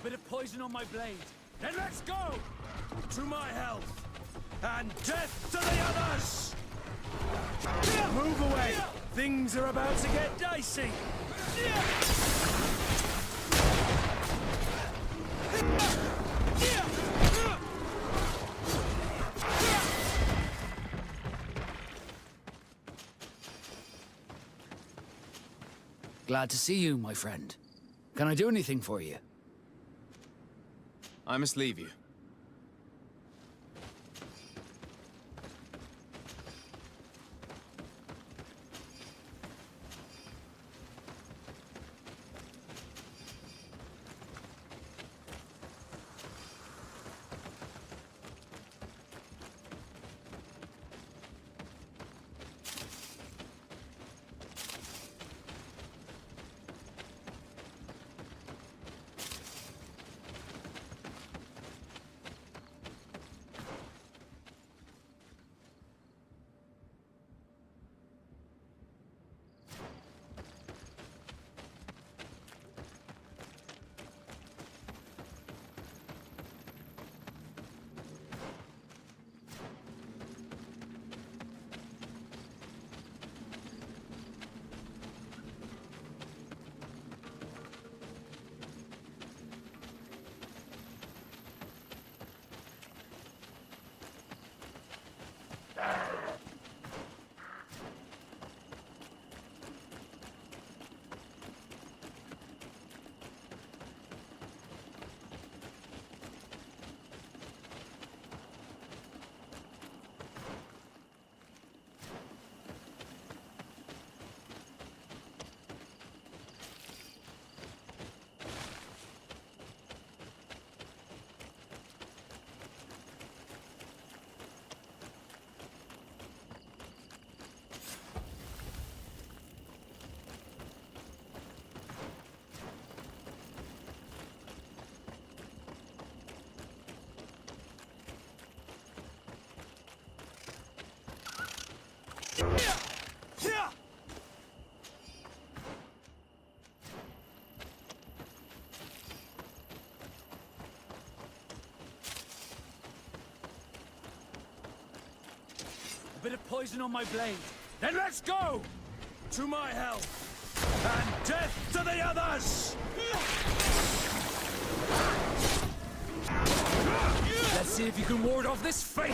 Bit of poison on my blade. Then let's go! To my health! And death to the others! Move away! Things are about to get dicey! Glad to see you, my friend. Can I do anything for you? I must leave you. bit of poison on my blade. Then let's go! To my hell! And death to the others! Let's see if you can ward off this fate!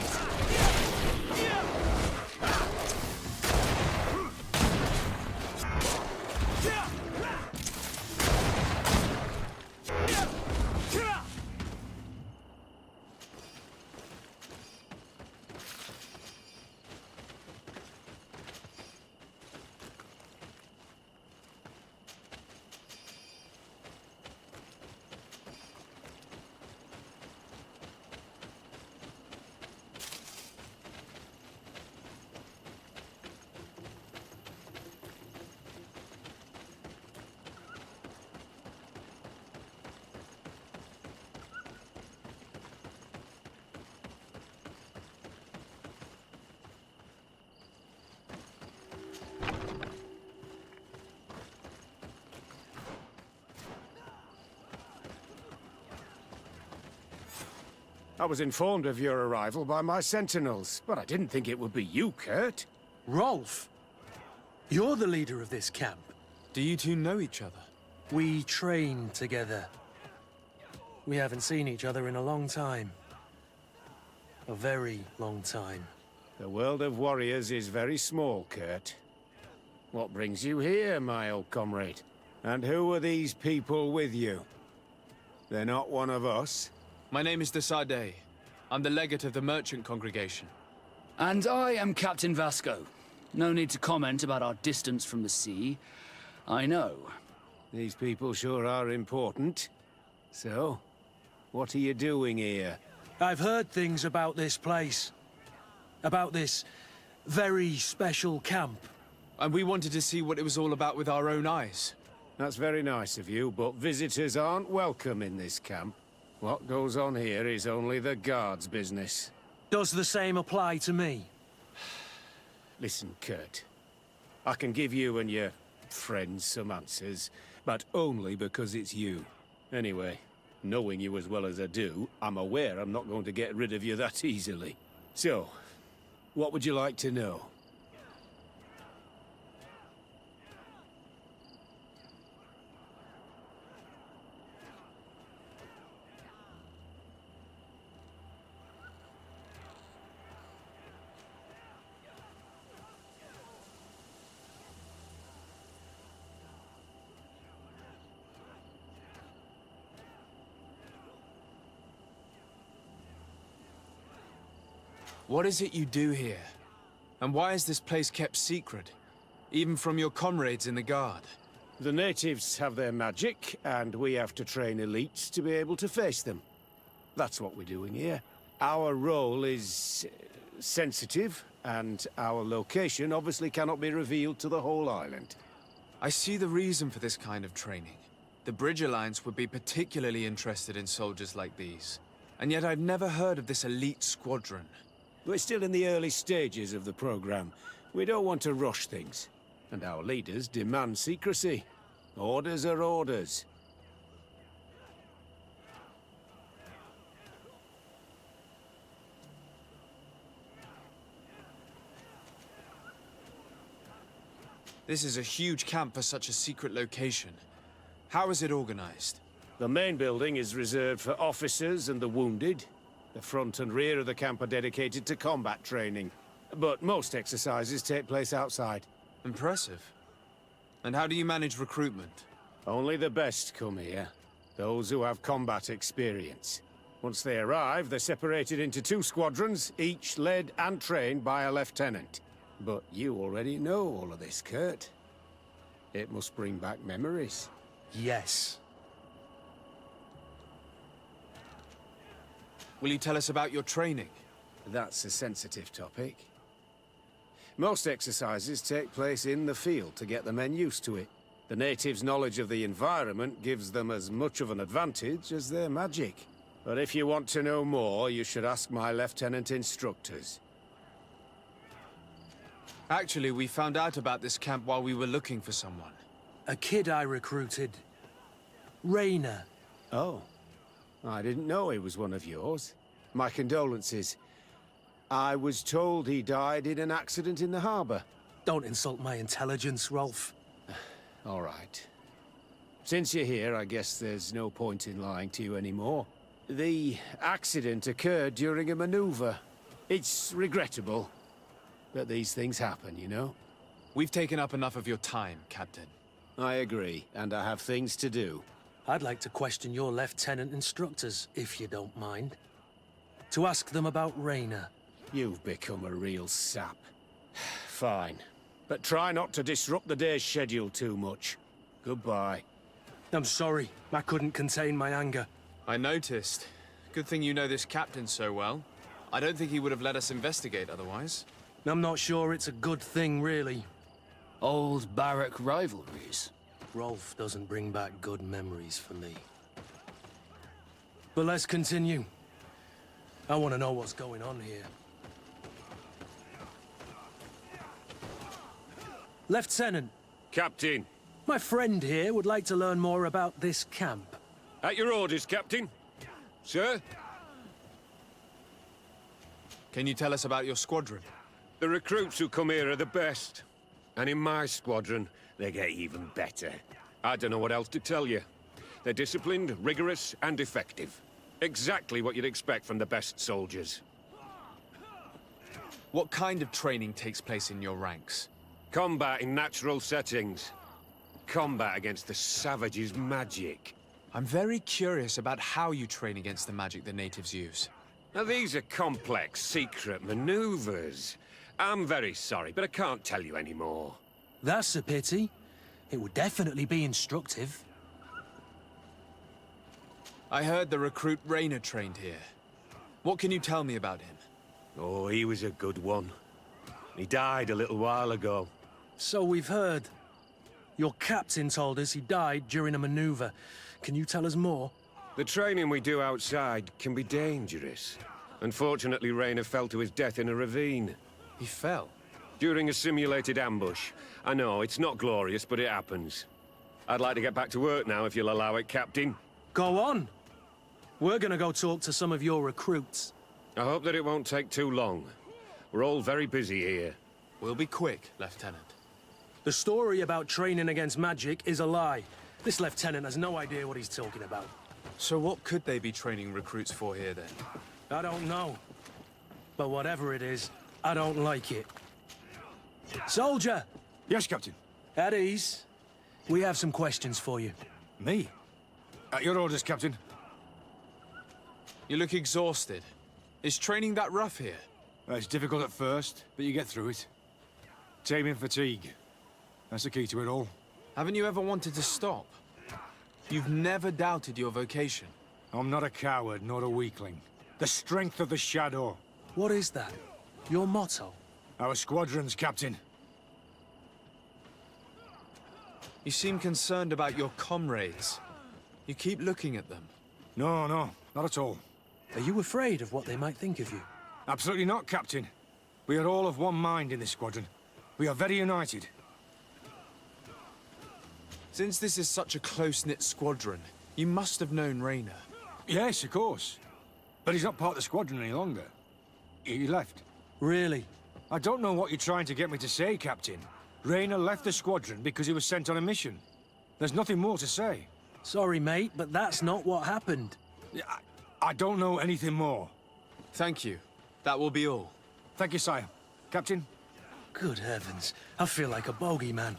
I was informed of your arrival by my sentinels, but I didn't think it would be you, Kurt. Rolf, you're the leader of this camp. Do you two know each other? We train together. We haven't seen each other in a long time. A very long time. The world of warriors is very small, Kurt. What brings you here, my old comrade? And who are these people with you? They're not one of us? My name is Desade. I'm the legate of the merchant congregation. And I am Captain Vasco. No need to comment about our distance from the sea. I know. These people sure are important. So, what are you doing here? I've heard things about this place. About this very special camp. And we wanted to see what it was all about with our own eyes. That's very nice of you, but visitors aren't welcome in this camp. What goes on here is only the guards' business. Does the same apply to me? Listen, Kurt. I can give you and your friends some answers, but only because it's you. Anyway, knowing you as well as I do, I'm aware I'm not going to get rid of you that easily. So, what would you like to know? What is it you do here? And why is this place kept secret? Even from your comrades in the guard? The natives have their magic, and we have to train elites to be able to face them. That's what we're doing here. Our role is sensitive, and our location obviously cannot be revealed to the whole island. I see the reason for this kind of training. The Bridge Alliance would be particularly interested in soldiers like these. And yet I've never heard of this elite squadron. We're still in the early stages of the program. We don't want to rush things. And our leaders demand secrecy. Orders are orders. This is a huge camp for such a secret location. How is it organized? The main building is reserved for officers and the wounded. The front and rear of the camp are dedicated to combat training. But most exercises take place outside. Impressive. And how do you manage recruitment? Only the best come here. Those who have combat experience. Once they arrive, they're separated into 2 squadrons, each led and trained by a lieutenant. But you already know all of this, Kurt. It must bring back memories. Yes. Will you tell us about your training? That's a sensitive topic. Most exercises take place in the field to get the men used to it. The natives' knowledge of the environment gives them as much of an advantage as their magic. But if you want to know more, you should ask my lieutenant instructors. Actually, we found out about this camp while we were looking for someone. A kid I recruited. Rayner. Oh. I didn't know he was one of yours. My condolences. I was told he died in an accident in the harbour. Don't insult my intelligence, Rolf. All right. Since you're here, I guess there's no point in lying to you anymore. The accident occurred during a maneuver. It's regrettable, but these things happen, you know? We've taken up enough of your time, Captain. I agree, and I have things to do. I'd like to question your lieutenant instructors, if you don't mind. To ask them about Reyna. You've become a real sap. Fine. But try not to disrupt the day's schedule too much. Goodbye. I'm sorry. I couldn't contain my anger. I noticed. Good thing you know this captain so well. I don't think he would have let us investigate otherwise. I'm not sure it's a good thing, really. Old barrack rivalries. Rolf doesn't bring back good memories for me. But let's continue. I want to know what's going on here. Lieutenant. Captain. My friend here would like to learn more about this camp. At your orders, Captain. Sir? Can you tell us about your squadron? The recruits who come here are the best. And in my squadron, they get even better. I don't know what else to tell you. They're disciplined, rigorous, and effective. Exactly what you'd expect from the best soldiers. What kind of training takes place in your ranks? Combat in natural settings. Combat against the savages' magic. I'm very curious about how you train against the magic the natives use. Now, these are complex, secret maneuvers. I'm very sorry, but I can't tell you anymore. That's a pity. It would definitely be instructive. I heard the recruit Reyna trained here. What can you tell me about him? Oh, he was a good one. He died a little while ago. So we've heard. Your captain told us he died during a maneuver. Can you tell us more? The training we do outside can be dangerous. Unfortunately, Reyna fell to his death in a ravine. He fell? During a simulated ambush. I know, it's not glorious, but it happens. I'd like to get back to work now, if you'll allow it, Captain. Go on. We're gonna go talk to some of your recruits. I hope that it won't take too long. We're all very busy here. We'll be quick, Lieutenant. The story about training against magic is a lie. This lieutenant has no idea what he's talking about. So what could they be training recruits for here, then? I don't know. But whatever it is, I don't like it. Soldier! Yes, Captain. At ease. We have some questions for you. Me? At your orders, Captain. You look exhausted. Is training that rough here? It's difficult at first, but you get through it. Taming fatigue. That's the key to it all. Haven't you ever wanted to stop? You've never doubted your vocation. I'm not a coward, nor a weakling. The strength of the Shadow. What is that? Your motto? Our squadrons, Captain. You seem concerned about your comrades. You keep looking at them. No, not at all. Are you afraid of what they might think of you? Absolutely not, Captain. We are all of one mind in this squadron. We are very united. Since this is such a close-knit squadron, you must have known Reyna. Yes, of course. But he's not part of the squadron any longer. He left. Really? I don't know what you're trying to get me to say, Captain. Reyna left the squadron because he was sent on a mission. There's nothing more to say. Sorry, mate, but that's not what happened. I don't know anything more. Thank you. That will be all. Thank you, sire. Captain? Good heavens. I feel like a bogeyman.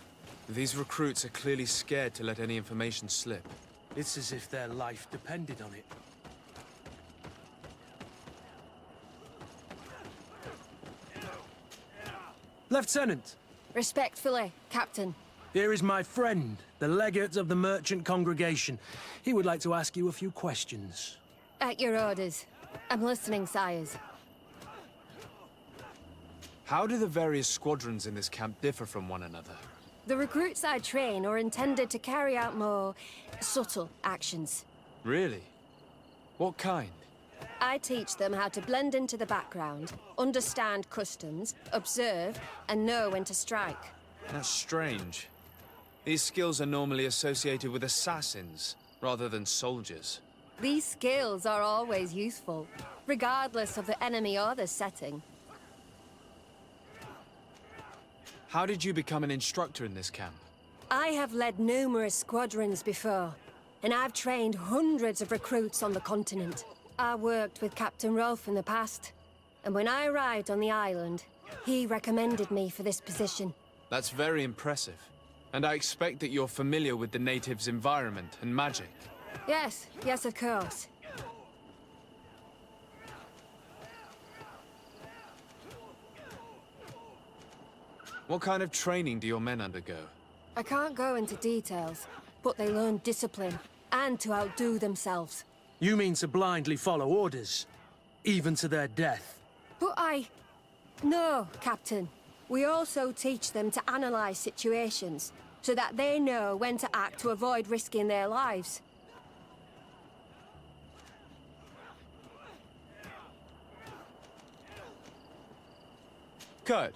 These recruits are clearly scared to let any information slip. It's as if their life depended on it. Lieutenant! Respectfully, Captain. Here is my friend, the legate of the merchant congregation. He would like to ask you a few questions. At your orders. I'm listening, sires. How do the various squadrons in this camp differ from one another? The recruits I train are intended to carry out more subtle actions. Really? What kind? I teach them how to blend into the background, understand customs, observe, and know when to strike. That's strange. These skills are normally associated with assassins, rather than soldiers. These skills are always useful, regardless of the enemy or the setting. How did you become an instructor in this camp? I have led numerous squadrons before, and I've trained hundreds of recruits on the continent. I worked with Captain Rolfe in the past, and when I arrived on the island, he recommended me for this position. That's very impressive. And I expect that you're familiar with the natives' environment and magic. Yes, yes, of course. What kind of training do your men undergo? I can't go into details, but they learn discipline and to outdo themselves. You mean to blindly follow orders, even to their death? But No, Captain. We also teach them to analyze situations, so that they know when to act to avoid risking their lives. Kurt,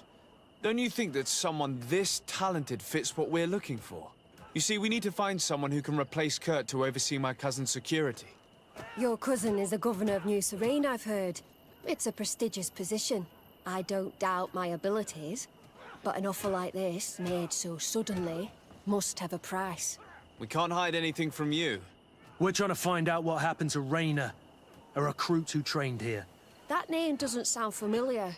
don't you think that someone this talented fits what we're looking for? You see, we need to find someone who can replace Kurt to oversee my cousin's security. Your cousin is the governor of New Serene, I've heard. It's a prestigious position. I don't doubt my abilities, but an offer like this, made so suddenly, must have a price. We can't hide anything from you. We're trying to find out what happened to Rayner, a recruit who trained here. That name doesn't sound familiar.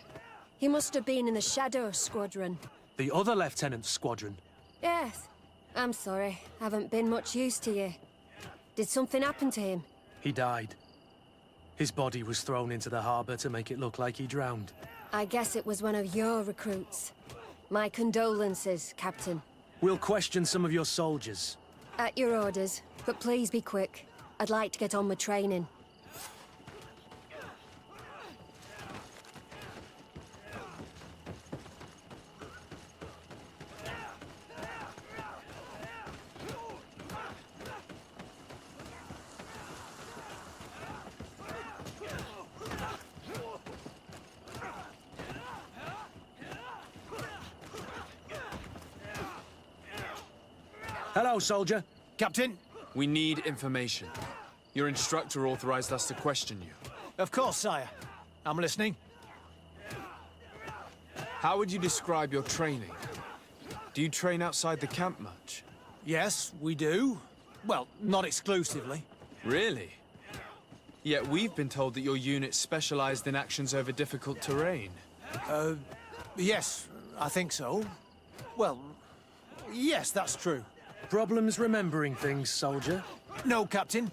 He must have been in the Shadow Squadron. The other lieutenant's squadron? Yes. I'm sorry. Haven't been much use to you. Did something happen to him? He died. His body was thrown into the harbor to make it look like he drowned. I guess it was one of your recruits. My condolences, Captain. We'll question some of your soldiers. At your orders, but please be quick. I'd like to get on with training. Hello, soldier. Captain? We need information. Your instructor authorized us to question you. Of course, sire. I'm listening. How would you describe your training? Do you train outside the camp much? Yes, we do. Well, not exclusively. Really? Yet we've been told that your unit specialized in actions over difficult terrain. Yes, I think so. Well, yes, that's true. Problems remembering things, soldier? No, Captain.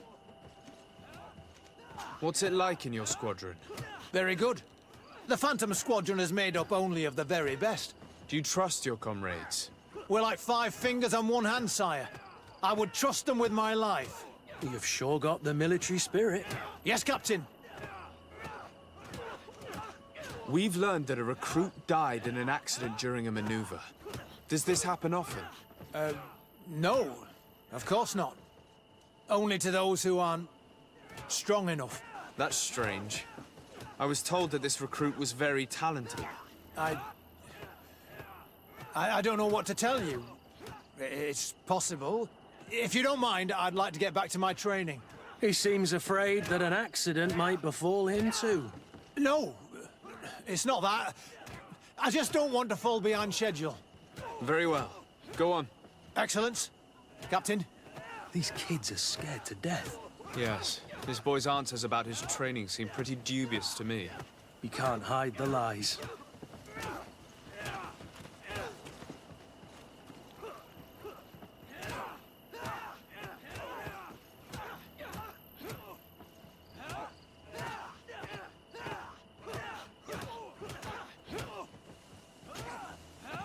What's it like in your squadron? Very good. The Phantom Squadron is made up only of the very best. Do you trust your comrades? We're like 5 fingers on one hand, sire. I would trust them with my life. You've sure got the military spirit. Yes, Captain. We've learned that a recruit died in an accident during a maneuver. Does this happen often? No, of course not. Only to those who aren't strong enough. That's strange. I was told that this recruit was very talented. I don't know what to tell you. It's possible. If you don't mind, I'd like to get back to my training. He seems afraid that an accident might befall him too. No, it's not that. I just don't want to fall behind schedule. Very well. Go on. Excellence. Captain. These kids are scared to death. Yes. This boy's answers about his training seem pretty dubious to me. He can't hide the lies.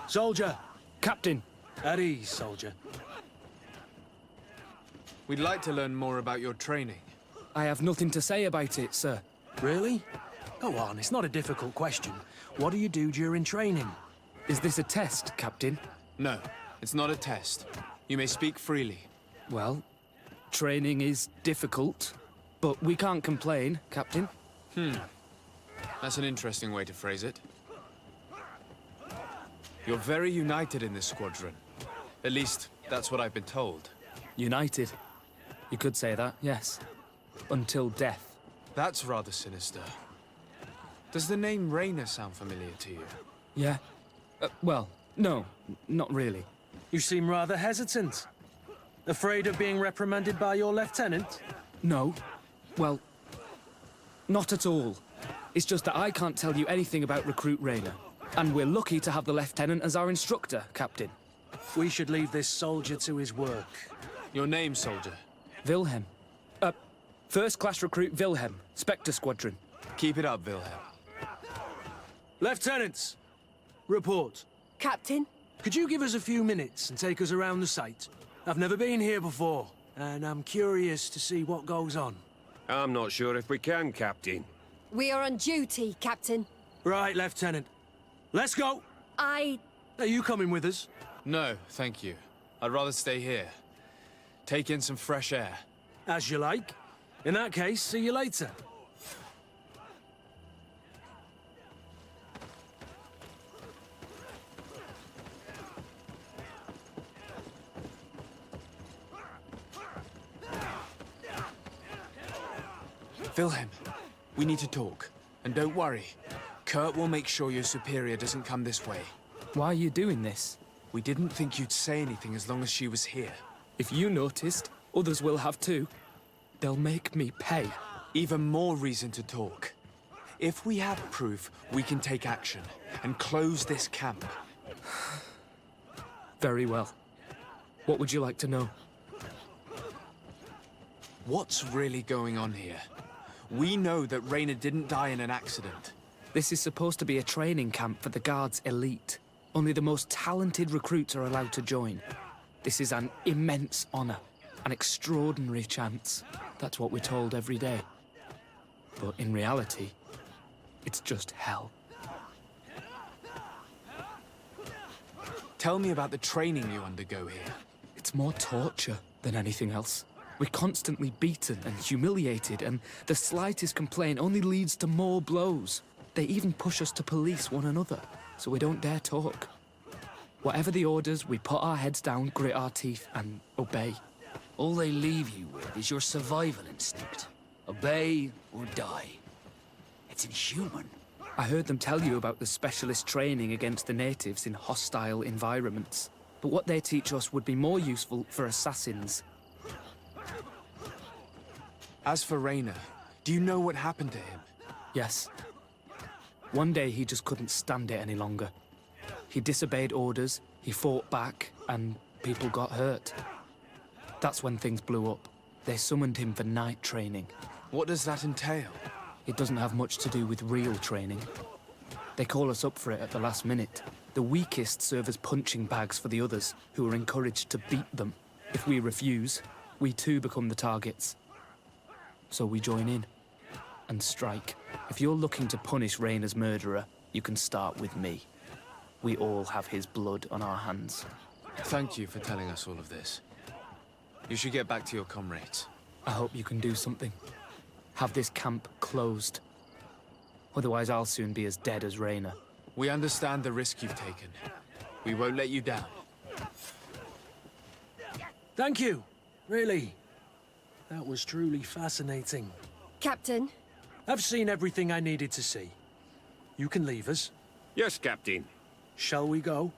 Soldier! Captain! At ease, soldier. We'd like to learn more about your training. I have nothing to say about it, sir. Really? Go on, it's not a difficult question. What do you do during training? Is this a test, Captain? No, it's not a test. You may speak freely. Well, training is difficult, but we can't complain, Captain. That's an interesting way to phrase it. You're very united in this squadron. At least, that's what I've been told. United. You could say that, yes. Until death. That's rather sinister. Does the name Rayner sound familiar to you? Yeah. Well, No, not really. You seem rather hesitant. Afraid of being reprimanded by your lieutenant? No. Well, not at all. It's just that I can't tell you anything about Recruit Rayner. And we're lucky to have the Lieutenant as our instructor, Captain. We should leave this soldier to his work. Your name, soldier? Wilhelm. First Class Recruit Wilhelm, Spectre Squadron. Keep it up, Wilhelm. Lieutenants, report. Captain? Could you give us a few minutes and take us around the site? I've never been here before, and I'm curious to see what goes on. I'm not sure if we can, Captain. We are on duty, Captain. Right, Lieutenant. Let's go! Are you coming with us? No, thank you. I'd rather stay here. Take in some fresh air. As you like. In that case, see you later. Wilhelm, we need to talk. And don't worry. Kurt will make sure your superior doesn't come this way. Why are you doing this? We didn't think you'd say anything as long as she was here. If you noticed, others will have too. They'll make me pay. Even more reason to talk. If we have proof, we can take action and close this camp. Very well. What would you like to know? What's really going on here? We know that Rayner didn't die in an accident. This is supposed to be a training camp for the Guard's elite. Only the most talented recruits are allowed to join. This is an immense honor, an extraordinary chance. That's what we're told every day. But in reality, it's just hell. Tell me about the training you undergo here. It's more torture than anything else. We're constantly beaten and humiliated, and the slightest complaint only leads to more blows. They even push us to police one another, so we don't dare talk. Whatever the orders, we put our heads down, grit our teeth, and obey. All they leave you with is your survival instinct. Obey or die. It's inhuman. I heard them tell you about the specialist training against the natives in hostile environments. But what they teach us would be more useful for assassins. As for Rayner, do you know what happened to him? Yes. One day he just couldn't stand it any longer. He disobeyed orders, he fought back, and people got hurt. That's when things blew up. They summoned him for night training. What does that entail? It doesn't have much to do with real training. They call us up for it at the last minute. The weakest serve as punching bags for the others, who are encouraged to beat them. If we refuse, we too become the targets. So we join in and strike. If you're looking to punish Rayner's murderer, you can start with me. We all have his blood on our hands. Thank you for telling us all of this. You should get back to your comrades. I hope you can do something. Have this camp closed. Otherwise, I'll soon be as dead as Rayner. We understand the risk you've taken. We won't let you down. Thank you. Really. That was truly fascinating. Captain? I've seen everything I needed to see. You can leave us. Yes, Captain. Shall we go?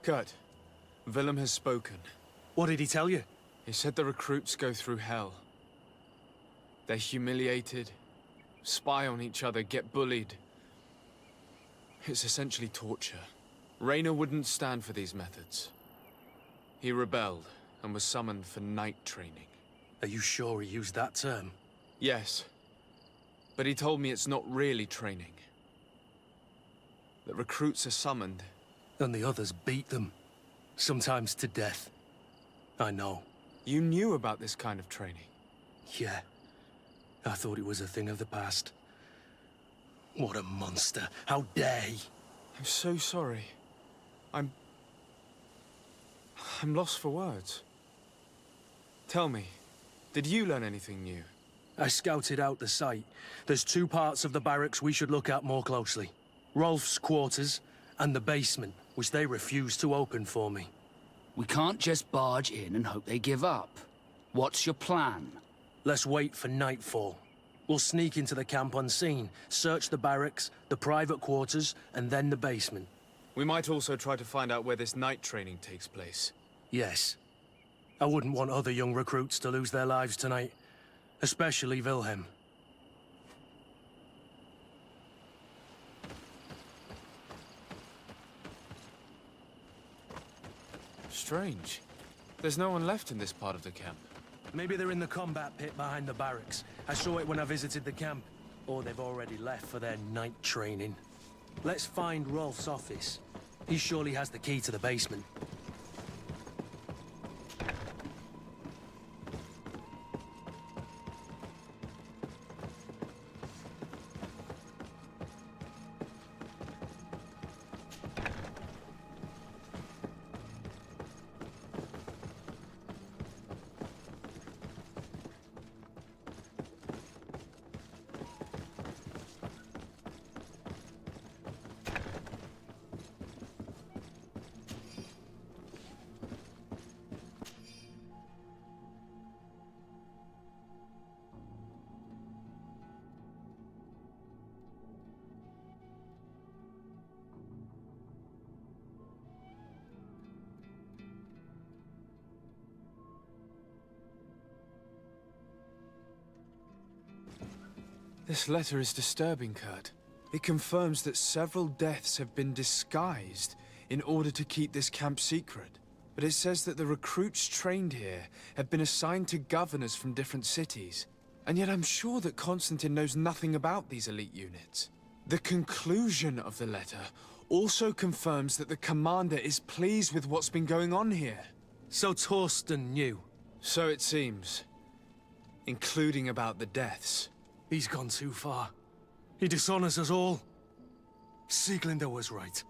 Kurt, Willem has spoken. What did he tell you? He said the recruits go through hell. They're humiliated, spy on each other, get bullied. It's essentially torture. Rayner wouldn't stand for these methods. He rebelled and was summoned for night training. Are you sure he used that term? Yes. But he told me it's not really training. That recruits are summoned. And the others beat them. Sometimes to death. I know. You knew about this kind of training? Yeah. I thought it was a thing of the past. What a monster. How dare he? I'm so sorry. I'm lost for words. Tell me, did you learn anything new? I scouted out the site. There's two parts of the barracks we should look at more closely. Rolf's quarters and the basement. which they refused to open for me. We can't just barge in and hope they give up. What's your plan? Let's wait for nightfall. We'll sneak into the camp unseen, search the barracks, the private quarters, and then the basement. We might also try to find out where this night training takes place. Yes. I wouldn't want other young recruits to lose their lives tonight. Especially Wilhelm. Strange. There's no one left in this part of the camp. Maybe they're in the combat pit behind the barracks. I saw it when I visited the camp. Or they've already left for their night training. Let's find Rolf's office. He surely has the key to the basement. This letter is disturbing, Kurt. It confirms that several deaths have been disguised in order to keep this camp secret. But it says that the recruits trained here have been assigned to governors from different cities. And yet I'm sure that Constantine knows nothing about these elite units. The conclusion of the letter also confirms that the commander is pleased with what's been going on here. So Torsten knew? So it seems. Including about the deaths. He's gone too far. He dishonors us all. Sieglinde was right.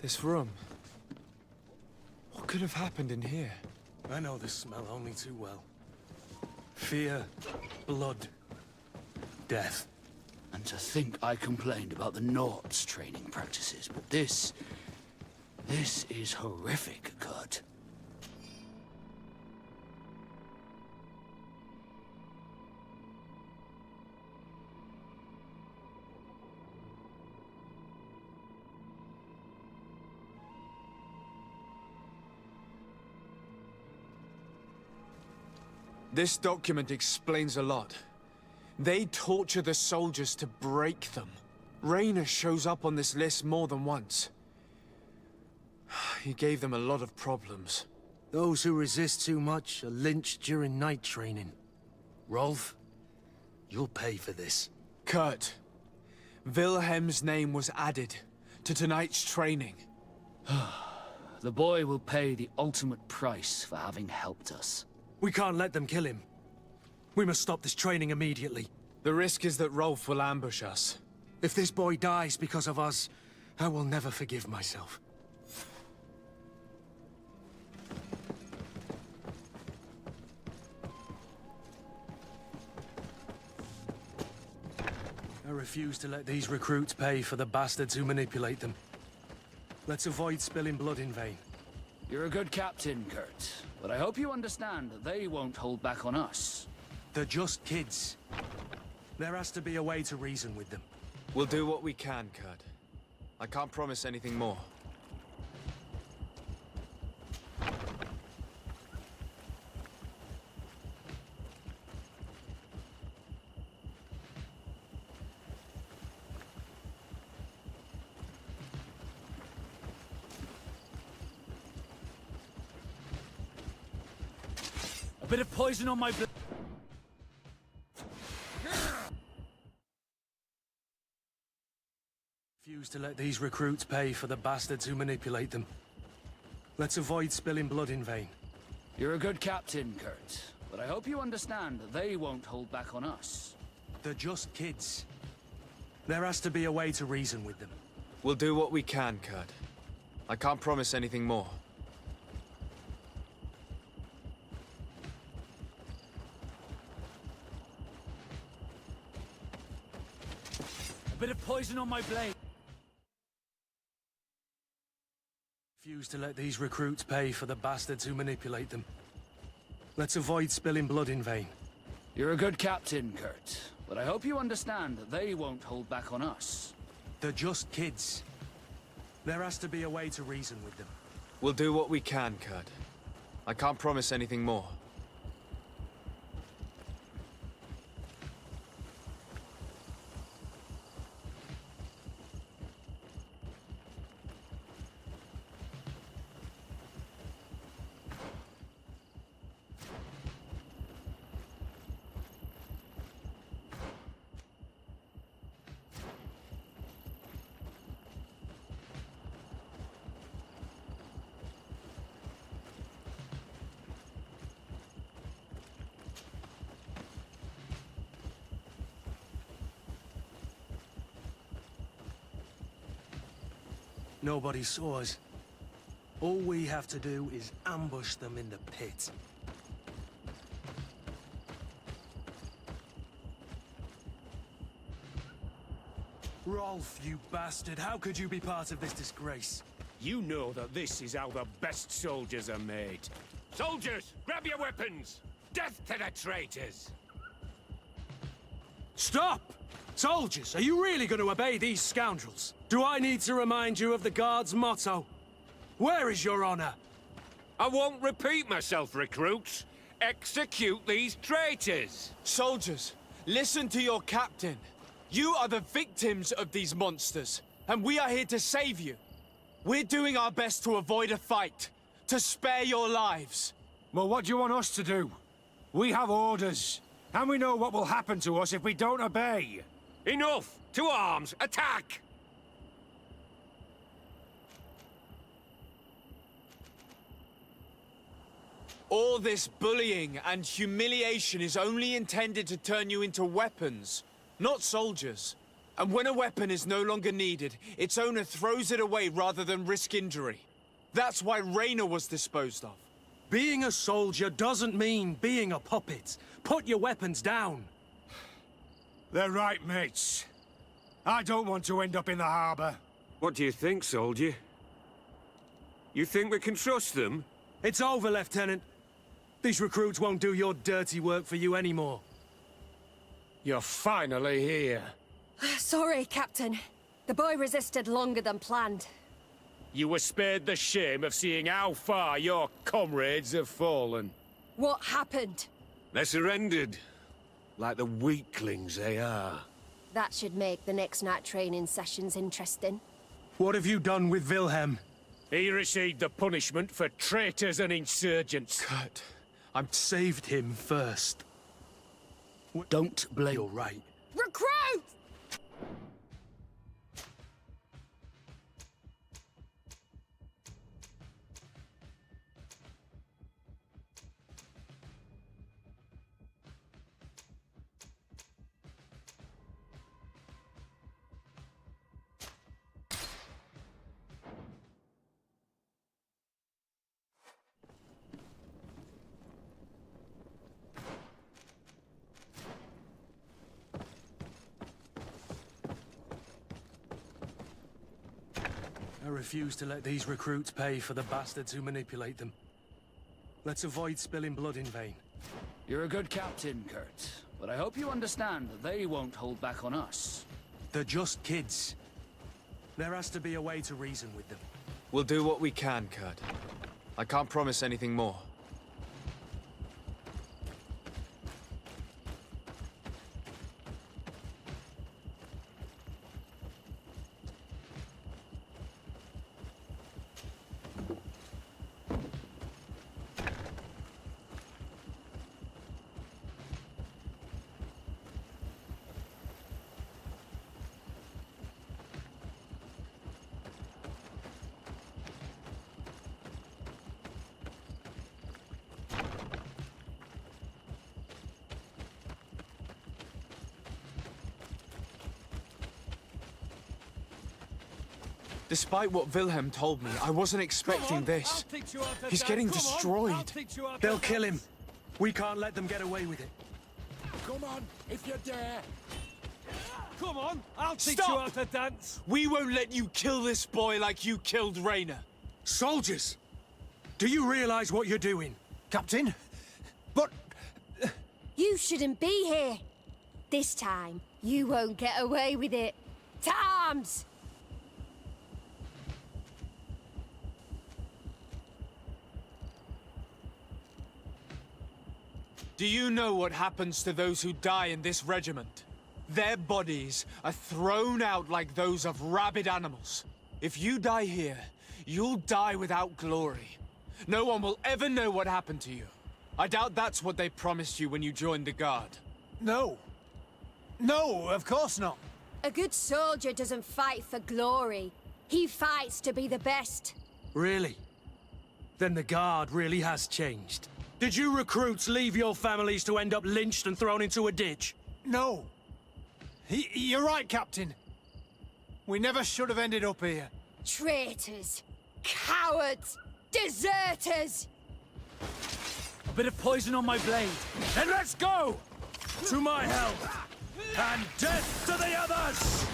This room. What could have happened in here? I know this smell only too well. Fear, blood, death. And to think I complained about the Nords' training practices, but this is horrific, Kurt. This document explains a lot. They torture the soldiers to break them. Raynor shows up on this list more than once. He gave them a lot of problems. Those who resist too much are lynched during night training. Rolf, you'll pay for this. Kurt, Wilhelm's name was added to tonight's training. The boy will pay the ultimate price for having helped us. We can't let them kill him. We must stop this training immediately. The risk is that Rolf will ambush us. If this boy dies because of us, I will never forgive myself. I refuse to let these recruits pay for the bastards who manipulate them. Let's avoid spilling blood in vain. You're a good captain, Kurt. But I hope you understand that they won't hold back on us. They're just kids. There has to be a way to reason with them. We'll do what we can, Kurt. I can't promise anything more. A bit of poison on my blade. Refuse to let these recruits pay for the bastards who manipulate them. Let's avoid spilling blood in vain. You're a good captain, Kurt. But I hope you understand that they won't hold back on us. They're just kids. There has to be a way to reason with them. We'll do what we can, Kurt. I can't promise anything more. A bit of poison on my blade. Refuse to let these recruits pay for the bastards who manipulate them. Let's avoid spilling blood in vain. You're a good captain, Kurt. But I hope you understand that they won't hold back on us. They're just kids. There has to be a way to reason with them. We'll do what we can, Kurt. I can't promise anything more. Nobody saw us. All we have to do is ambush them in the pit. Rolf, you bastard, how could you be part of this disgrace? You know that this is how the best soldiers are made. Soldiers, grab your weapons! Death to the traitors! Stop! Soldiers, are you really going to obey these scoundrels? Do I need to remind you of the Guard's motto? Where is your honor? I won't repeat myself, recruits. Execute these traitors! Soldiers, listen to your captain. You are the victims of these monsters, and we are here to save you. We're doing our best to avoid a fight, to spare your lives. Well, what do you want us to do? We have orders, and we know what will happen to us if we don't obey. Enough! To arms! Attack! All this bullying and humiliation is only intended to turn you into weapons, not soldiers. And when a weapon is no longer needed, its owner throws it away rather than risk injury. That's why Raina was disposed of. Being a soldier doesn't mean being a puppet. Put your weapons down. They're right, mates. I don't want to end up in the harbor. What do you think, soldier? You think we can trust them? It's over, Lieutenant. These recruits won't do your dirty work for you anymore. You're finally here. Sorry, Captain. The boy resisted longer than planned. You were spared the shame of seeing how far your comrades have fallen. What happened? They surrendered. Like the weaklings they are. That should make the next night training sessions interesting. What have you done with Wilhelm? He received the punishment for traitors and insurgents. Kurt, I've saved him first. Don't blame... You're right. Recruit! I refuse to let these recruits pay for the bastards who manipulate them. Let's avoid spilling blood in vain. You're a good captain, Kurt. But But I hope you understand that they won't hold back on us. They're just kids. There has to be a way to reason with them. We'll do what we can, Kurt. I can't promise anything more. Despite what Wilhelm told me, I wasn't expecting this. He's getting destroyed. They'll kill him. We can't let them get away with it. Come on, if you dare. Come on, I'll teach Stop! you how to dance. We won't let you kill this boy like you killed Rainer. Soldiers! Do you realize what you're doing? Captain? But... You shouldn't be here. This time, you won't get away with it. To arms! Do you know what happens to those who die in this regiment? Their bodies are thrown out like those of rabid animals. If you die here, you'll die without glory. No one will ever know what happened to you. I doubt that's what they promised you when you joined the Guard. No. No, of course not. A good soldier doesn't fight for glory. He fights to be the best. Really? Then the Guard really has changed. Did you recruits leave your families to end up lynched and thrown into a ditch? No. You're right, Captain. We never should have ended up here. Traitors! Cowards! Deserters! A bit of poison on my blade. Then let's go! To my help! And death to the others!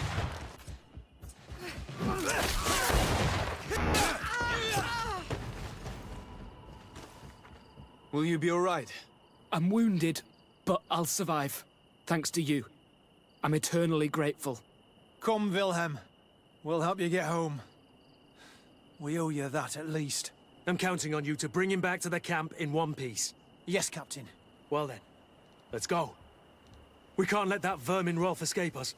Will you be all right? I'm wounded, but I'll survive. Thanks to you. I'm eternally grateful. Come, Wilhelm. We'll help you get home. We owe you that, at least. I'm counting on you to bring him back to the camp in one piece. Yes, Captain. Well then, let's go. We can't let that vermin Rolf escape us.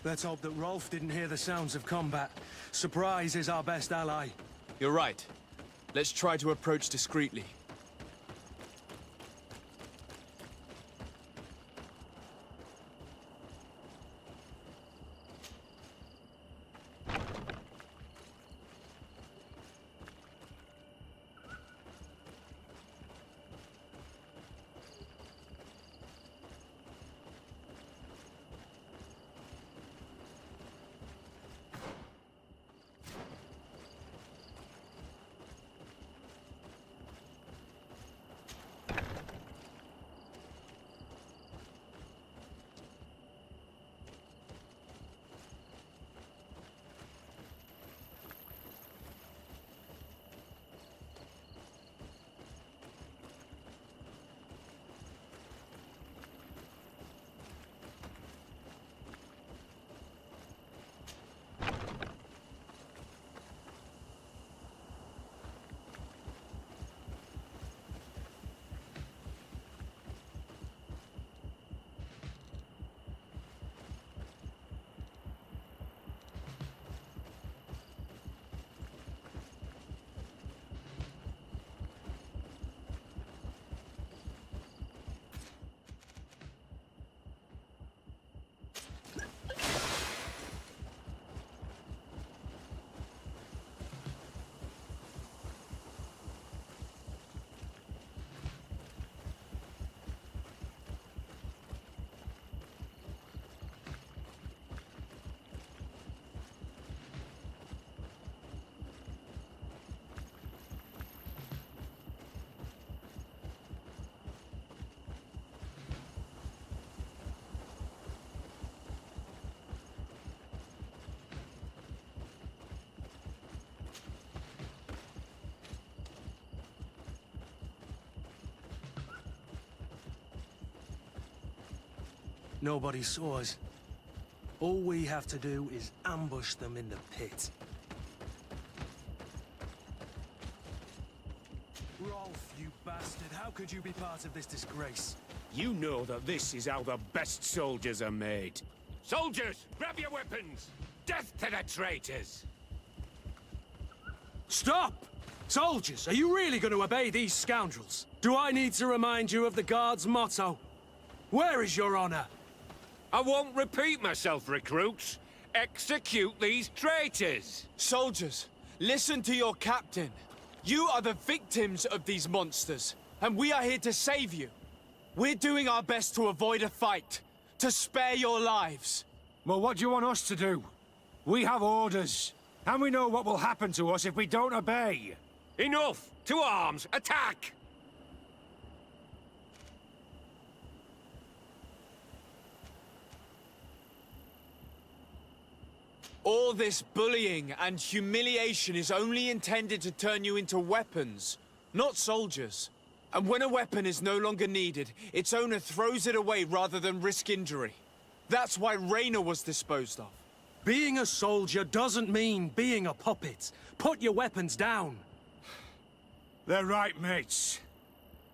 Let's hope that Rolf didn't hear the sounds of combat. Surprise is our best ally. You're right. Let's try to approach discreetly. Nobody saw us. All we have to do is ambush them in the pit. Rolf, you bastard, how could you be part of this disgrace? You know that this is how the best soldiers are made. Soldiers, grab your weapons! Death to the traitors! Stop! Soldiers, are you really going to obey these scoundrels? Do I need to remind you of the Guard's motto? Where is your honor? I won't repeat myself, recruits. Execute these traitors! Soldiers, listen to your captain. You are the victims of these monsters, and we are here to save you. We're doing our best to avoid a fight, to spare your lives. Well, what do you want us to do? We have orders, and we know what will happen to us if we don't obey. Enough! To arms! Attack! All this bullying and humiliation is only intended to turn you into weapons, not soldiers. And when a weapon is no longer needed, its owner throws it away rather than risk injury. That's why Raina was disposed of. Being a soldier doesn't mean being a puppet. Put your weapons down. They're right, mates.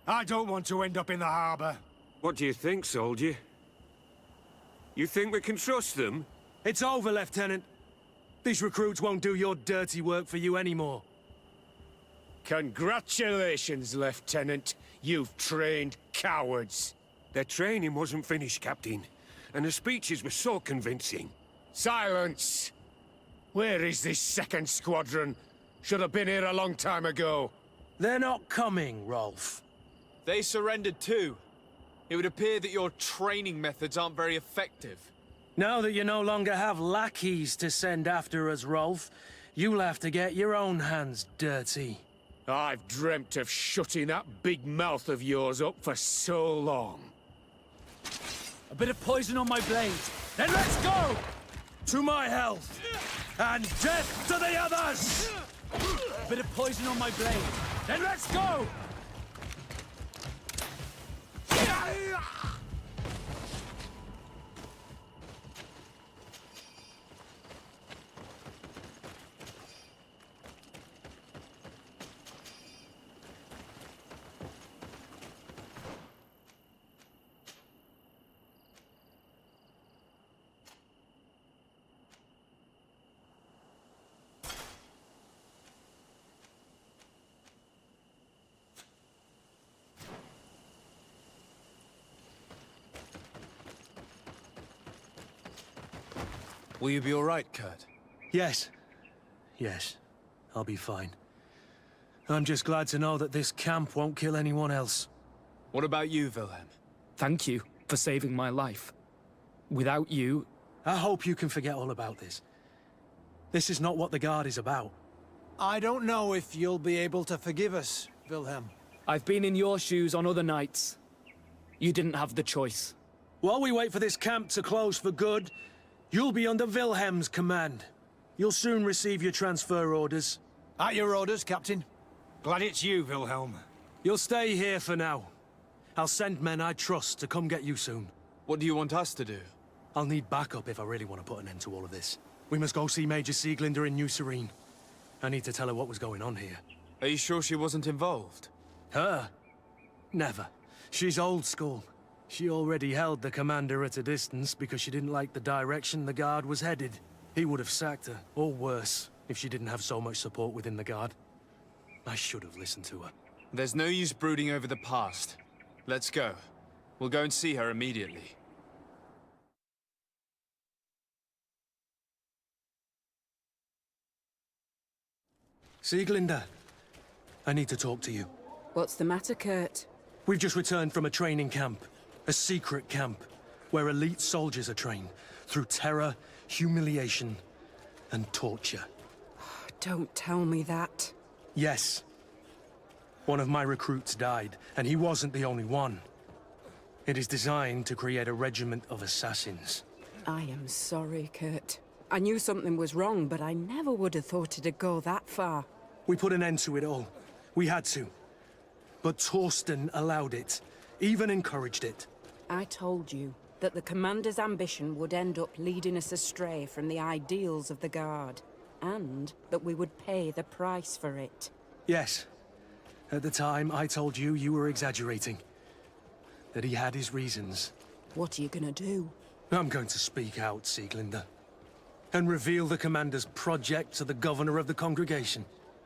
I don't want to end up in the harbor. What do you think, soldier? You think we can trust them? It's over, Lieutenant. These recruits won't do your dirty work for you anymore. Congratulations, Lieutenant. You've trained cowards. Their training wasn't finished, Captain. And the speeches were so convincing. Silence! Where is this second squadron? Should have been here a long time ago. They're not coming, Rolf. They surrendered too. It would appear that your training methods aren't very effective. Now that you no longer have lackeys to send after us, Rolf, you'll have to get your own hands dirty. I've dreamt of shutting that big mouth of yours up for so long. A bit of poison on my blade. Then let's go! To my health! And death to the others! A bit of poison on my blade. Then let's go! Will you be all right, Kurt? Yes. Yes. I'll be fine. I'm just glad to know that this camp won't kill anyone else. What about you, Wilhelm? Thank you for saving my life. Without you... I hope you can forget all about this. This is not what the Guard is about. I don't know if you'll be able to forgive us, Wilhelm. I've been in your shoes on other nights. You didn't have the choice. While we wait for this camp to close for good, you'll be under Wilhelm's command. You'll soon receive your transfer orders. At your orders, Captain. Glad it's you, Wilhelm. You'll stay here for now. I'll send men I trust to come get you soon. What do you want us to do? I'll need backup if I really want to put an end to all of this. We must go see Major Sieglinder in New Serene. I need to tell her what was going on here. Are you sure she wasn't involved? Her? Never. She's old school. She already held the commander at a distance because she didn't like the direction the Guard was headed. He would have sacked her, or worse, if she didn't have so much support within the Guard. I should have listened to her. There's no use brooding over the past. Let's go. We'll go and see her immediately. Sieglinder, I need to talk to you. What's the matter, Kurt? We've just returned from a training camp. A secret camp, where elite soldiers are trained through terror, humiliation, and torture. Don't tell me that. Yes. One of my recruits died, and he wasn't the only one. It is designed to create a regiment of assassins. I am sorry, Kurt. I knew something was wrong, but I never would have thought it'd go that far. We put an end to it all. We had to. But Torsten allowed it, even encouraged it. I told you. that the Commander's ambition would end up leading us astray from the ideals of the Guard, and that we would pay the price for it. Yes. At the time, I told you you were exaggerating. That he had his reasons. What are you gonna do? I'm going to speak out, Sieglinde. And reveal the Commander's project to the Governor of the congregation.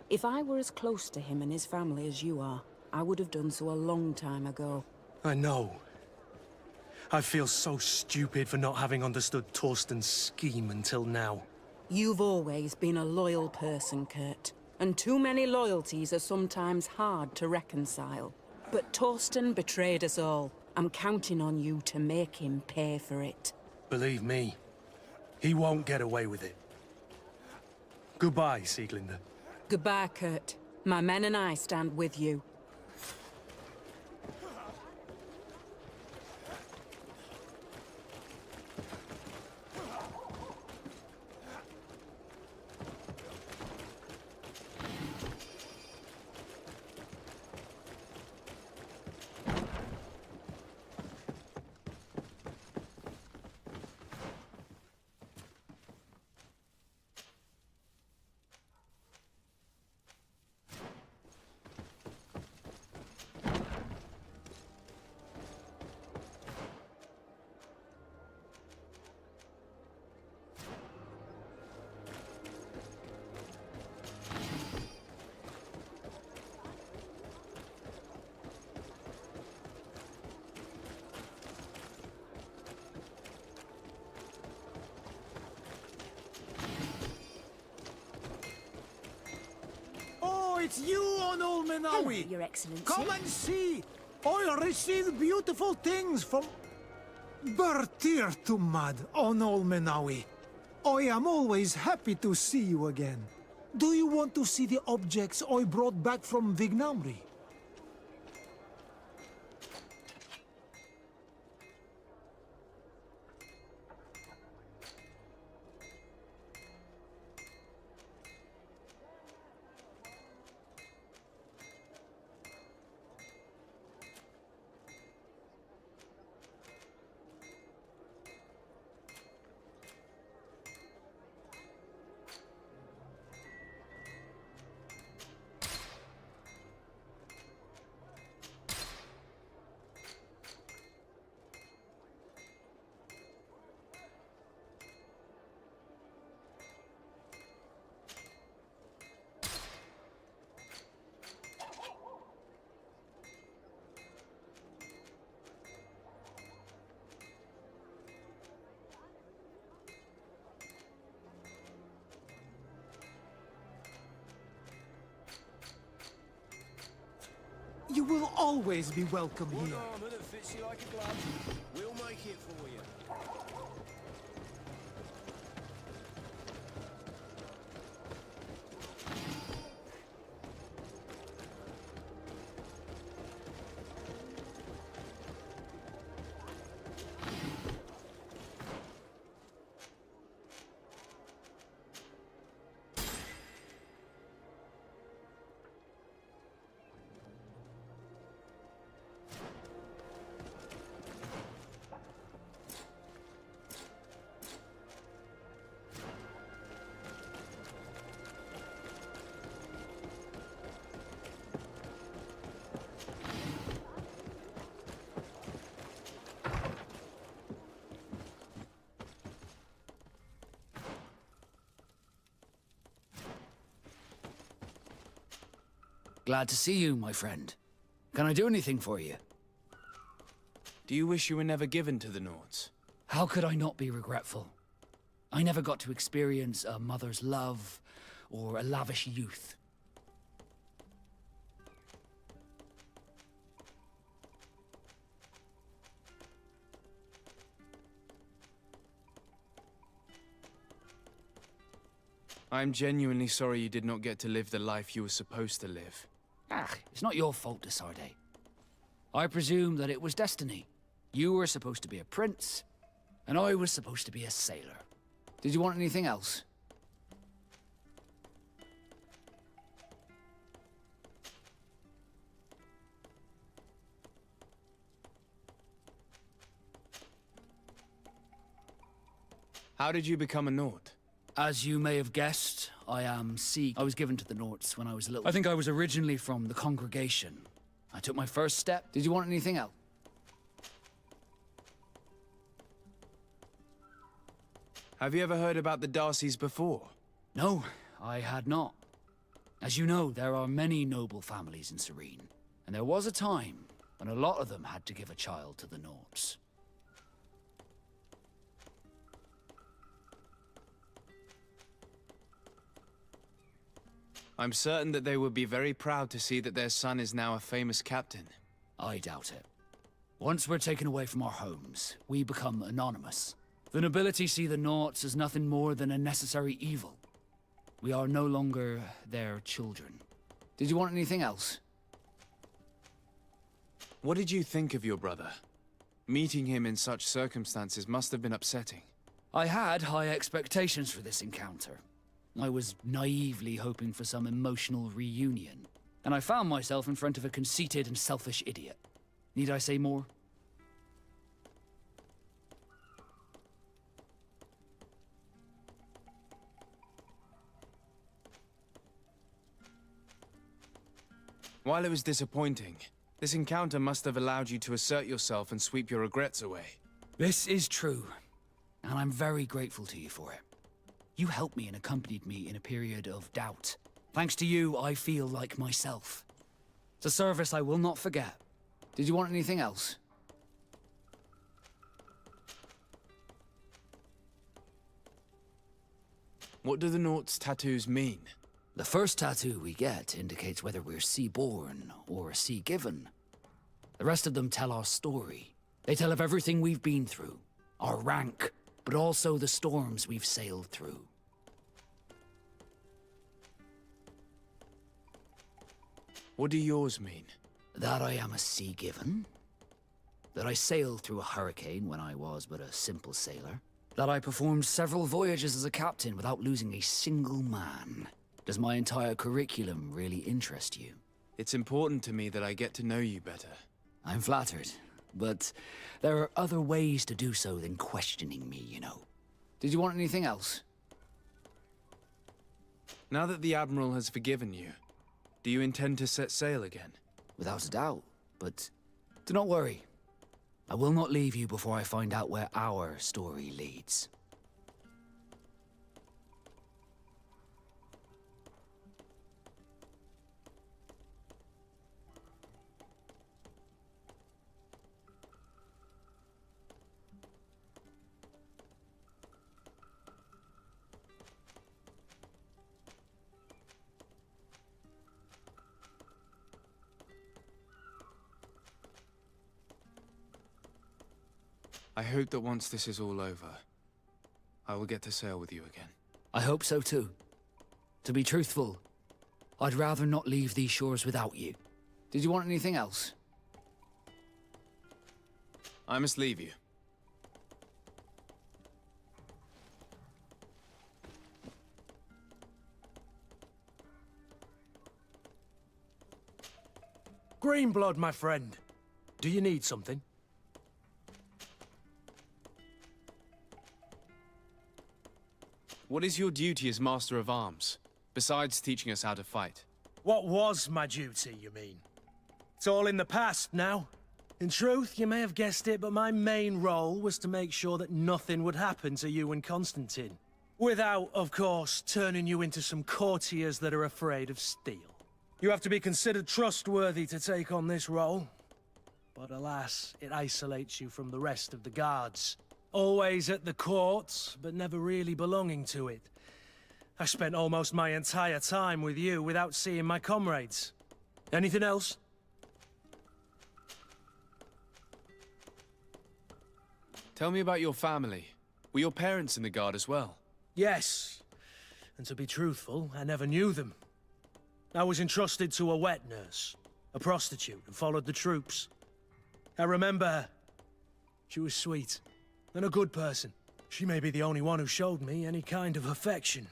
If I were as close to him and his family as you are, I would have done so a long time ago. I know. I feel so stupid for not having understood Torsten's scheme until now. You've always been a loyal person, Kurt. And too many loyalties are sometimes hard to reconcile. But Torsten betrayed us all. I'm counting on you to make him pay for it. Believe me, he won't get away with it. Goodbye, Sieglinde. Goodbye, Kurt. My men and I stand with you. It's you on Olmenawi! Hello, Your Excellency. Come and see! I received beautiful things from Bertir to Mad on Olmenawi. I am always happy to see you again. Do you want to see the objects I brought back from Vignamri? You will always be welcome here. Armor that fits you like a glove. We'll make it for you. Glad to see you, my friend. Can I do anything for you? Do you wish you were never given to the Nords? How could I not be regretful? I never got to experience a mother's love or a lavish youth. I'm genuinely sorry you did not get to live the life you were supposed to live. It's not your fault, Desarde. I presume that it was destiny. You were supposed to be a prince, and I was supposed to be a sailor. Did you want anything else? How did you become a Nort? As you may have guessed, I am Sikh. I was given to the Norts when I was little. I think I was originally from the congregation. I took my first step. Did you want anything else? Have you ever heard about the Darcys before? No, I had not. As you know, there are many noble families in Serene, and there was a time when a lot of them had to give a child to the Norts. I'm certain that they would be very proud to see that their son is now a famous captain. I doubt it. Once we're taken away from our homes, we become anonymous. The nobility see the Norts as nothing more than a necessary evil. We are no longer their children. Did you want anything else? What did you think of your brother? Meeting him in such circumstances must have been upsetting. I had high expectations for this encounter. I was naively hoping for some emotional reunion, and I found myself in front of a conceited and selfish idiot. Need I say more? While it was disappointing, this encounter must have allowed you to assert yourself and sweep your regrets away. This is true, and I'm very grateful to you for it. You helped me and accompanied me in a period of doubt. Thanks to you, I feel like myself. It's a service I will not forget. Did you want anything else? What do the Nort's tattoos mean? The first tattoo we get indicates whether we're sea-born or sea-given. The rest of them tell our story. They tell of everything we've been through, our rank, but also the storms we've sailed through. What do yours mean? That I am a sea-given. That I sailed through a hurricane when I was but a simple sailor. That I performed several voyages as a captain without losing a single man. Does my entire curriculum really interest you? It's important to me that I get to know you better. I'm flattered, but there are other ways to do so than questioning me, you know. Did you want anything else? Now that the Admiral has forgiven you, do you intend to set sail again? Without a doubt, but do not worry. I will not leave you before I find out where our story leads. I hope that once this is all over, I will get to sail with you again. I hope so too. To be truthful, I'd rather not leave these shores without you. Did you want anything else? I must leave you. Greenblood, my friend. Do you need something? What is your duty as Master of Arms, besides teaching us how to fight? What was my duty, you mean? It's all in the past now. In truth, you may have guessed it, but my main role was to make sure that nothing would happen to you and Constantine. Without, of course, turning you into some courtiers that are afraid of steel. You have to be considered trustworthy to take on this role. But alas, it isolates you from the rest of the guards. Always at the court, but never really belonging to it. I spent almost my entire time with you without seeing my comrades. Anything else? Tell me about your family. Were your parents in the Guard as well? Yes. And to be truthful, I never knew them. I was entrusted to a wet nurse, a prostitute who followed the troops. I remember her. She was sweet. And a good person. She may be the only one who showed me any kind of affection.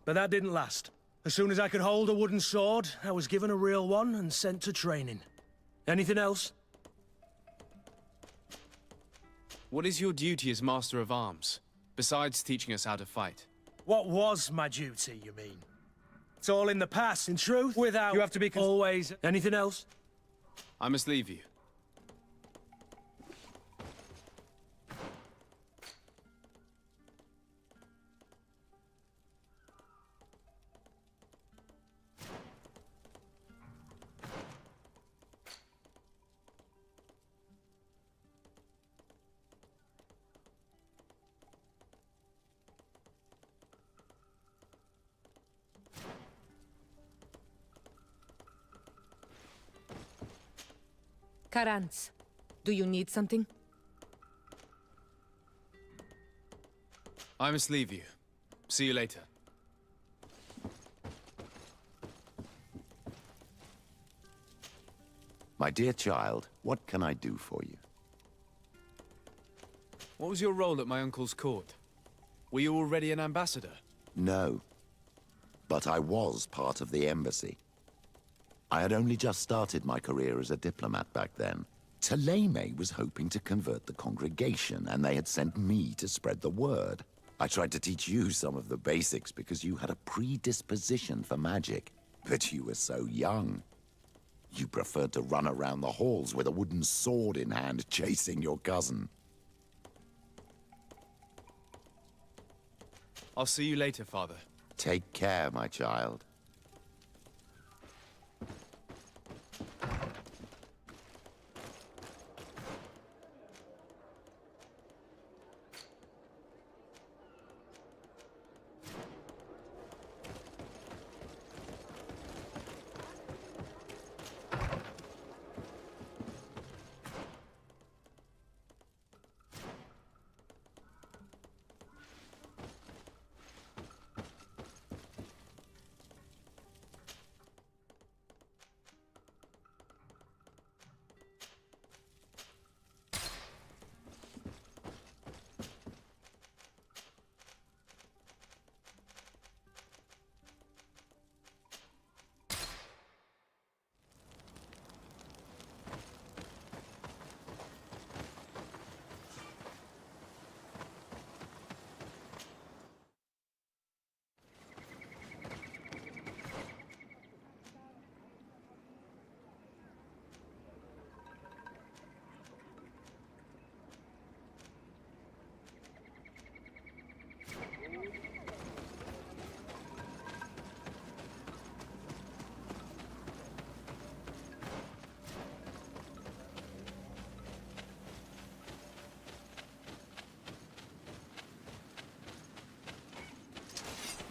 But that didn't last. As soon as I could hold a wooden sword, I was given a real one and sent to training. Anything else? What is your duty as Master of Arms? besides teaching us how to fight. What was my duty, you mean? It's all in the past, in truth, without you have to be always... Anything else? I must leave you. Karantz, do you need something? I must leave you. See you later. My dear child, what can I do for you? What was your role at my uncle's court? Were you already an ambassador? No. But I was part of the embassy. I had only just started my career as a diplomat back then. Taleme was hoping to convert the congregation, and they had sent me to spread the word. I tried to teach you some of the basics because you had a predisposition for magic, but you were so young. You preferred to run around the halls with a wooden sword in hand, chasing your cousin. I'll see you later, Father. Take care, my child.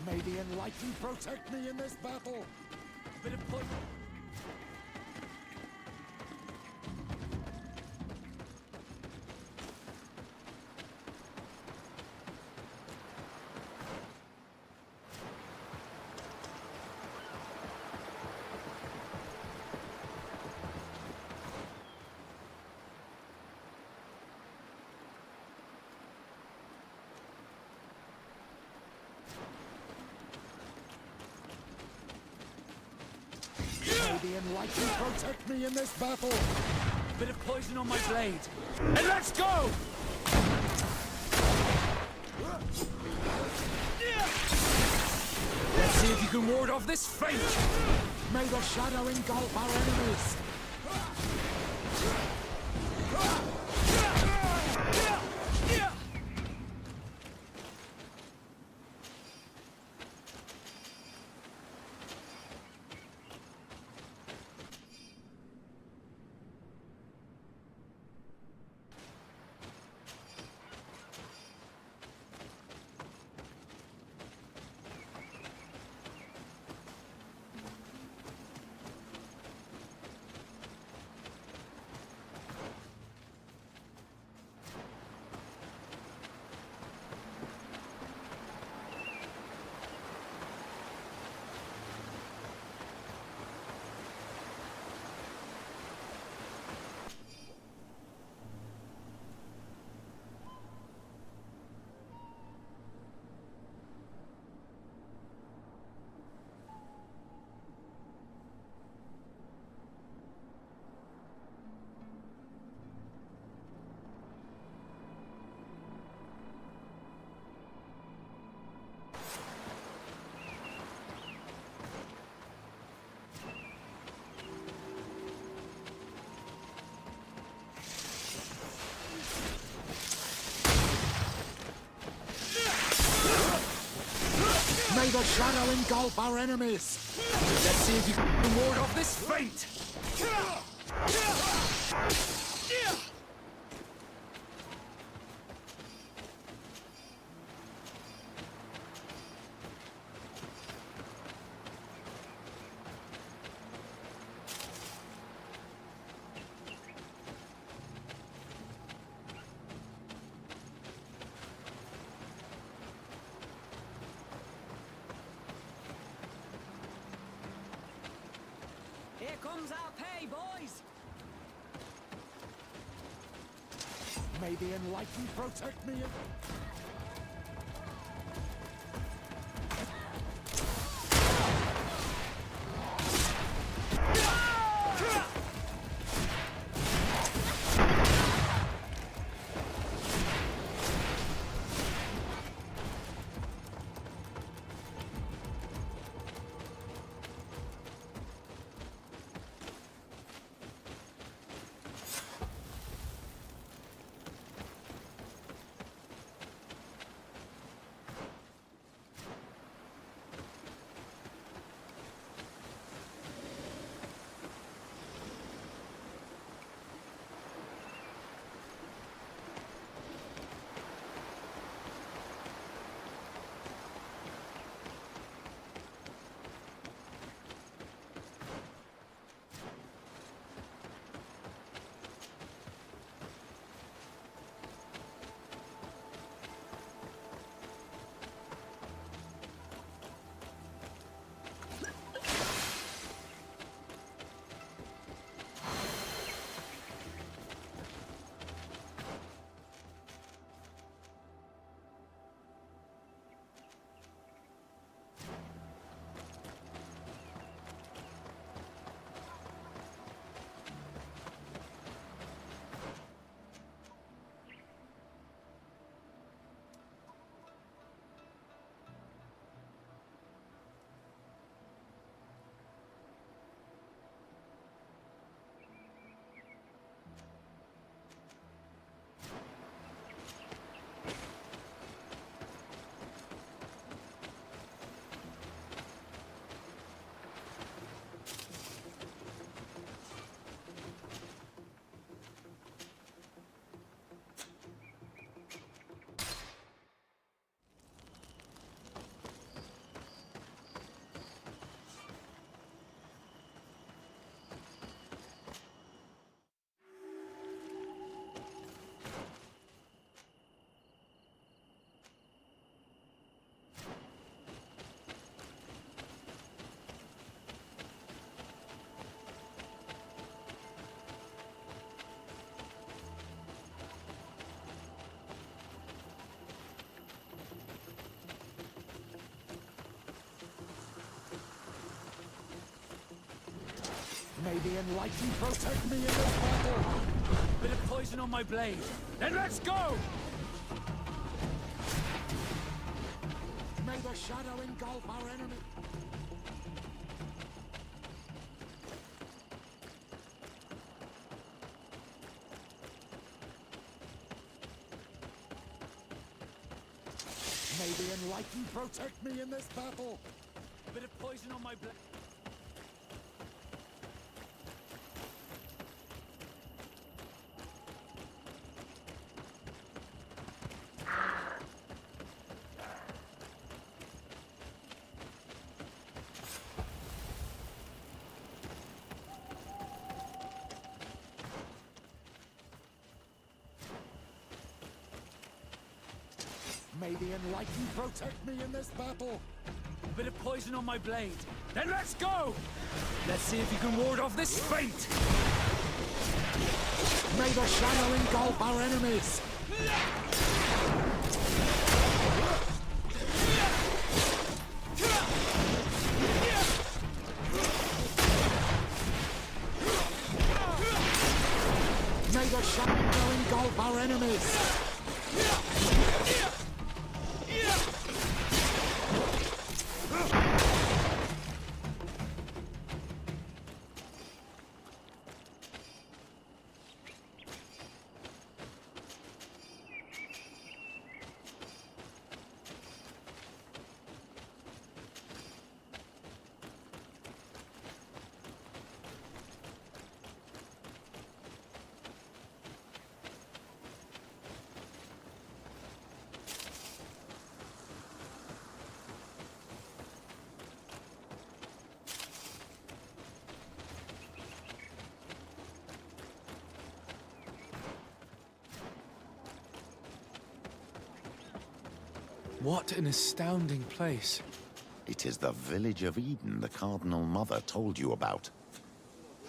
May the Enlightened protect me in this battle! Bit of point. May the Enlightened protect me in this battle! Bit of poison on my blade. And let's go! Let's see if you can ward off this fate. May the shadow engulf our enemies! May the shadow engulf our enemies! Let's see if you can ward off this feint! Here comes our pay, boys! May the enlightened protect me. May the enlightened protect me in this battle! Bit of poison on my blade. Then let's go! May the shadow engulf our enemy! May the enlightened protect me in this battle! Bit of poison on my blade. May the enlightened protect me in this battle! Bit of poison on my blade. Then let's go! Let's see if you can ward off this feint! May the shadow engulf our enemies! May the shadow engulf our enemies! What an astounding place. It is the village of Eden the Cardinal Mother told you about.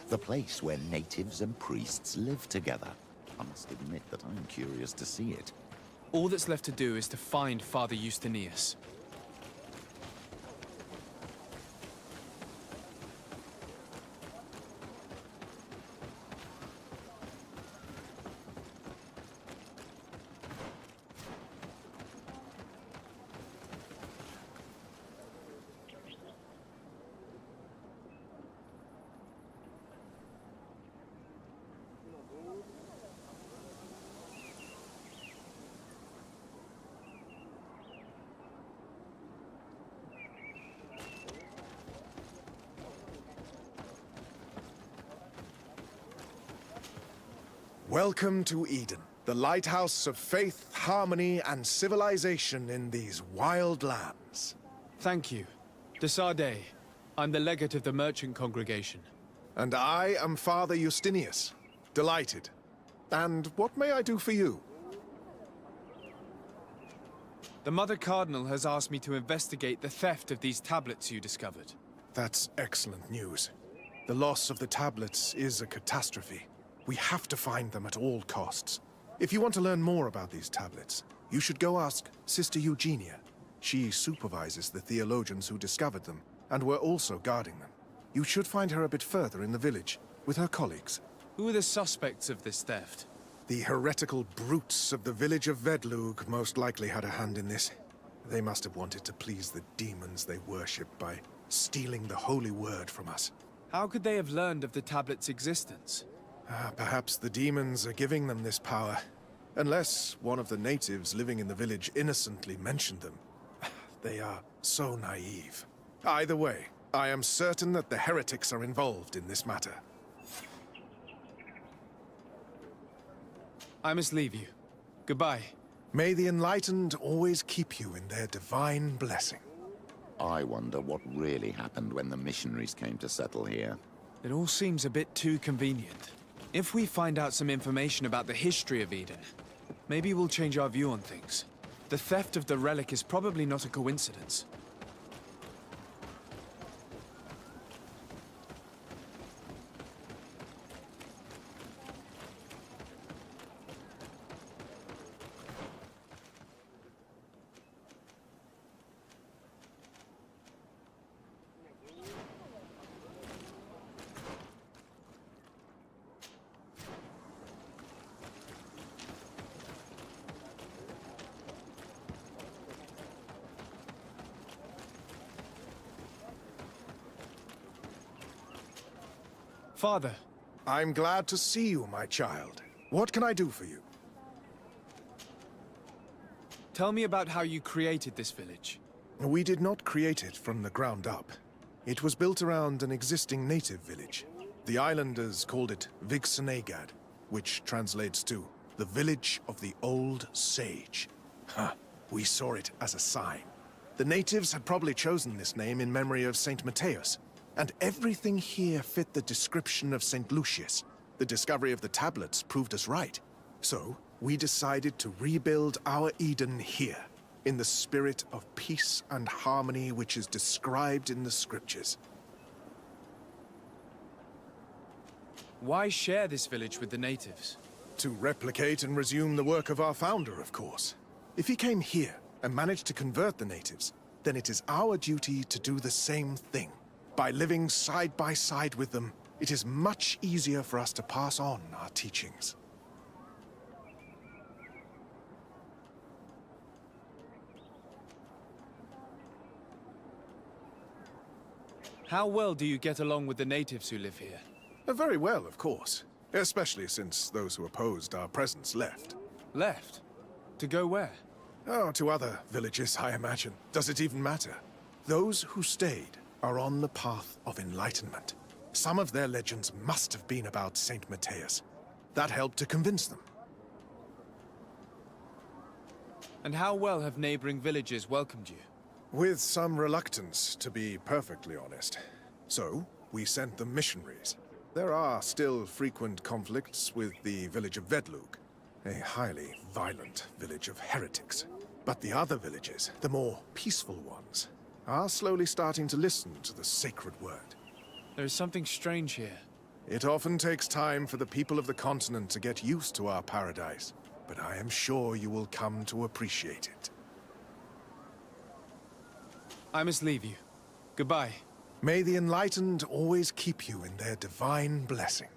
The place where natives and priests live together. I must admit that I'm curious to see it. All that's left to do is to find Father Justinius. Welcome to Eden, the lighthouse of faith, harmony, and civilization in these wild lands. Thank you. De Sardet. I'm the legate of the merchant congregation. And I am Father Justinius. Delighted. And what may I do for you? The Mother Cardinal has asked me to investigate the theft of these tablets you discovered. That's excellent news. The loss of the tablets is a catastrophe. We have to find them at all costs. If you want to learn more about these tablets, you should go ask Sister Eugenia. She supervises the theologians who discovered them, and were also guarding them. You should find her a bit further in the village, with her colleagues. Who are the suspects of this theft? The heretical brutes of the village of Vedlug most likely had a hand in this. They must have wanted to please the demons they worship by stealing the holy word from us. How could they have learned of the tablet's existence? Perhaps the demons are giving them this power. Unless one of the natives living in the village innocently mentioned them. They are so naive. Either way, I am certain that the heretics are involved in this matter. I must leave you. Goodbye. May the enlightened always keep you in their divine blessing. I wonder what really happened when the missionaries came to settle here. It all seems a bit too convenient. If we find out some information about the history of Eden, maybe we'll change our view on things. The theft of the relic is probably not a coincidence. Father. I'm glad to see you, my child. What can I do for you? Tell me about how you created this village. We did not create it from the ground up. It was built around an existing native village. The islanders called it Vixenagad, which translates to the Village of the Old Sage. We saw it as a sign. The natives had probably chosen this name in memory of Saint Matthias, and everything here fit the description of Saint Lucius. The discovery of the tablets proved us right. So, we decided to rebuild our Eden here, in the spirit of peace and harmony which is described in the scriptures. Why share this village with the natives? To replicate and resume the work of our founder, of course. If he came here and managed to convert the natives, then it is our duty to do the same thing. By living side by side with them, it is much easier for us to pass on our teachings. How well do you get along with the natives who live here? Very well, of course. Especially since those who opposed our presence left. Left? To go where? Oh, to other villages, I imagine. Does it even matter? Those who stayed are on the path of enlightenment. Some of their legends must have been about Saint Matthias. That helped to convince them. And how well have neighboring villages welcomed you? With some reluctance, to be perfectly honest. So, we sent them missionaries. There are still frequent conflicts with the village of Vedlug, a highly violent village of heretics. But the other villages, the more peaceful ones, are slowly starting to listen to the sacred word. There is something strange here. It often takes time for the people of the continent to get used to our paradise, but I am sure you will come to appreciate it. I must leave you. Goodbye. May the enlightened always keep you in their divine blessing.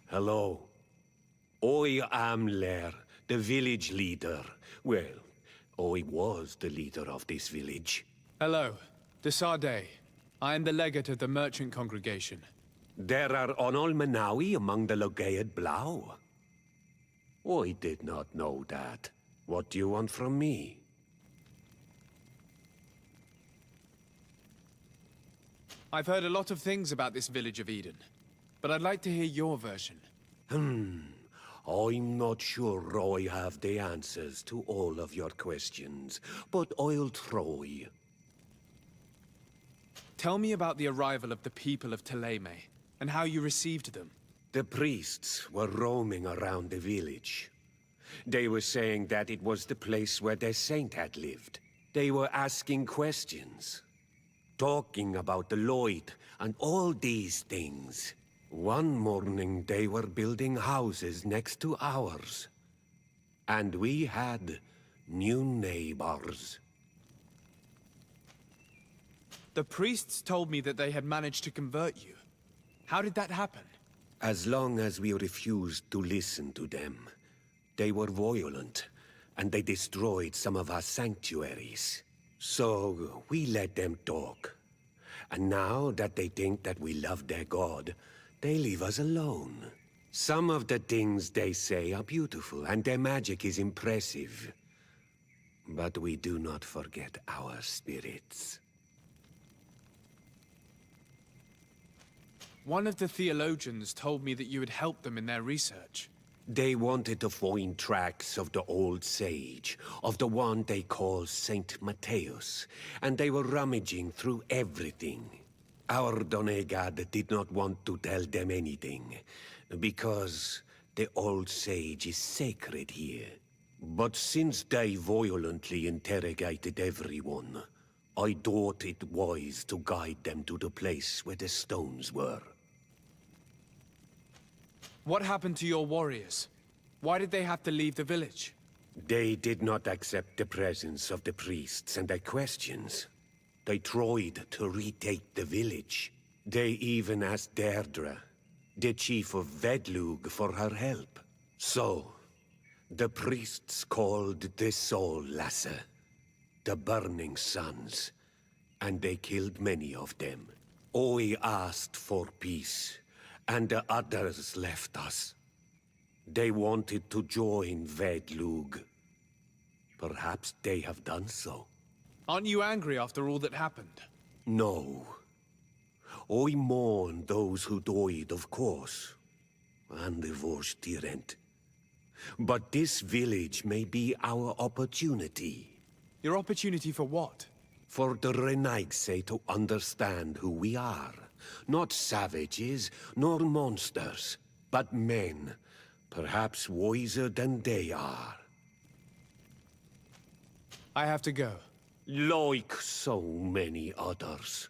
Hello. I am Lair, the village leader. Well, I was the leader of this village. Hello. Desarde. I am the legate of the merchant congregation. There are Onol Manawi among the Logead Blau. I did not know that. What do you want from me? I've heard a lot of things about this village of Eden, but I'd like to hear your version. I'm not sure I have the answers to all of your questions, but I'll try. Tell me about the arrival of the people of Thélème, and how you received them. The priests were roaming around the village. They were saying that it was the place where their saint had lived. They were asking questions, talking about the Lloyd and all these things. One morning they were building houses next to ours. And we had new neighbors. The priests told me that they had managed to convert you. How did that happen? As long as we refused to listen to them, they were violent, and they destroyed some of our sanctuaries. So we let them talk. And now that they think that we love their god, they leave us alone. Some of the things they say are beautiful, and their magic is impressive. But we do not forget our spirits. One of the theologians told me that you had helped them in their research. They wanted to find tracks of the old sage, of the one they call Saint Matthäus, and they were rummaging through everything. Our Donegad did not want to tell them anything, because the old sage is sacred here. But since they violently interrogated everyone, I thought it wise to guide them to the place where the stones were. What happened to your warriors? Why did they have to leave the village? They did not accept the presence of the priests and their questions. They tried to retake the village. They even asked Deirdre, the chief of Vedlug, for her help. So, the priests called the Soul Lasser, the Burning Suns, and they killed many of them. I asked for peace, and the others left us. They wanted to join Vedlug. Perhaps they have done so. Aren't you angry after all that happened? No. I mourn those who died, of course, and the Vorstyrent. But this village may be our opportunity. Your opportunity for what? For the Renaigse to understand who we are. Not savages, nor monsters, but men, perhaps wiser than they are. I have to go. Like so many others.